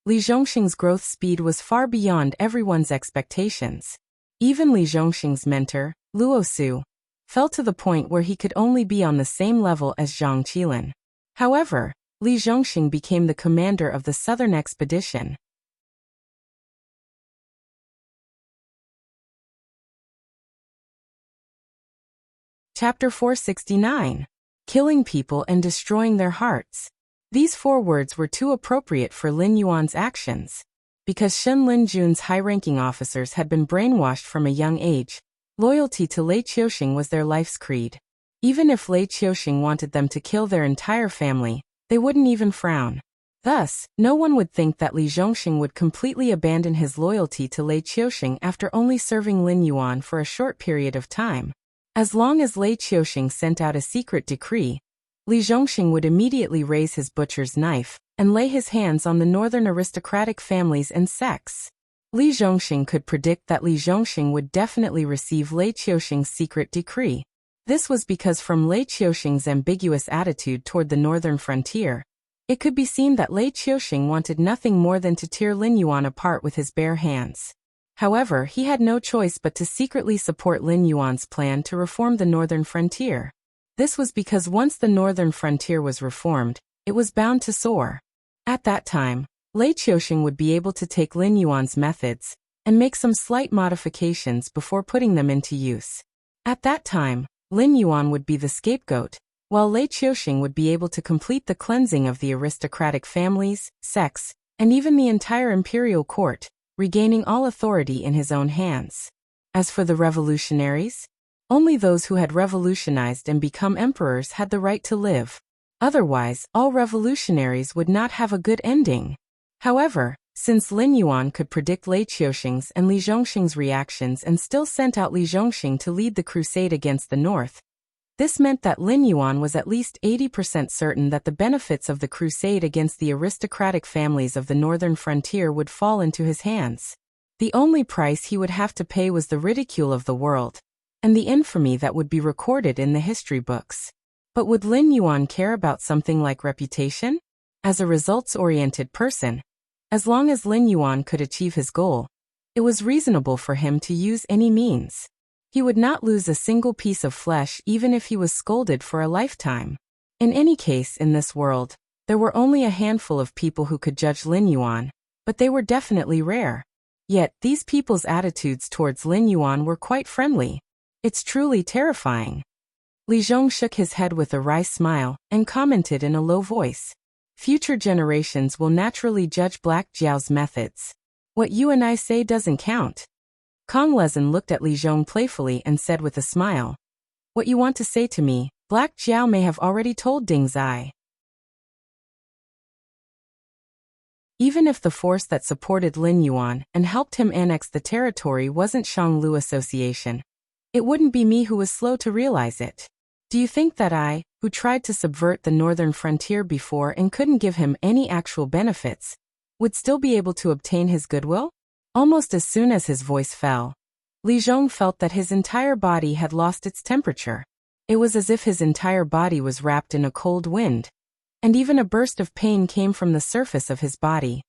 S1: Li Zhongxing's growth speed was far beyond everyone's expectations. Even Li Zhongxing's mentor, Luo Su, fell to the point where he could only be on the same level as Zhang Qilin. However, Li Zhongxing became the commander of the southern expedition. Chapter 469. Killing people and destroying their hearts. These 4 words were too appropriate for Lin Yuan's actions. Because Shen Lin Jun's high-ranking officers had been brainwashed from a young age, loyalty to Lei Qiuxing was their life's creed. Even if Lei Qiuxing wanted them to kill their entire family, they wouldn't even frown. Thus, no one would think that Li Zhongxing would completely abandon his loyalty to Lei Qiuxing after only serving Lin Yuan for a short period of time. As long as Lei Qiuxing sent out a secret decree, Li Zhongxing would immediately raise his butcher's knife and lay his hands on the northern aristocratic families and sects. Li Zhongxing could predict that Li Zhongxing would definitely receive Lei Qiuxing's secret decree. This was because from Lei Qiuxing's ambiguous attitude toward the northern frontier, it could be seen that Lei Qiuxing wanted nothing more than to tear Lin Yuan apart with his bare hands. However, he had no choice but to secretly support Lin Yuan's plan to reform the northern frontier. This was because once the northern frontier was reformed, it was bound to soar. At that time, Lei Qiuxing would be able to take Lin Yuan's methods and make some slight modifications before putting them into use. At that time, Lin Yuan would be the scapegoat, while Lei Qiuxing would be able to complete the cleansing of the aristocratic families, sects, and even the entire imperial court, regaining all authority in his own hands. As for the revolutionaries, only those who had revolutionized and become emperors had the right to live. Otherwise, all revolutionaries would not have a good ending. However, since Lin Yuan could predict Lei Qiuxing's and Li Zhongxing's reactions and still sent out Li Zhongxing to lead the crusade against the north, this meant that Lin Yuan was at least 80% certain that the benefits of the crusade against the aristocratic families of the northern frontier would fall into his hands. The only price he would have to pay was the ridicule of the world, and the infamy that would be recorded in the history books. But would Lin Yuan care about something like reputation? As a results-oriented person, as long as Lin Yuan could achieve his goal, It was reasonable for him to use any means. He would not lose a single piece of flesh even if he was scolded for a lifetime. In any case in this world, there were only a handful of people who could judge Lin Yuan, but they were definitely rare. Yet, these people's attitudes towards Lin Yuan were quite friendly. It's truly terrifying. Li Zhong shook his head with a wry smile and commented in a low voice. Future generations will naturally judge Black Jiao's methods. What you and I say doesn't count. Kong Lezin looked at Li Zhong playfully and said with a smile. What you want to say to me, Black Jiao may have already told Ding Zai. Even if the force that supported Lin Yuan and helped him annex the territory wasn't Shanglu Association, it wouldn't be me who was slow to realize it. Do you think that I, who tried to subvert the northern frontier before and couldn't give him any actual benefits, would still be able to obtain his goodwill? Almost as soon as his voice fell, Li Zhong felt that his entire body had lost its temperature. It was as if his entire body was wrapped in a cold wind, and even a burst of pain came from the surface of his body.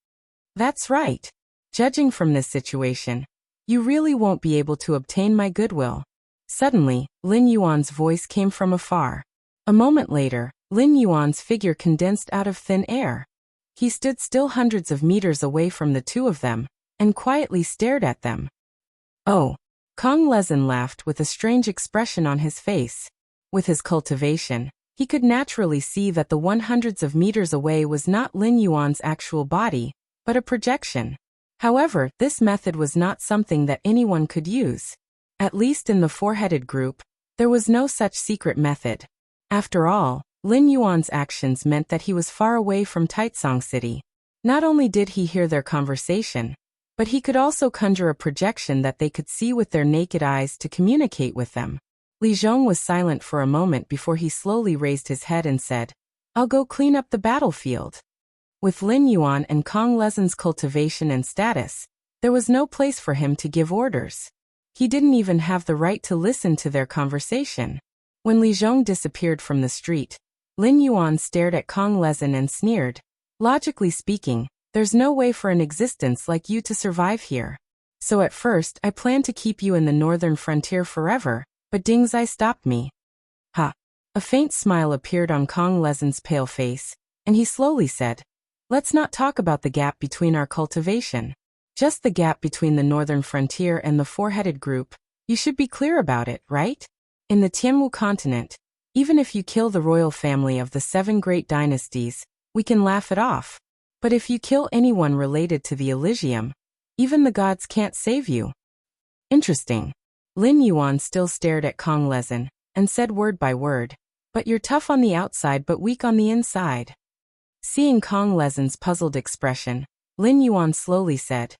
S1: That's right. Judging from this situation, you really won't be able to obtain my goodwill. Suddenly, Lin Yuan's voice came from afar. A moment later, Lin Yuan's figure condensed out of thin air. He stood still hundreds of meters away from the two of them, and quietly stared at them. Oh! Kong Lezin laughed with a strange expression on his face. With his cultivation, he could naturally see that the one hundreds of meters away was not Lin Yuan's actual body, but a projection. However, this method was not something that anyone could use. At least in the four-headed group, there was no such secret method. After all, Lin Yuan's actions meant that he was far away from Taicang City. Not only did he hear their conversation, but he could also conjure a projection that they could see with their naked eyes to communicate with them. Li Zhong was silent for a moment before he slowly raised his head and said, I'll go clean up the battlefield. With Lin Yuan and Kong Lezin's cultivation and status, there was no place for him to give orders. He didn't even have the right to listen to their conversation. When Li Zhong disappeared from the street, Lin Yuan stared at Kong Lezin and sneered. Logically speaking, there's no way for an existence like you to survive here. So at first I planned to keep you in the northern frontier forever, but Ding Zai stopped me. Ha! A faint smile appeared on Kong Lezin's pale face, and he slowly said, Let's not talk about the gap between our cultivation. Just the gap between the northern frontier and the four-headed group. You should be clear about it, right? In the Tianwu continent, even if you kill the royal family of the 7 great dynasties, we can laugh it off. But if you kill anyone related to the Elysium, even the gods can't save you. Interesting. Lin Yuan still stared at Kong Lezin and said word by word, But you're tough on the outside but weak on the inside. Seeing Kong Lezin's puzzled expression, Lin Yuan slowly said,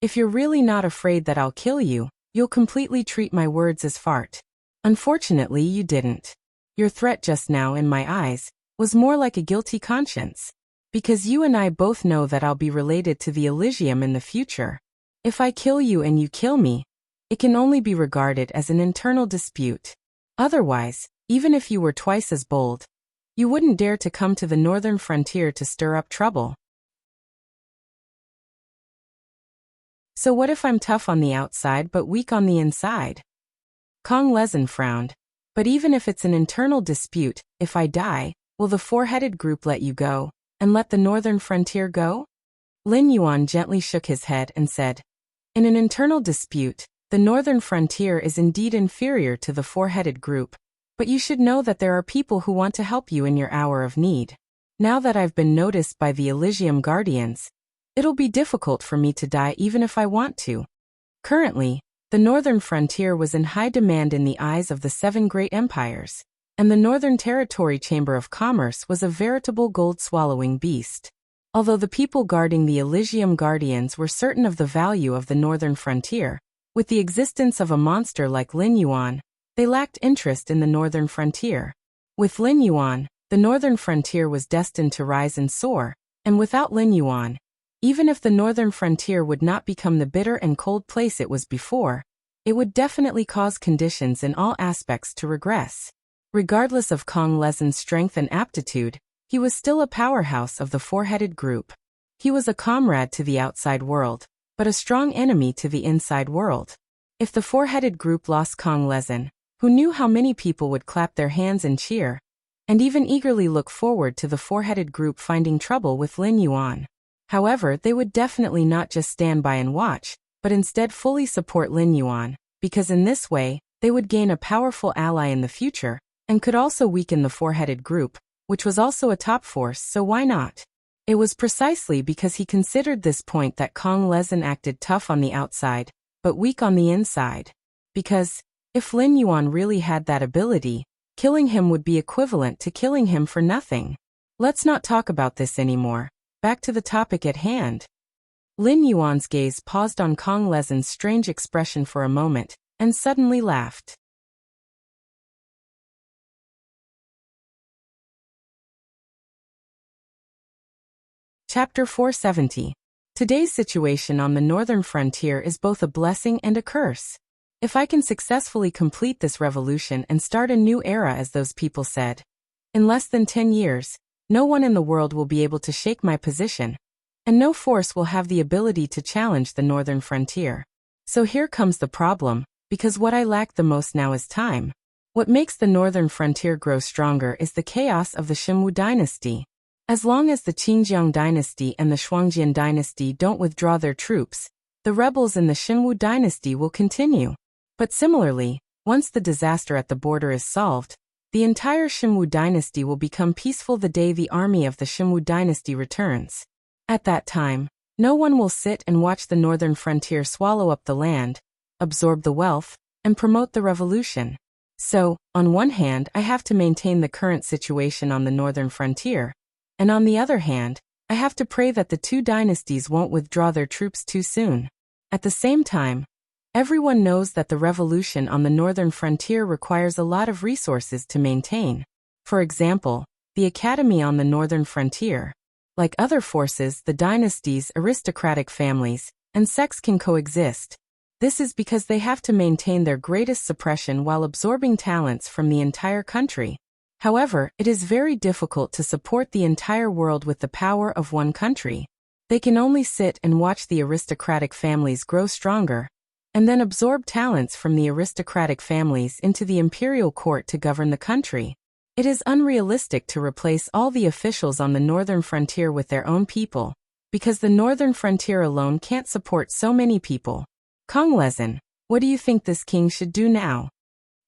S1: If you're really not afraid that I'll kill you, you'll completely treat my words as fart. Unfortunately, you didn't. Your threat just now, in my eyes, was more like a guilty conscience. Because you and I both know that I'll be related to the Elysium in the future. If I kill you and you kill me, it can only be regarded as an internal dispute. Otherwise, even if you were twice as bold, you wouldn't dare to come to the northern frontier to stir up trouble. So what if I'm tough on the outside but weak on the inside? Kong Lezin frowned. But even if it's an internal dispute, if I die, will the four-headed group let you go, and let the northern frontier go? Lin Yuan gently shook his head and said, In an internal dispute, the northern frontier is indeed inferior to the four-headed group, but you should know that there are people who want to help you in your hour of need. Now that I've been noticed by the Elysium Guardians, it'll be difficult for me to die even if I want to. Currently, the northern frontier was in high demand in the eyes of the 7 great empires, and the Northern Territory Chamber of Commerce was a veritable gold-swallowing beast. Although the people guarding the Elysium Guardians were certain of the value of the northern frontier, with the existence of a monster like Lin Yuan, they lacked interest in the northern frontier. With Lin Yuan, the northern frontier was destined to rise and soar, and without Lin Yuan, even if the northern frontier would not become the bitter and cold place it was before, it would definitely cause conditions in all aspects to regress. Regardless of Kong Lezin's strength and aptitude, he was still a powerhouse of the four-headed group. He was a comrade to the outside world, but a strong enemy to the inside world. If the four-headed group lost Kong Lezin, who knew how many people would clap their hands and cheer, and even eagerly look forward to the four-headed group finding trouble with Lin Yuan. However, they would definitely not just stand by and watch, but instead fully support Lin Yuan, because in this way, they would gain a powerful ally in the future, and could also weaken the four-headed group, which was also a top force, so why not? It was precisely because he considered this point that Kong Lezin acted tough on the outside, but weak on the inside. Because, if Lin Yuan really had that ability, killing him would be equivalent to killing him for nothing. Let's not talk about this anymore. Back to the topic at hand. Lin Yuan's gaze paused on Kong Lezin's strange expression for a moment, and suddenly laughed. Chapter 470. Today's situation on the northern frontier is both a blessing and a curse. If I can successfully complete this revolution and start a new era, as those people said, in less than 10 years, no one in the world will be able to shake my position, and no force will have the ability to challenge the northern frontier. So here comes the problem, because what I lack the most now is time. What makes the northern frontier grow stronger is the chaos of the Xinwu dynasty. As long as the Qingjiang dynasty and the Shuangjian dynasty don't withdraw their troops, the rebels in the Xinwu dynasty will continue. But similarly, once the disaster at the border is solved, the entire Xinwu dynasty will become peaceful the day the army of the Xinwu dynasty returns. At that time, no one will sit and watch the northern frontier swallow up the land, absorb the wealth, and promote the revolution. So, on one hand, I have to maintain the current situation on the northern frontier, and on the other hand, I have to pray that the two dynasties won't withdraw their troops too soon. At the same time, everyone knows that the revolution on the northern frontier requires a lot of resources to maintain. For example, the academy on the northern frontier. Like other forces, the dynasties, aristocratic families, and sects can coexist. This is because they have to maintain their greatest suppression while absorbing talents from the entire country. However, it is very difficult to support the entire world with the power of one country. They can only sit and watch the aristocratic families grow stronger, and then absorb talents from the aristocratic families into the imperial court to govern the country. It is unrealistic to replace all the officials on the northern frontier with their own people, because the northern frontier alone can't support so many people. Kong Lezin, what do you think this king should do now?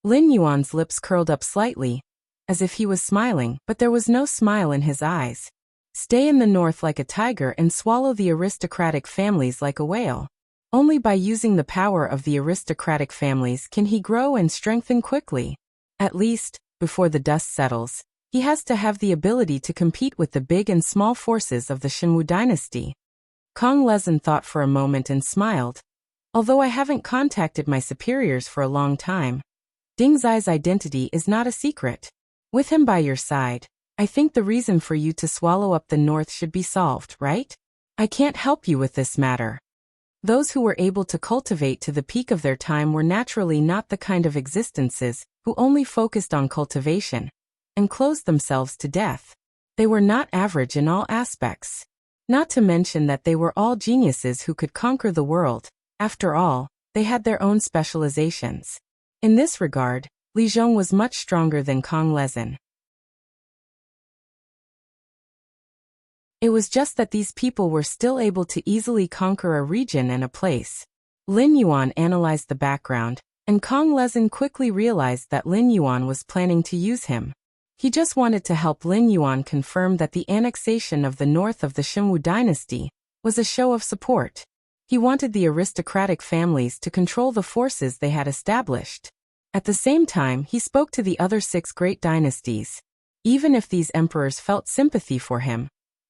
S1: Lin Yuan's lips curled up slightly, as if he was smiling, but there was no smile in his eyes. Stay in the north like a tiger and swallow the aristocratic families like a whale. Only by using the power of the aristocratic families can he grow and strengthen quickly. At least, before the dust settles, he has to have the ability to compete with the big and small forces of the Xinwu dynasty. Kong Lezin thought for a moment and smiled. Although I haven't contacted my superiors for a long time, Ding Zai's identity is not a secret. With him by your side, I think the reason for you to swallow up the north should be solved, right? I can't help you with this matter. Those who were able to cultivate to the peak of their time were naturally not the kind of existences who only focused on cultivation and closed themselves to death. They were not average in all aspects. Not to mention that they were all geniuses who could conquer the world. After all, they had their own specializations. In this regard, Li Zhong was much stronger than Kong Lezin. It was just that these people were still able to easily conquer a region and a place. Lin Yuan analyzed the background, and Kong Lezin quickly realized that Lin Yuan was planning to use him. He just wanted to help Lin Yuan confirm that the annexation of the north of the Xinwu dynasty was a show of support. He wanted the aristocratic families to control the forces they had established. At the same time, he spoke to the other 6 great dynasties. Even if these emperors felt sympathy for him,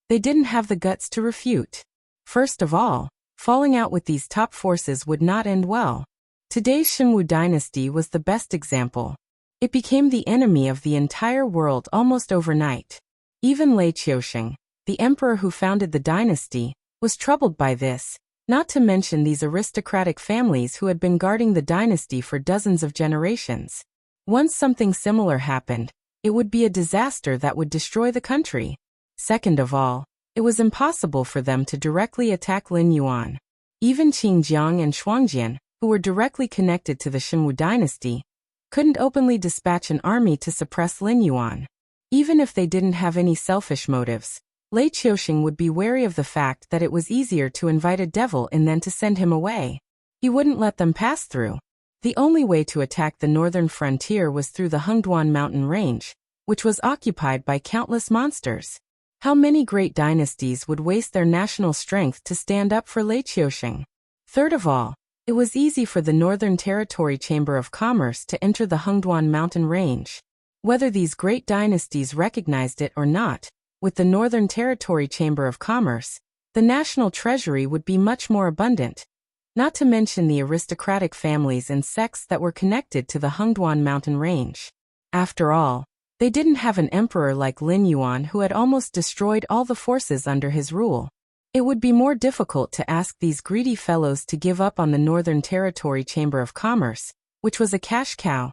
S1: they didn't have the guts to refute. First of all, falling out with these top forces would not end well. Today's Xinwu dynasty was the best example. It became the enemy of the entire world almost overnight. Even Lei Qiusheng, the emperor who founded the dynasty, was troubled by this, not to mention these aristocratic families who had been guarding the dynasty for dozens of generations. Once something similar happened, it would be a disaster that would destroy the country. Second of all, it was impossible for them to directly attack Lin Yuan. Even Qingjiang and Shuangjian, who were directly connected to the Shenwu dynasty, couldn't openly dispatch an army to suppress Lin Yuan. Even if they didn't have any selfish motives, Lei Qiuxing would be wary of the fact that it was easier to invite a devil in than to send him away. He wouldn't let them pass through. The only way to attack the northern frontier was through the Hengduan mountain range, which was occupied by countless monsters. How many great dynasties would waste their national strength to stand up for Lei Qiuxing? Third of all, it was easy for the Northern Territory Chamber of Commerce to enter the Hengduan mountain range. Whether these great dynasties recognized it or not, with the Northern Territory Chamber of Commerce, the national treasury would be much more abundant, not to mention the aristocratic families and sects that were connected to the Hengduan mountain range. After all, they didn't have an emperor like Lin Yuan who had almost destroyed all the forces under his rule. It would be more difficult to ask these greedy fellows to give up on the Northern Territory Chamber of Commerce, which was a cash cow,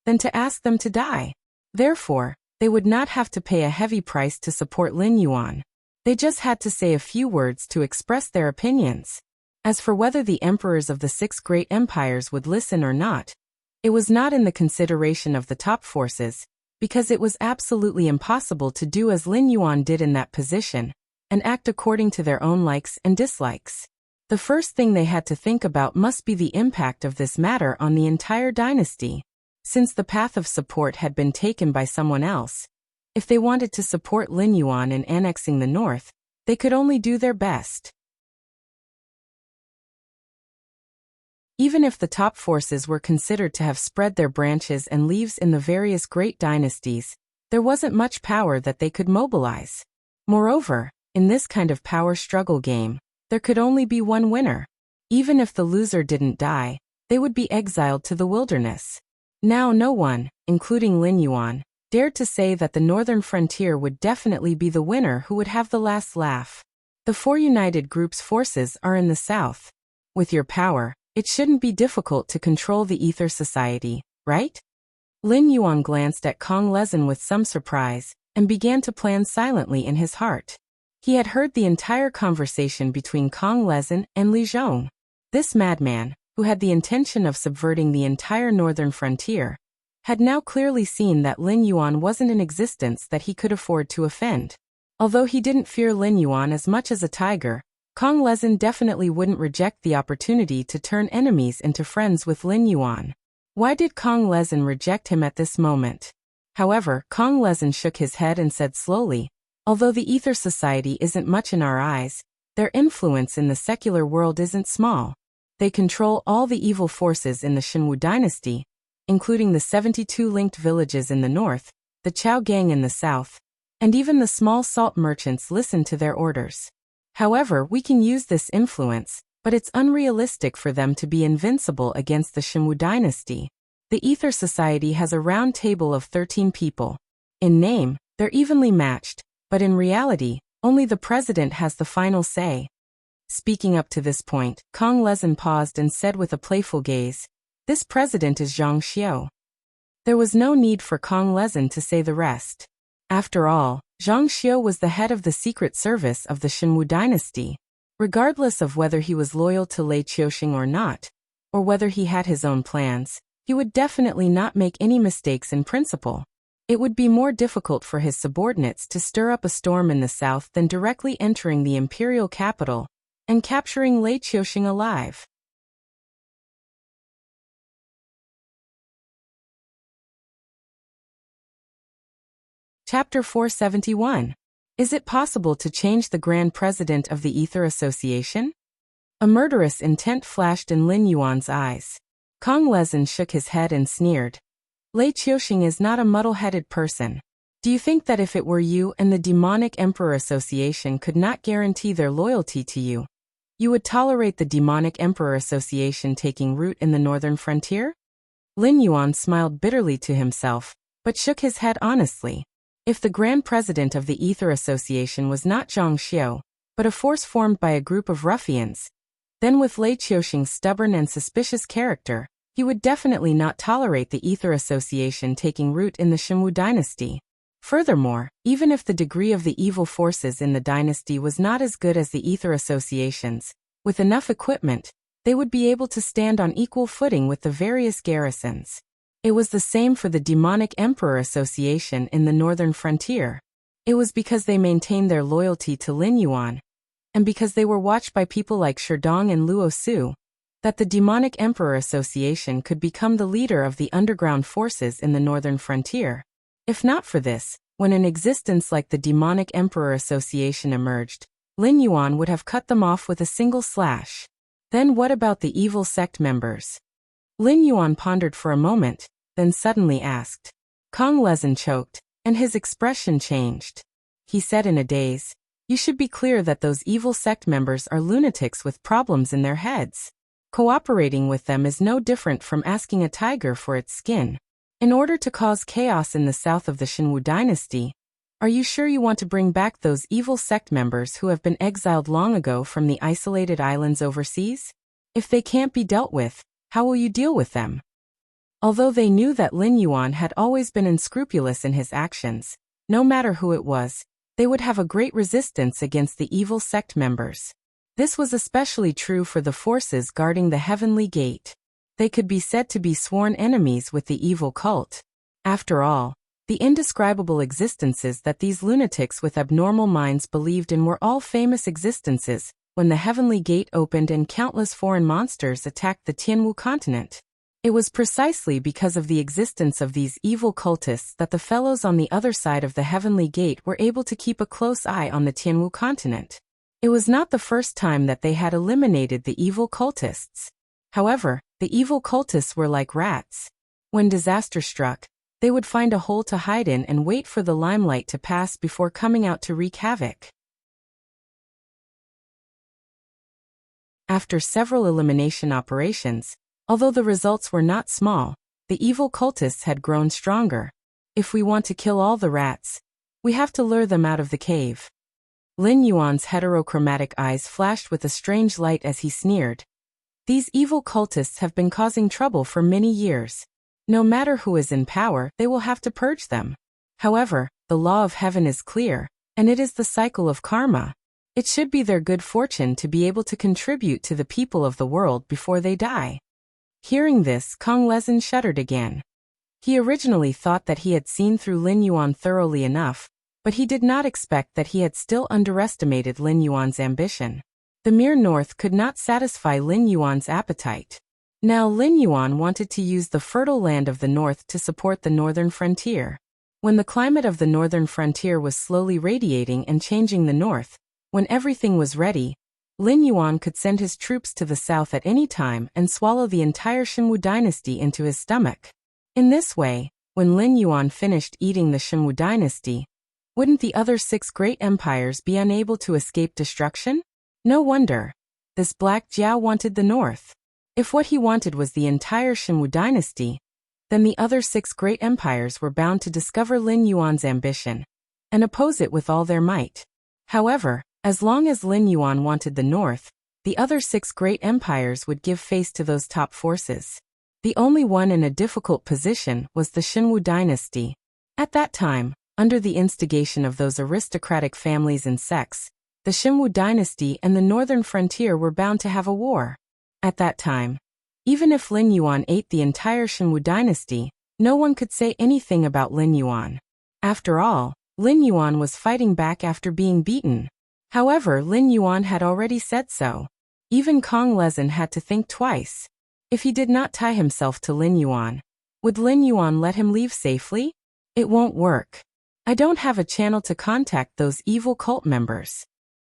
S1: than to ask them to die. Therefore, they would not have to pay a heavy price to support Lin Yuan. They just had to say a few words to express their opinions. As for whether the emperors of the 6 great empires would listen or not, it was not in the consideration of the top forces, because it was absolutely impossible to do as Lin Yuan did in that position, and act according to their own likes and dislikes. The first thing they had to think about must be the impact of this matter on the entire dynasty. Since the path of support had been taken by someone else, if they wanted to support Lin Yuan in annexing the north, they could only do their best. Even if the top forces were considered to have spread their branches and leaves in the various great dynasties, there wasn't much power that they could mobilize. Moreover, in this kind of power struggle game, there could only be one winner. Even if the loser didn't die, they would be exiled to the wilderness. Now no one, including Lin Yuan, dared to say that the northern frontier would definitely be the winner who would have the last laugh. The 4 united groups' forces are in the south. With your power, it shouldn't be difficult to control the Ether Society, right? Lin Yuan glanced at Kong Lezin with some surprise, and began to plan silently in his heart. He had heard the entire conversation between Kong Lezin and Li Zhong. This madman, who had the intention of subverting the entire northern frontier, had now clearly seen that Lin Yuan wasn't in existence that he could afford to offend. Although he didn't fear Lin Yuan as much as a tiger, Kong Lezin definitely wouldn't reject the opportunity to turn enemies into friends with Lin Yuan. Why did Kong Lezin reject him at this moment? However, Kong Lezin shook his head and said slowly, although the Ether Society isn't much in our eyes, their influence in the secular world isn't small. They control all the evil forces in the Shenwu dynasty, including the 72 linked villages in the north, the Chao gang in the south, and even the small salt merchants listen to their orders. However, we can use this influence, but it's unrealistic for them to be invincible against the Shenwu dynasty. The Ether Society has a round table of 13 people. In name, they're evenly matched, but in reality, only the president has the final say. Speaking up to this point, Kong Lezin paused and said with a playful gaze, "This president is Zhang Xiao." There was no need for Kong Lezin to say the rest. After all, Zhang Xiao was the head of the secret service of the Shenwu dynasty. Regardless of whether he was loyal to Lei Qiuxing or not, or whether he had his own plans, he would definitely not make any mistakes in principle. It would be more difficult for his subordinates to stir up a storm in the south than directly entering the imperial capital and capturing Lei Qiuxing alive. Chapter 471. Is it possible to change the Grand President of the Ether Association? A murderous intent flashed in Lin Yuan's eyes. Kong Lezin shook his head and sneered. Lei Qiuxing is not a muddle-headed person. Do you think that if it were you and the Demonic Emperor Association could not guarantee their loyalty to you, you would tolerate the Demonic Emperor Association taking root in the northern frontier? Lin Yuan smiled bitterly to himself, but shook his head honestly. If the Grand President of the Ether Association was not Zhang Xiao, but a force formed by a group of ruffians, then with Lei Qiuxing's stubborn and suspicious character, he would definitely not tolerate the Ether Association taking root in the Shenwu dynasty. Furthermore, even if the degree of the evil forces in the dynasty was not as good as the Ether Association's, With enough equipment, they would be able to stand on equal footing with the various garrisons. It was the same for the Demonic Emperor Association in the northern frontier. It was because they maintained their loyalty to Lin Yuan, and because they were watched by people like Sherdong and Luo Su, that the Demonic Emperor Association could become the leader of the underground forces in the northern frontier. If not for this, when an existence like the Demonic Emperor Association emerged, Lin Yuan would have cut them off with a single slash. Then what about the evil sect members? Lin Yuan pondered for a moment, then suddenly asked. Kong Lezin choked, and his expression changed. He said in a daze, "You should be clear that those evil sect members are lunatics with problems in their heads. Cooperating with them is no different from asking a tiger for its skin. In order to cause chaos in the south of the Xinwu dynasty, are you sure you want to bring back those evil sect members who have been exiled long ago from the isolated islands overseas? If they can't be dealt with, how will you deal with them?" Although they knew that Lin Yuan had always been unscrupulous in his actions, no matter who it was, they would have a great resistance against the evil sect members. This was especially true for the forces guarding the Heavenly Gate. They could be said to be sworn enemies with the evil cult. After all, the indescribable existences that these lunatics with abnormal minds believed in were all famous existences when the Heavenly Gate opened and countless foreign monsters attacked the Tianwu continent. It was precisely because of the existence of these evil cultists that the fellows on the other side of the Heavenly Gate were able to keep a close eye on the Tianwu continent. It was not the first time that they had eliminated the evil cultists. However, the evil cultists were like rats. When disaster struck, they would find a hole to hide in and wait for the limelight to pass before coming out to wreak havoc. After several elimination operations, although the results were not small, the evil cultists had grown stronger. If we want to kill all the rats, we have to lure them out of the cave. Lin Yuan's heterochromatic eyes flashed with a strange light as he sneered. These evil cultists have been causing trouble for many years. No matter who is in power, they will have to purge them. However, the law of heaven is clear, and it is the cycle of karma. It should be their good fortune to be able to contribute to the people of the world before they die. Hearing this, Kong Lezin shuddered again. He originally thought that he had seen through Lin Yuan thoroughly enough, but he did not expect that he had still underestimated Lin Yuan's ambition. The mere north could not satisfy Lin Yuan's appetite. Now Lin Yuan wanted to use the fertile land of the north to support the northern frontier. When the climate of the northern frontier was slowly radiating and changing the north, when everything was ready, Lin Yuan could send his troops to the south at any time and swallow the entire Xinwu dynasty into his stomach. In this way, when Lin Yuan finished eating the Xinwu dynasty, wouldn't the other 6 great empires be unable to escape destruction? No wonder. This Black Jiao wanted the north. If what he wanted was the entire Xinwu dynasty, then the other 6 great empires were bound to discover Lin Yuan's ambition and oppose it with all their might. However, as long as Lin Yuan wanted the north, the other 6 great empires would give face to those top forces. The only one in a difficult position was the Xinwu dynasty. At that time, under the instigation of those aristocratic families and sects, the Xinwu dynasty and the northern frontier were bound to have a war. At that time, even if Lin Yuan ate the entire Xinwu dynasty, no one could say anything about Lin Yuan. After all, Lin Yuan was fighting back after being beaten. However, Lin Yuan had already said so. Even Kong Lezin had to think twice. If he did not tie himself to Lin Yuan, would Lin Yuan let him leave safely? It won't work. I don't have a channel to contact those evil cult members.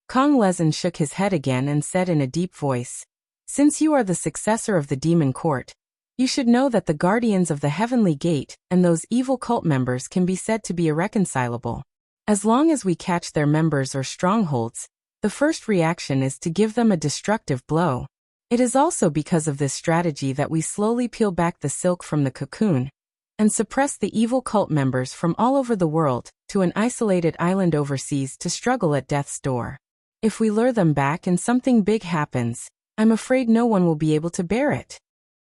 S1: Kong Lezin shook his head again and said in a deep voice, "Since you are the successor of the demon court, you should know that the guardians of the Heavenly Gate and those evil cult members can be said to be irreconcilable. As long as we catch their members or strongholds, the first reaction is to give them a destructive blow. It is also because of this strategy that we slowly peel back the silk from the cocoon and suppress the evil cult members from all over the world to an isolated island overseas to struggle at death's door. If we lure them back and something big happens, I'm afraid no one will be able to bear it."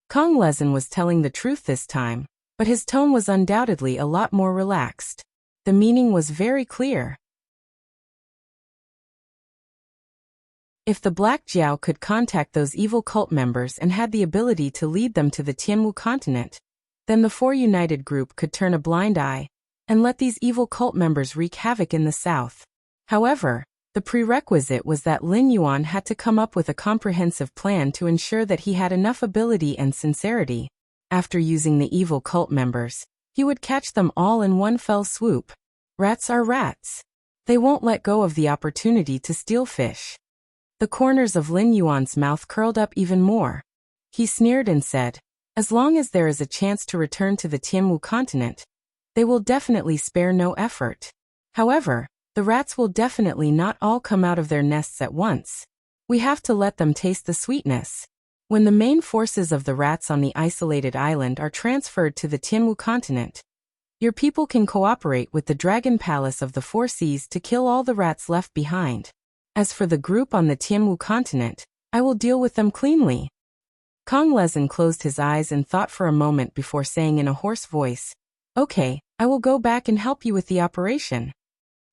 S1: Kong Lezin was telling the truth this time, but his tone was undoubtedly a lot more relaxed. The meaning was very clear. If the Black Jiao could contact those evil cult members and had the ability to lead them to the Tianwu continent, then the Four United Group could turn a blind eye and let these evil cult members wreak havoc in the south. However, the prerequisite was that Lin Yuan had to come up with a comprehensive plan to ensure that he had enough ability and sincerity. After using the evil cult members, he would catch them all in one fell swoop. Rats are rats. They won't let go of the opportunity to steal fish. The corners of Lin Yuan's mouth curled up even more. He sneered and said, as long as there is a chance to return to the Tianwu continent, they will definitely spare no effort. However, the rats will definitely not all come out of their nests at once. We have to let them taste the sweetness. When the main forces of the rats on the isolated island are transferred to the Tianwu continent, your people can cooperate with the Dragon Palace of the Four Seas to kill all the rats left behind. As for the group on the Tianwu continent, I will deal with them cleanly. Kong Lezin closed his eyes and thought for a moment before saying in a hoarse voice, okay, I will go back and help you with the operation.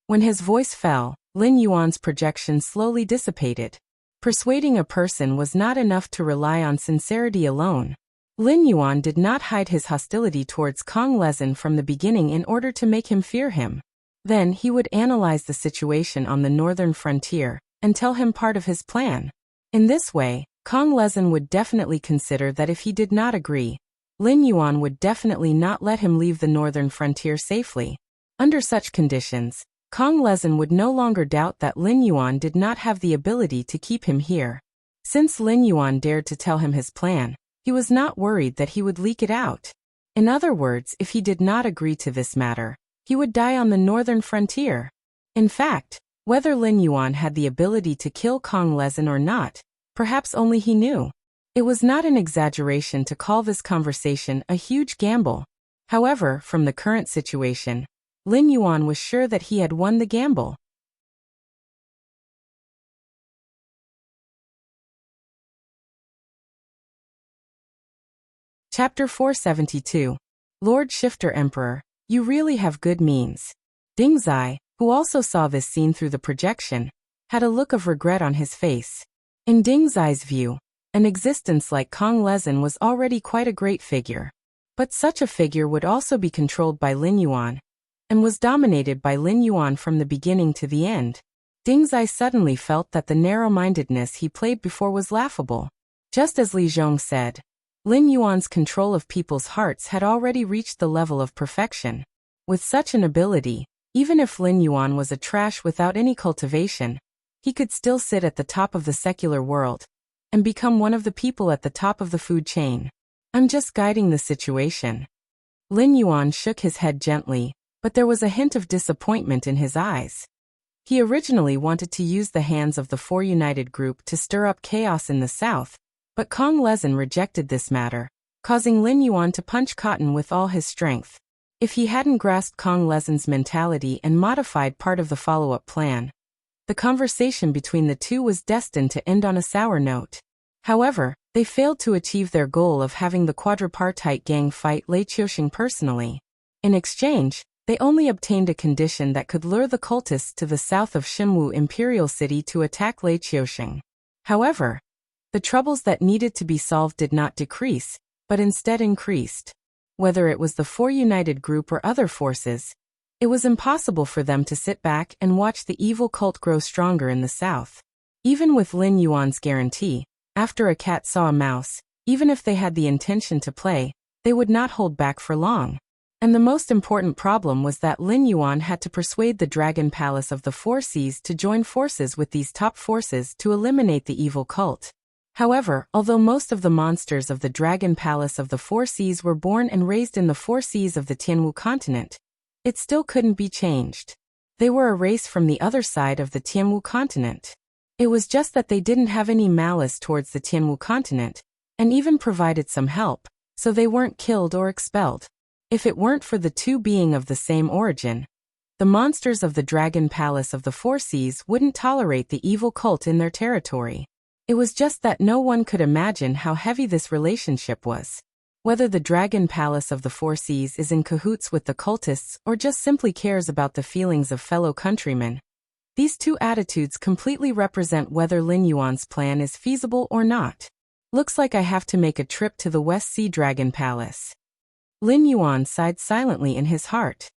S1: When his voice fell, Lin Yuan's projection slowly dissipated. Persuading a person was not enough to rely on sincerity alone. Lin Yuan did not hide his hostility towards Kong Lezin from the beginning in order to make him fear him. Then he would analyze the situation on the northern frontier and tell him part of his plan. In this way, Kong Lezin would definitely consider that if he did not agree, Lin Yuan would definitely not let him leave the northern frontier safely. Under such conditions, Kong Lezin would no longer doubt that Lin Yuan did not have the ability to keep him here. Since Lin Yuan dared to tell him his plan, he was not worried that he would leak it out. In other words, if he did not agree to this matter, he would die on the northern frontier. In fact, whether Lin Yuan had the ability to kill Kong Lezin or not, perhaps only he knew. It was not an exaggeration to call this conversation a huge gamble. However, from the current situation, Lin Yuan was sure that he had won the gamble. Chapter 472. Lord Shifter Emperor, you really have good means. Ding Zai, who also saw this scene through the projection, had a look of regret on his face. In Ding Zai's view, an existence like Kong Lezin was already quite a great figure. But such a figure would also be controlled by Lin Yuan, and was dominated by Lin Yuan from the beginning to the end. Ding Zai suddenly felt that the narrow-mindedness he played before was laughable. Just as Li Zhong said, Lin Yuan's control of people's hearts had already reached the level of perfection. With such an ability, even if Lin Yuan was a trash without any cultivation, he could still sit at the top of the secular world and become one of the people at the top of the food chain. I'm just guiding the situation. Lin Yuan shook his head gently, but there was a hint of disappointment in his eyes. He originally wanted to use the hands of the Four United Group to stir up chaos in the south, but Kong Lezin rejected this matter, causing Lin Yuan to punch cotton with all his strength. If he hadn't grasped Kong Lezin's mentality and modified part of the follow-up plan, the conversation between the two was destined to end on a sour note. However, they failed to achieve their goal of having the quadripartite gang fight Lei Qiuxing personally. In exchange, they only obtained a condition that could lure the cultists to the south of Xinwu Imperial City to attack Lei Qiuxing. However, the troubles that needed to be solved did not decrease, but instead increased. Whether it was the Four United Group or other forces, it was impossible for them to sit back and watch the evil cult grow stronger in the south. Even with Lin Yuan's guarantee, after a cat saw a mouse, even if they had the intention to play, they would not hold back for long. And the most important problem was that Lin Yuan had to persuade the Dragon Palace of the Four Seas to join forces with these top forces to eliminate the evil cult. However, although most of the monsters of the Dragon Palace of the Four Seas were born and raised in the Four Seas of the Tianwu continent, it still couldn't be changed. They were a race from the other side of the Tianwu continent. It was just that they didn't have any malice towards the Tianwu continent, and even provided some help, so they weren't killed or expelled. If it weren't for the two being of the same origin, the monsters of the Dragon Palace of the Four Seas wouldn't tolerate the evil cult in their territory. It was just that no one could imagine how heavy this relationship was. Whether the Dragon Palace of the Four Seas is in cahoots with the cultists or just simply cares about the feelings of fellow countrymen, These two attitudes completely represent whether Lin Yuan's plan is feasible or not. Looks like I have to make a trip to the West Sea Dragon Palace. Lin Yuan sighed silently in his heart.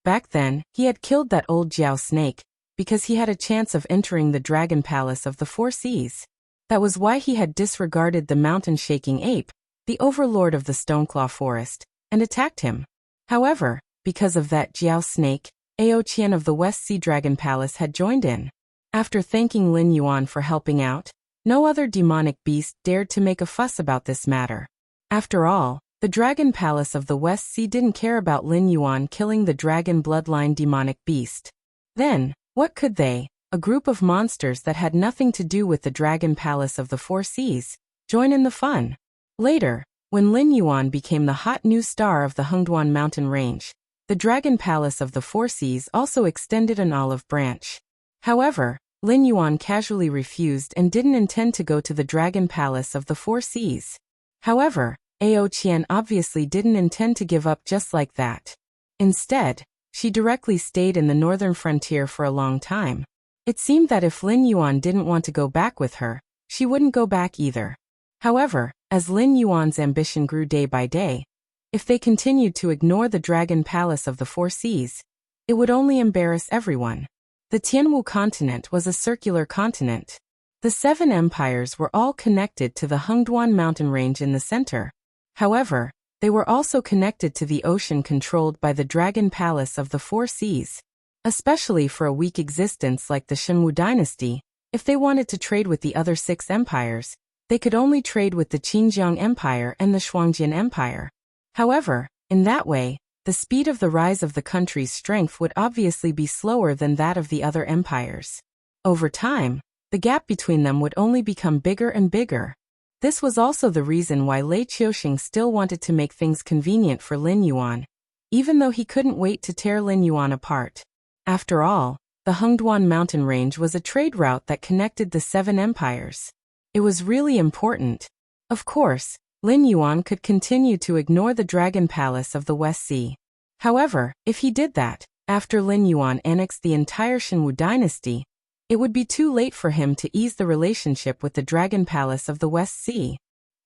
S1: Back then, he had killed that old Jiao snake, because he had a chance of entering the Dragon Palace of the Four Seas. That was why he had disregarded the mountain-shaking ape, the overlord of the Stoneclaw Forest, and attacked him. However, because of that Jiao snake, Ao Qian of the West Sea Dragon Palace had joined in. After thanking Lin Yuan for helping out, no other demonic beast dared to make a fuss about this matter. After all, the Dragon Palace of the West Sea didn't care about Lin Yuan killing the dragon bloodline demonic beast. Then, what could they, a group of monsters that had nothing to do with the Dragon Palace of the Four Seas, join in the fun? Later, when Lin Yuan became the hot new star of the Hengduan mountain range, the Dragon Palace of the Four Seas also extended an olive branch. However, Lin Yuan casually refused and didn't intend to go to the Dragon Palace of the Four Seas. However, Ao Qian obviously didn't intend to give up just like that. Instead, she directly stayed in the northern frontier for a long time. It seemed that if Lin Yuan didn't want to go back with her, she wouldn't go back either. However, as Lin Yuan's ambition grew day by day, if they continued to ignore the Dragon Palace of the Four Seas, it would only embarrass everyone. The Tianwu continent was a circular continent. The 7 empires were all connected to the Hengduan mountain range in the center. However, they were also connected to the ocean controlled by the Dragon Palace of the Four Seas. Especially for a weak existence like the Shenwu dynasty, if they wanted to trade with the other 6 empires, they could only trade with the Qinjiang Empire and the Shuangjian Empire. However, in that way, the speed of the rise of the country's strength would obviously be slower than that of the other empires. Over time, the gap between them would only become bigger and bigger. This was also the reason why Lei Qiuxing still wanted to make things convenient for Lin Yuan, even though he couldn't wait to tear Lin Yuan apart. After all, the Hengduan mountain range was a trade route that connected the 7 empires. It was really important. Of course, Lin Yuan could continue to ignore the Dragon Palace of the West Sea. However, if he did that, after Lin Yuan annexed the entire Shenwu dynasty, it would be too late for him to ease the relationship with the Dragon Palace of the West Sea.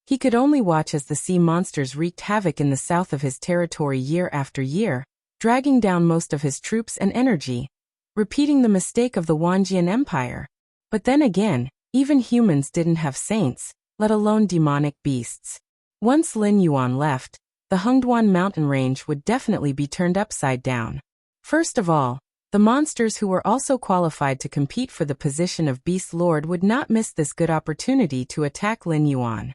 S1: He could only watch as the sea monsters wreaked havoc in the south of his territory year after year, dragging down most of his troops and energy, repeating the mistake of the Wanjian Empire. But then again, even humans didn't have saints, let alone demonic beasts. Once Lin Yuan left, the Hengduan mountain range would definitely be turned upside down. First of all, the monsters who were also qualified to compete for the position of Beast Lord would not miss this good opportunity to attack Lin Yuan.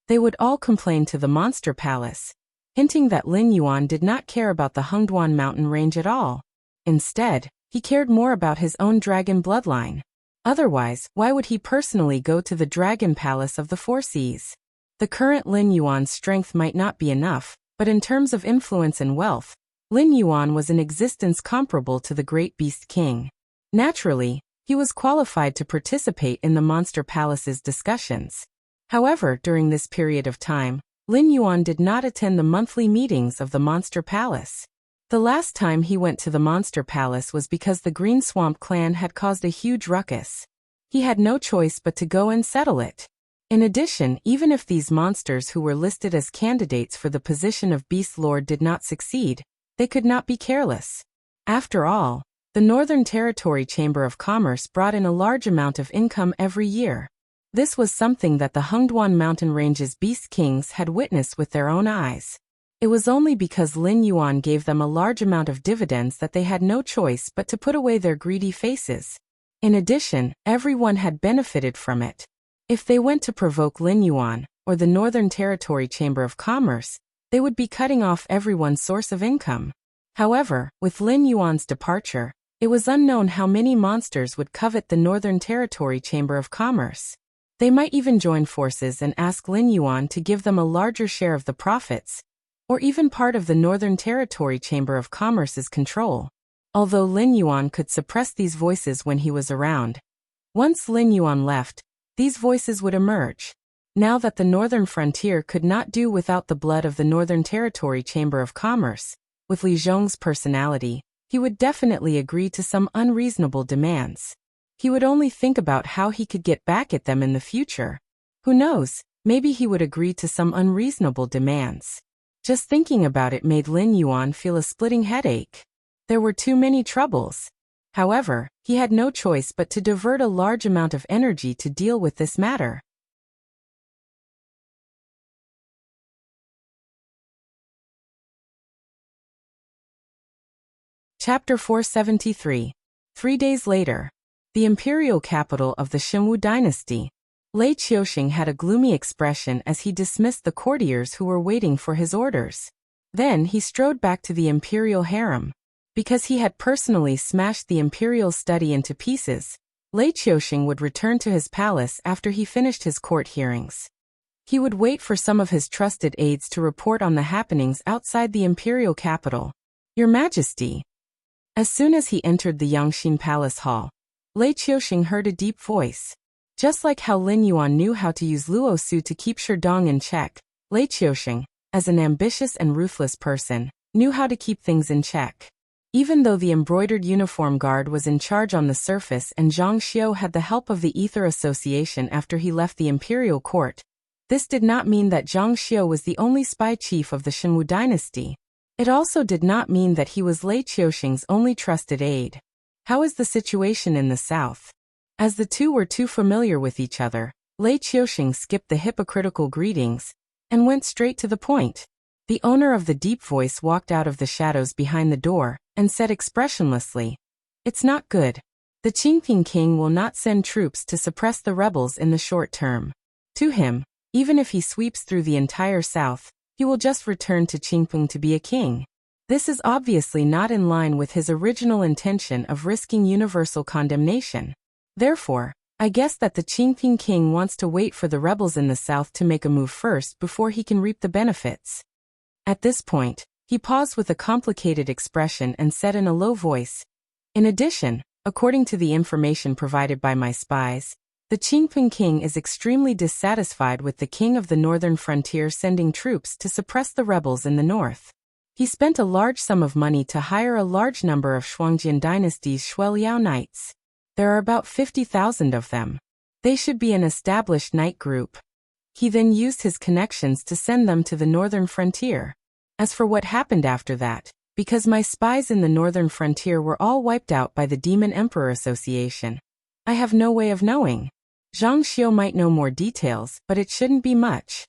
S1: They would all complain to the Monster Palace, hinting that Lin Yuan did not care about the Hengduan mountain range at all. Instead, he cared more about his own dragon bloodline. Otherwise, why would he personally go to the Dragon Palace of the Four Seas? The current Lin Yuan's strength might not be enough, but in terms of influence and wealth, Lin Yuan was in existence comparable to the Great Beast King. Naturally, he was qualified to participate in the Monster Palace's discussions. However, during this period of time, Lin Yuan did not attend the monthly meetings of the Monster Palace. The last time he went to the Monster Palace was because the Green Swamp clan had caused a huge ruckus. He had no choice but to go and settle it. In addition, even if these monsters who were listed as candidates for the position of Beast Lord did not succeed, they could not be careless. After all, the Northern Territory Chamber of Commerce brought in a large amount of income every year. This was something that the Hengduan mountain range's Beast Kings had witnessed with their own eyes. It was only because Lin Yuan gave them a large amount of dividends that they had no choice but to put away their greedy faces. In addition, everyone had benefited from it. If they went to provoke Lin Yuan, or the Northern Territory Chamber of Commerce, they would be cutting off everyone's source of income. However, with Lin Yuan's departure, it was unknown how many monsters would covet the Northern Territory Chamber of Commerce. They might even join forces and ask Lin Yuan to give them a larger share of the profits, or even part of the Northern Territory Chamber of Commerce's control. Although Lin Yuan could suppress these voices when he was around, once Lin Yuan left, these voices would emerge. Now that the northern frontier could not do without the blood of the Northern Territory Chamber of Commerce, with Li Zhong's personality, he would definitely agree to some unreasonable demands. He would only think about how he could get back at them in the future. Who knows, maybe he would agree to some unreasonable demands. Just thinking about it made Lin Yuan feel a splitting headache. There were too many troubles. However, he had no choice but to divert a large amount of energy to deal with this matter. Chapter 473. 3 days later. The imperial capital of the Xinwu dynasty. Lei Qiuxing had a gloomy expression as he dismissed the courtiers who were waiting for his orders. Then he strode back to the imperial harem. Because he had personally smashed the imperial study into pieces, Lei Qiuxing would return to his palace after he finished his court hearings. He would wait for some of his trusted aides to report on the happenings outside the imperial capital. Your Majesty. As soon as he entered the Yangxin Palace Hall, Lei Qiuxing heard a deep voice. Just like how Lin Yuan knew how to use Luo Su to keep Sherdong in check, Lei Qiuxing, as an ambitious and ruthless person, knew how to keep things in check. Even though the embroidered uniform guard was in charge on the surface and Zhang Xiu had the help of the Ether Association after he left the imperial court, this did not mean that Zhang Xiu was the only spy chief of the Xinwu dynasty. It also did not mean that he was Lei Qiuxing's only trusted aide. How is the situation in the south? As the two were too familiar with each other, Lei Qiuxing skipped the hypocritical greetings and went straight to the point. The owner of the deep voice walked out of the shadows behind the door and said expressionlessly, "It's not good. The Qingping king will not send troops to suppress the rebels in the short term. To him, even if he sweeps through the entire south, he will just return to Qingping to be a king. This is obviously not in line with his original intention of risking universal condemnation. Therefore, I guess that the Qingping king wants to wait for the rebels in the south to make a move first before he can reap the benefits." At this point, he paused with a complicated expression and said in a low voice, "In addition, according to the information provided by my spies, the Qingping king is extremely dissatisfied with the king of the northern frontier sending troops to suppress the rebels in the north. He spent a large sum of money to hire a large number of Shuangjian dynasty's Shueliao knights. There are about 50,000 of them. They should be an established knight group. He then used his connections to send them to the northern frontier. As for what happened after that, because my spies in the northern frontier were all wiped out by the Demon Emperor Association, I have no way of knowing. Zhang Xiu might know more details, but it shouldn't be much."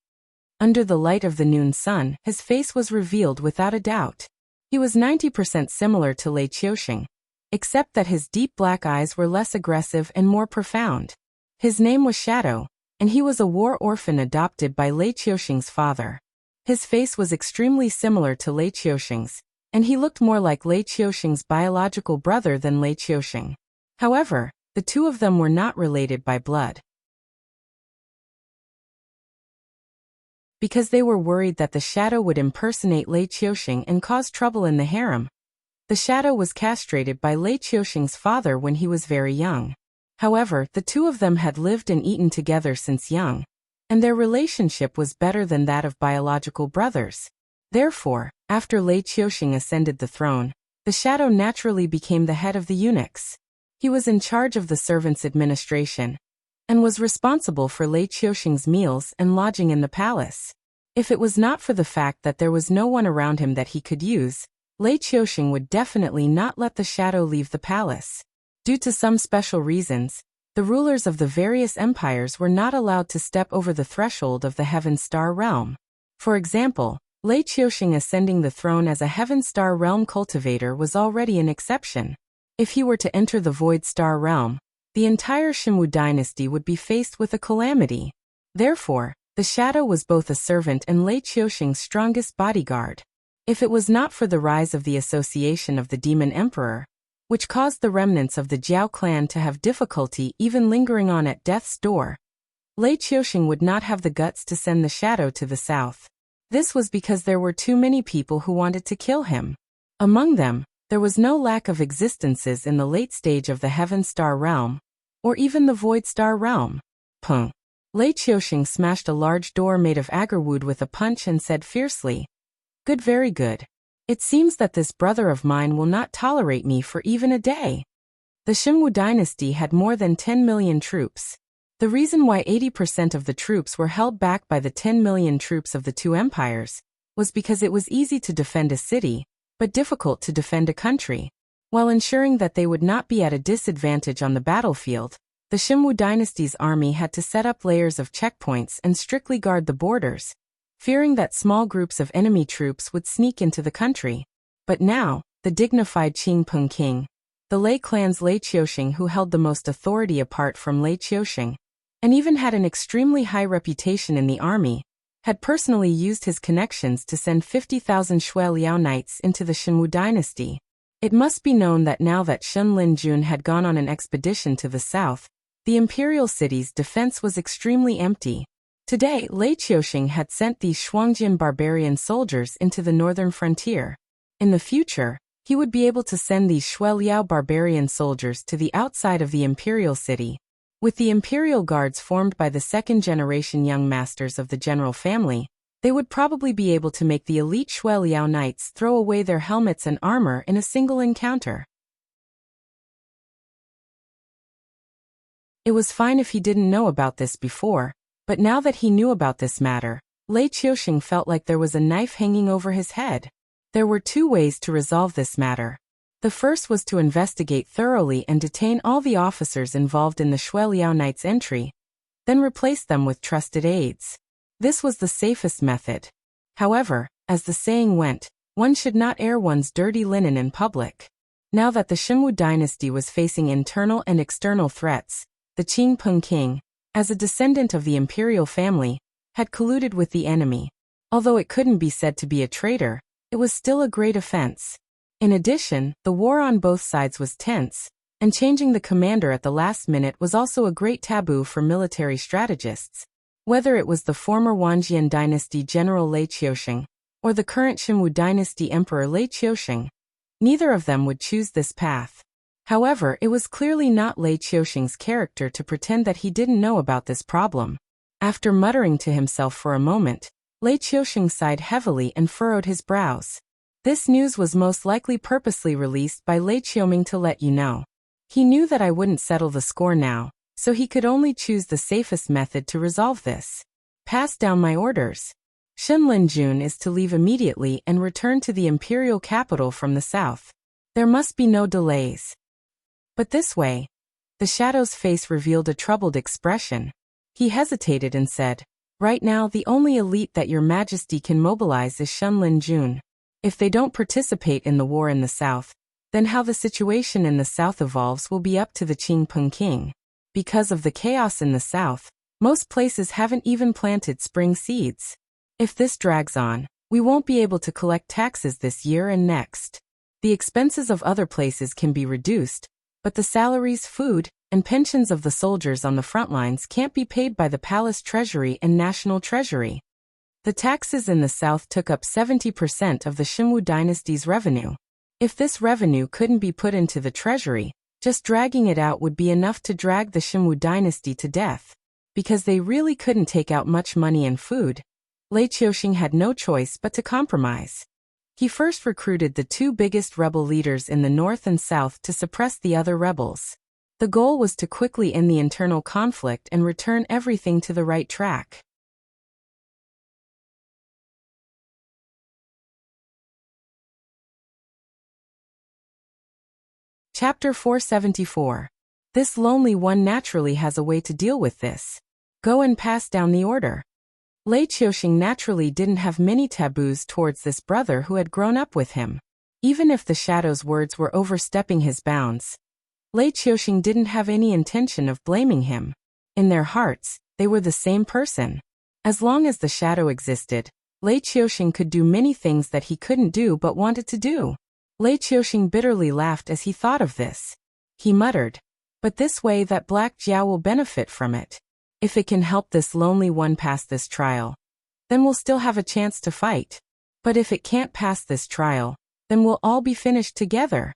S1: Under the light of the noon sun, his face was revealed without a doubt. He was 90% similar to Lei Qiuxing, except that his deep black eyes were less aggressive and more profound. His name was Shadow, and he was a war orphan adopted by Lei Qiuxing's father. His face was extremely similar to Lei Qiuxing's, and he looked more like Lei Qiuxing's biological brother than Lei Qiuxing. However, the two of them were not related by blood. Because they were worried that the Shadow would impersonate Lei Qiuxing and cause trouble in the harem, the Shadow was castrated by Lei Qiuxing's father when he was very young. However, the two of them had lived and eaten together since young, and their relationship was better than that of biological brothers. Therefore, after Lei Qiuxing ascended the throne, the Shadow naturally became the head of the eunuchs. He was in charge of the servants' administration, and was responsible for Lei Qiuxing's meals and lodging in the palace. If it was not for the fact that there was no one around him that he could use, Lei Qiuxing would definitely not let the Shadow leave the palace. Due to some special reasons, the rulers of the various empires were not allowed to step over the threshold of the Heaven Star realm. For example, Lei Qiuxing ascending the throne as a Heaven Star realm cultivator was already an exception. If he were to enter the Void Star realm, the entire Xinwu dynasty would be faced with a calamity. Therefore, the Shadow was both a servant and Lei Qiuxing's strongest bodyguard. If it was not for the rise of the association of the Demon Emperor, which caused the remnants of the Jiao clan to have difficulty even lingering on at death's door, Lei Qiuxing would not have the guts to send the Shadow to the south. This was because there were too many people who wanted to kill him. Among them, there was no lack of existences in the late stage of the Heaven Star realm, or even the Void Star realm. Lei Qiuxing smashed a large door made of agarwood with a punch and said fiercely, "Good, very good. It seems that this brother of mine will not tolerate me for even a day." The Xinwu dynasty had more than 10 million troops. The reason why 80% of the troops were held back by the 10 million troops of the two empires was because it was easy to defend a city, but difficult to defend a country. While ensuring that they would not be at a disadvantage on the battlefield, the Xinwu dynasty's army had to set up layers of checkpoints and strictly guard the borders, fearing that small groups of enemy troops would sneak into the country. But now, the dignified Qingpeng king, the Lei clan's Lei Qiuxing, who held the most authority apart from Lei Qiuxing, and even had an extremely high reputation in the army, had personally used his connections to send 50,000 Shui Liao knights into the Xinwu dynasty. It must be known that now that Shen Linjun had gone on an expedition to the south, the imperial city's defense was extremely empty. Today, Lei Qiuxing had sent these Shuangjin barbarian soldiers into the northern frontier. In the future, he would be able to send these Shui Liao barbarian soldiers to the outside of the imperial city. With the imperial guards formed by the second-generation young masters of the general family, they would probably be able to make the elite Shui Liao knights throw away their helmets and armor in a single encounter. It was fine if he didn't know about this before, but now that he knew about this matter, Lei Qiuxing felt like there was a knife hanging over his head. There were two ways to resolve this matter. The first was to investigate thoroughly and detain all the officers involved in the Shui Liao Knights' entry, then replace them with trusted aides. This was the safest method. However, as the saying went, one should not air one's dirty linen in public. Now that the Xinwu dynasty was facing internal and external threats, the Qingpeng king, as a descendant of the imperial family, had colluded with the enemy. Although it couldn't be said to be a traitor, it was still a great offense. In addition, the war on both sides was tense, and changing the commander at the last minute was also a great taboo for military strategists. Whether it was the former Wanjian dynasty general Lei Qiuxing, or the current Xinwu dynasty emperor Lei Qiuxing, neither of them would choose this path. However, it was clearly not Lei Qiuxing's character to pretend that he didn't know about this problem. After muttering to himself for a moment, Lei Qiuxing sighed heavily and furrowed his brows. This news was most likely purposely released by Lei Qiuming to let you know. He knew that I wouldn't settle the score now, so he could only choose the safest method to resolve this. Pass down my orders. Shen Linjun is to leave immediately and return to the imperial capital from the south. There must be no delays. But this way. The shadow's face revealed a troubled expression. He hesitated and said, "Right now the only elite that your majesty can mobilize is Shen Linjun. If they don't participate in the war in the south, then how the situation in the south evolves will be up to the Qingpeng king. Because of the chaos in the south, most places haven't even planted spring seeds. If this drags on, we won't be able to collect taxes this year and next. The expenses of other places can be reduced, but the salaries, food, and pensions of the soldiers on the front lines can't be paid by the palace treasury and national treasury. The taxes in the south took up 70% of the Xinwu dynasty's revenue. If this revenue couldn't be put into the treasury, just dragging it out would be enough to drag the Xinwu dynasty to death. Because they really couldn't take out much money and food, Lei Qiuxing had no choice but to compromise. He first recruited the two biggest rebel leaders in the north and south to suppress the other rebels. The goal was to quickly end the internal conflict and return everything to the right track. Chapter 474. This lonely one naturally has a way to deal with this. Go and pass down the order. Lei Qiuxing naturally didn't have many taboos towards this brother who had grown up with him. Even if the shadow's words were overstepping his bounds, Lei Qiuxing didn't have any intention of blaming him. In their hearts, they were the same person. As long as the shadow existed, Lei Qiuxing could do many things that he couldn't do but wanted to do. Lei Qiuxing bitterly laughed as he thought of this. He muttered, "But this way that Black Jiao will benefit from it. If it can help this lonely one pass this trial, then we'll still have a chance to fight. But if it can't pass this trial, then we'll all be finished together."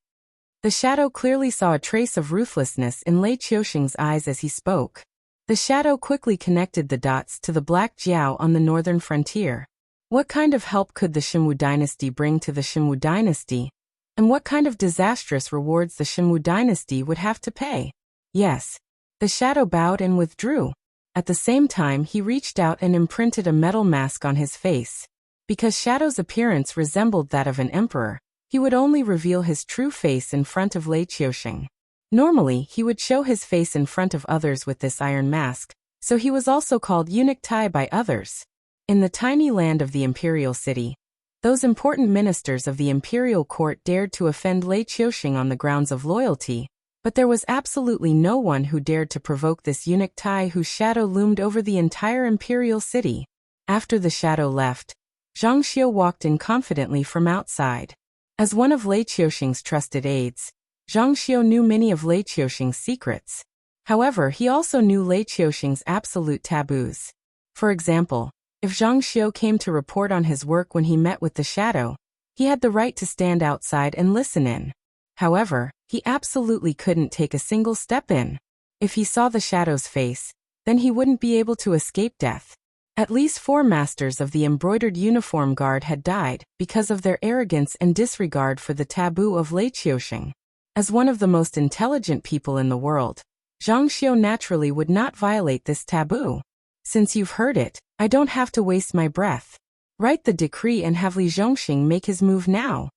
S1: The shadow clearly saw a trace of ruthlessness in Lei Qiuxing's eyes as he spoke. The shadow quickly connected the dots to the Black Jiao on the northern frontier. What kind of help could the Xinwu dynasty bring to the Xinwu dynasty? And what kind of disastrous rewards the Xinwu dynasty would have to pay? Yes. The shadow bowed and withdrew. At the same time, he reached out and imprinted a metal mask on his face. Because Shadow's appearance resembled that of an emperor, he would only reveal his true face in front of Lei Qiusheng. Normally, he would show his face in front of others with this iron mask, so he was also called Eunuch Tai by others. In the tiny land of the imperial city, those important ministers of the imperial court dared to offend Lei Qiusheng on the grounds of loyalty, but there was absolutely no one who dared to provoke this Eunuch Tai whose shadow loomed over the entire imperial city. After the shadow left, Zhang Xiu walked in confidently from outside. As one of Lei Qiusheng's trusted aides, Zhang Xiu knew many of Lei Qiusheng's secrets. However, he also knew Lei Qiusheng's absolute taboos. For example, if Zhang Xiu came to report on his work when he met with the shadow, he had the right to stand outside and listen in. However, he absolutely couldn't take a single step in. If he saw the shadow's face, then he wouldn't be able to escape death. At least 4 masters of the embroidered uniform guard had died because of their arrogance and disregard for the taboo of Lei Qiusheng. As one of the most intelligent people in the world, Zhang Xiu naturally would not violate this taboo. Since you've heard it, I don't have to waste my breath. Write the decree and have Li Zhongxing make his move now.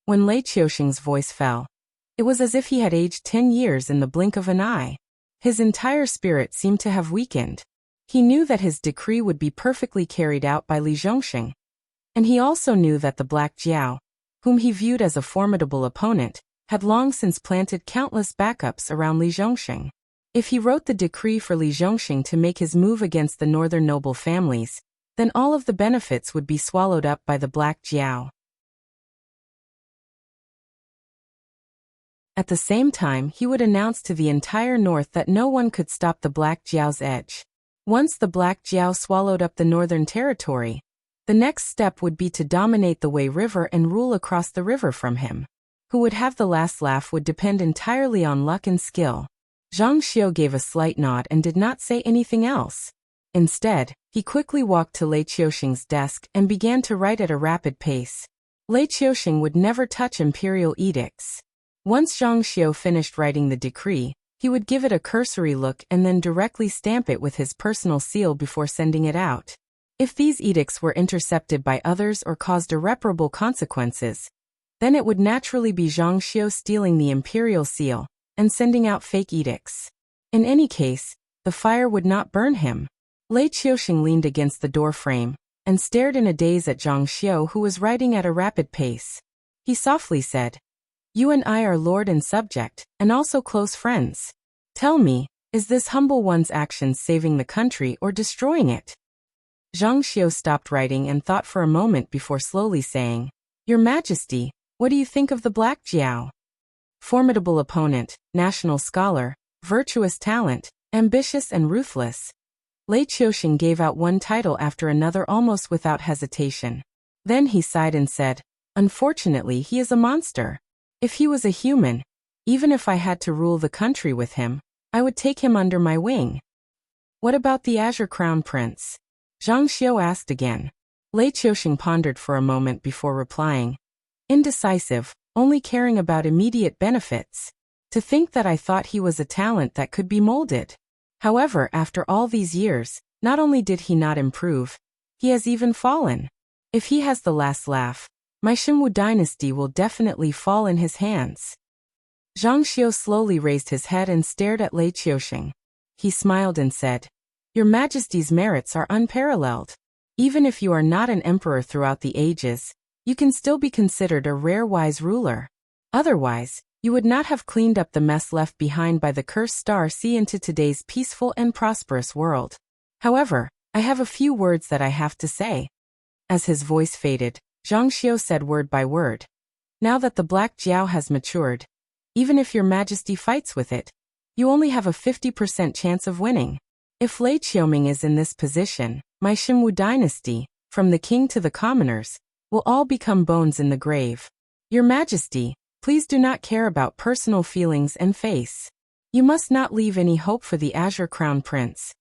S1: When Lei Qiusheng's voice fell, it was as if he had aged 10 years in the blink of an eye. His entire spirit seemed to have weakened. He knew that his decree would be perfectly carried out by Li Zhongxing. And he also knew that the Black Jiao, whom he viewed as a formidable opponent, had long since planted countless backups around Li Zhongxing. If he wrote the decree for Li Zhongxing to make his move against the northern noble families, then all of the benefits would be swallowed up by the Black Jiao. At the same time, he would announce to the entire north that no one could stop the Black Jiao's edge. Once the Black Jiao swallowed up the northern territory, the next step would be to dominate the Wei River and rule across the river from him. Who would have the last laugh would depend entirely on luck and skill. Zhang Xiu gave a slight nod and did not say anything else. Instead, he quickly walked to Lei Qiusheng's desk and began to write at a rapid pace. Lei Qiusheng would never touch imperial edicts. Once Zhang Xiu finished writing the decree, he would give it a cursory look and then directly stamp it with his personal seal before sending it out. If these edicts were intercepted by others or caused irreparable consequences, then it would naturally be Zhang Xiu stealing the imperial seal and sending out fake edicts. In any case, the fire would not burn him. Lei Qiusheng leaned against the door frame and stared in a daze at Zhang Xiu, who was writing at a rapid pace. He softly said, "You and I are lord and subject, and also close friends. Tell me, is this humble one's actions saving the country or destroying it?" Zhang Xiu stopped writing and thought for a moment before slowly saying, "Your Majesty, what do you think of the Black Jiao? Formidable opponent, national scholar, virtuous talent, ambitious and ruthless." Lei Qiusheng gave out one title after another almost without hesitation. Then he sighed and said, "Unfortunately, he is a monster. If he was a human, even if I had to rule the country with him, I would take him under my wing." "What about the Azure Crown Prince?" Zhang Xiu asked again. Lei Qiusheng pondered for a moment before replying, "Indecisive, only caring about immediate benefits. To think that I thought he was a talent that could be molded. However, after all these years, not only did he not improve, he has even fallen. If he has the last laugh, my Xinwu dynasty will definitely fall in his hands." Zhang Xiu slowly raised his head and stared at Lei Qiusheng. He smiled and said, "Your Majesty's merits are unparalleled. Even if you are not an emperor throughout the ages, you can still be considered a rare wise ruler. Otherwise, you would not have cleaned up the mess left behind by the cursed star sea into today's peaceful and prosperous world. However, I have a few words that I have to say." As his voice faded, Zhang Xiu said word by word, "Now that the Black Jiao has matured, even if your Majesty fights with it, you only have a 50% chance of winning. If Lei Qiuming is in this position, my Xinwu dynasty, from the king to the commoners, will all become bones in the grave. Your Majesty, please do not care about personal feelings and face. You must not leave any hope for the Azure Crown Prince.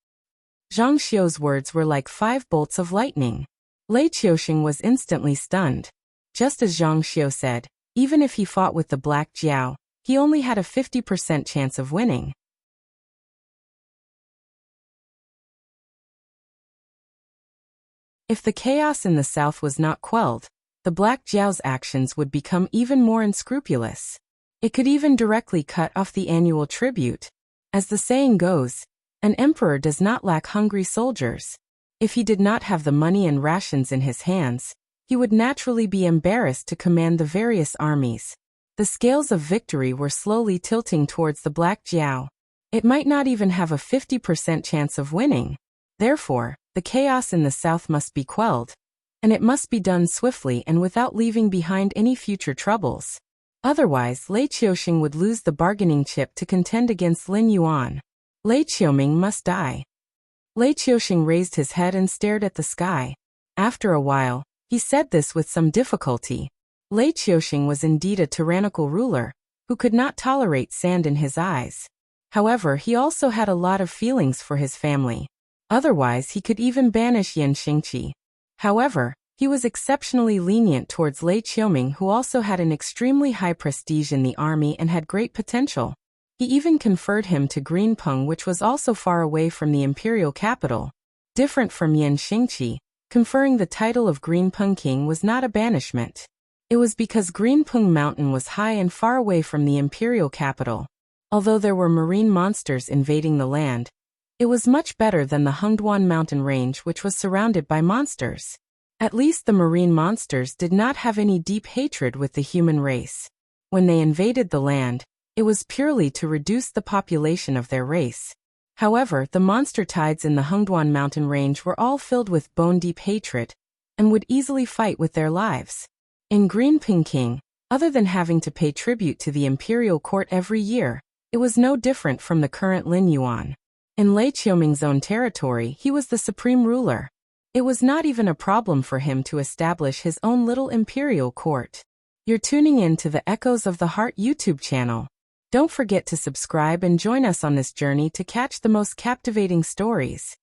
S1: Zhang Xiu's words were like 5 bolts of lightning. Lei Qiuxing was instantly stunned. Just as Zhang Xiu said, even if he fought with the Black Jiao, he only had a 50% chance of winning. If the chaos in the south was not quelled, the Black Jiao's actions would become even more unscrupulous. It could even directly cut off the annual tribute. As the saying goes, an emperor does not lack hungry soldiers. If he did not have the money and rations in his hands, he would naturally be embarrassed to command the various armies. The scales of victory were slowly tilting towards the Black Jiao. It might not even have a 50% chance of winning. Therefore, the chaos in the south must be quelled, and it must be done swiftly and without leaving behind any future troubles. Otherwise, Lei Qiuxing would lose the bargaining chip to contend against Lin Yuan. Lei Qiuming must die. Lei Qiuxing raised his head and stared at the sky. After a while, he said this with some difficulty. Lei Qiuxing was indeed a tyrannical ruler, who could not tolerate sand in his eyes. However, he also had a lot of feelings for his family. Otherwise, he could even banish Yan Xingqi. However, he was exceptionally lenient towards Lei Qiuming, who also had an extremely high prestige in the army and had great potential. He even conferred him to Greenpeng, which was also far away from the imperial capital. Different from Yan Xingqi, conferring the title of Greenpeng King was not a banishment. It was because Greenpeng Mountain was high and far away from the imperial capital. Although there were marine monsters invading the land, it was much better than the Hengduan mountain range, which was surrounded by monsters. At least the marine monsters did not have any deep hatred with the human race. When they invaded the land, it was purely to reduce the population of their race. However, the monster tides in the Hengduan mountain range were all filled with bone-deep hatred, and would easily fight with their lives. In Greenpeng King, other than having to pay tribute to the imperial court every year, it was no different from the current Lin Yuan. In Lei Qiuming's own territory, he was the supreme ruler. It was not even a problem for him to establish his own little imperial court. You're tuning in to the Echoes of the Heart YouTube channel. Don't forget to subscribe and join us on this journey to catch the most captivating stories.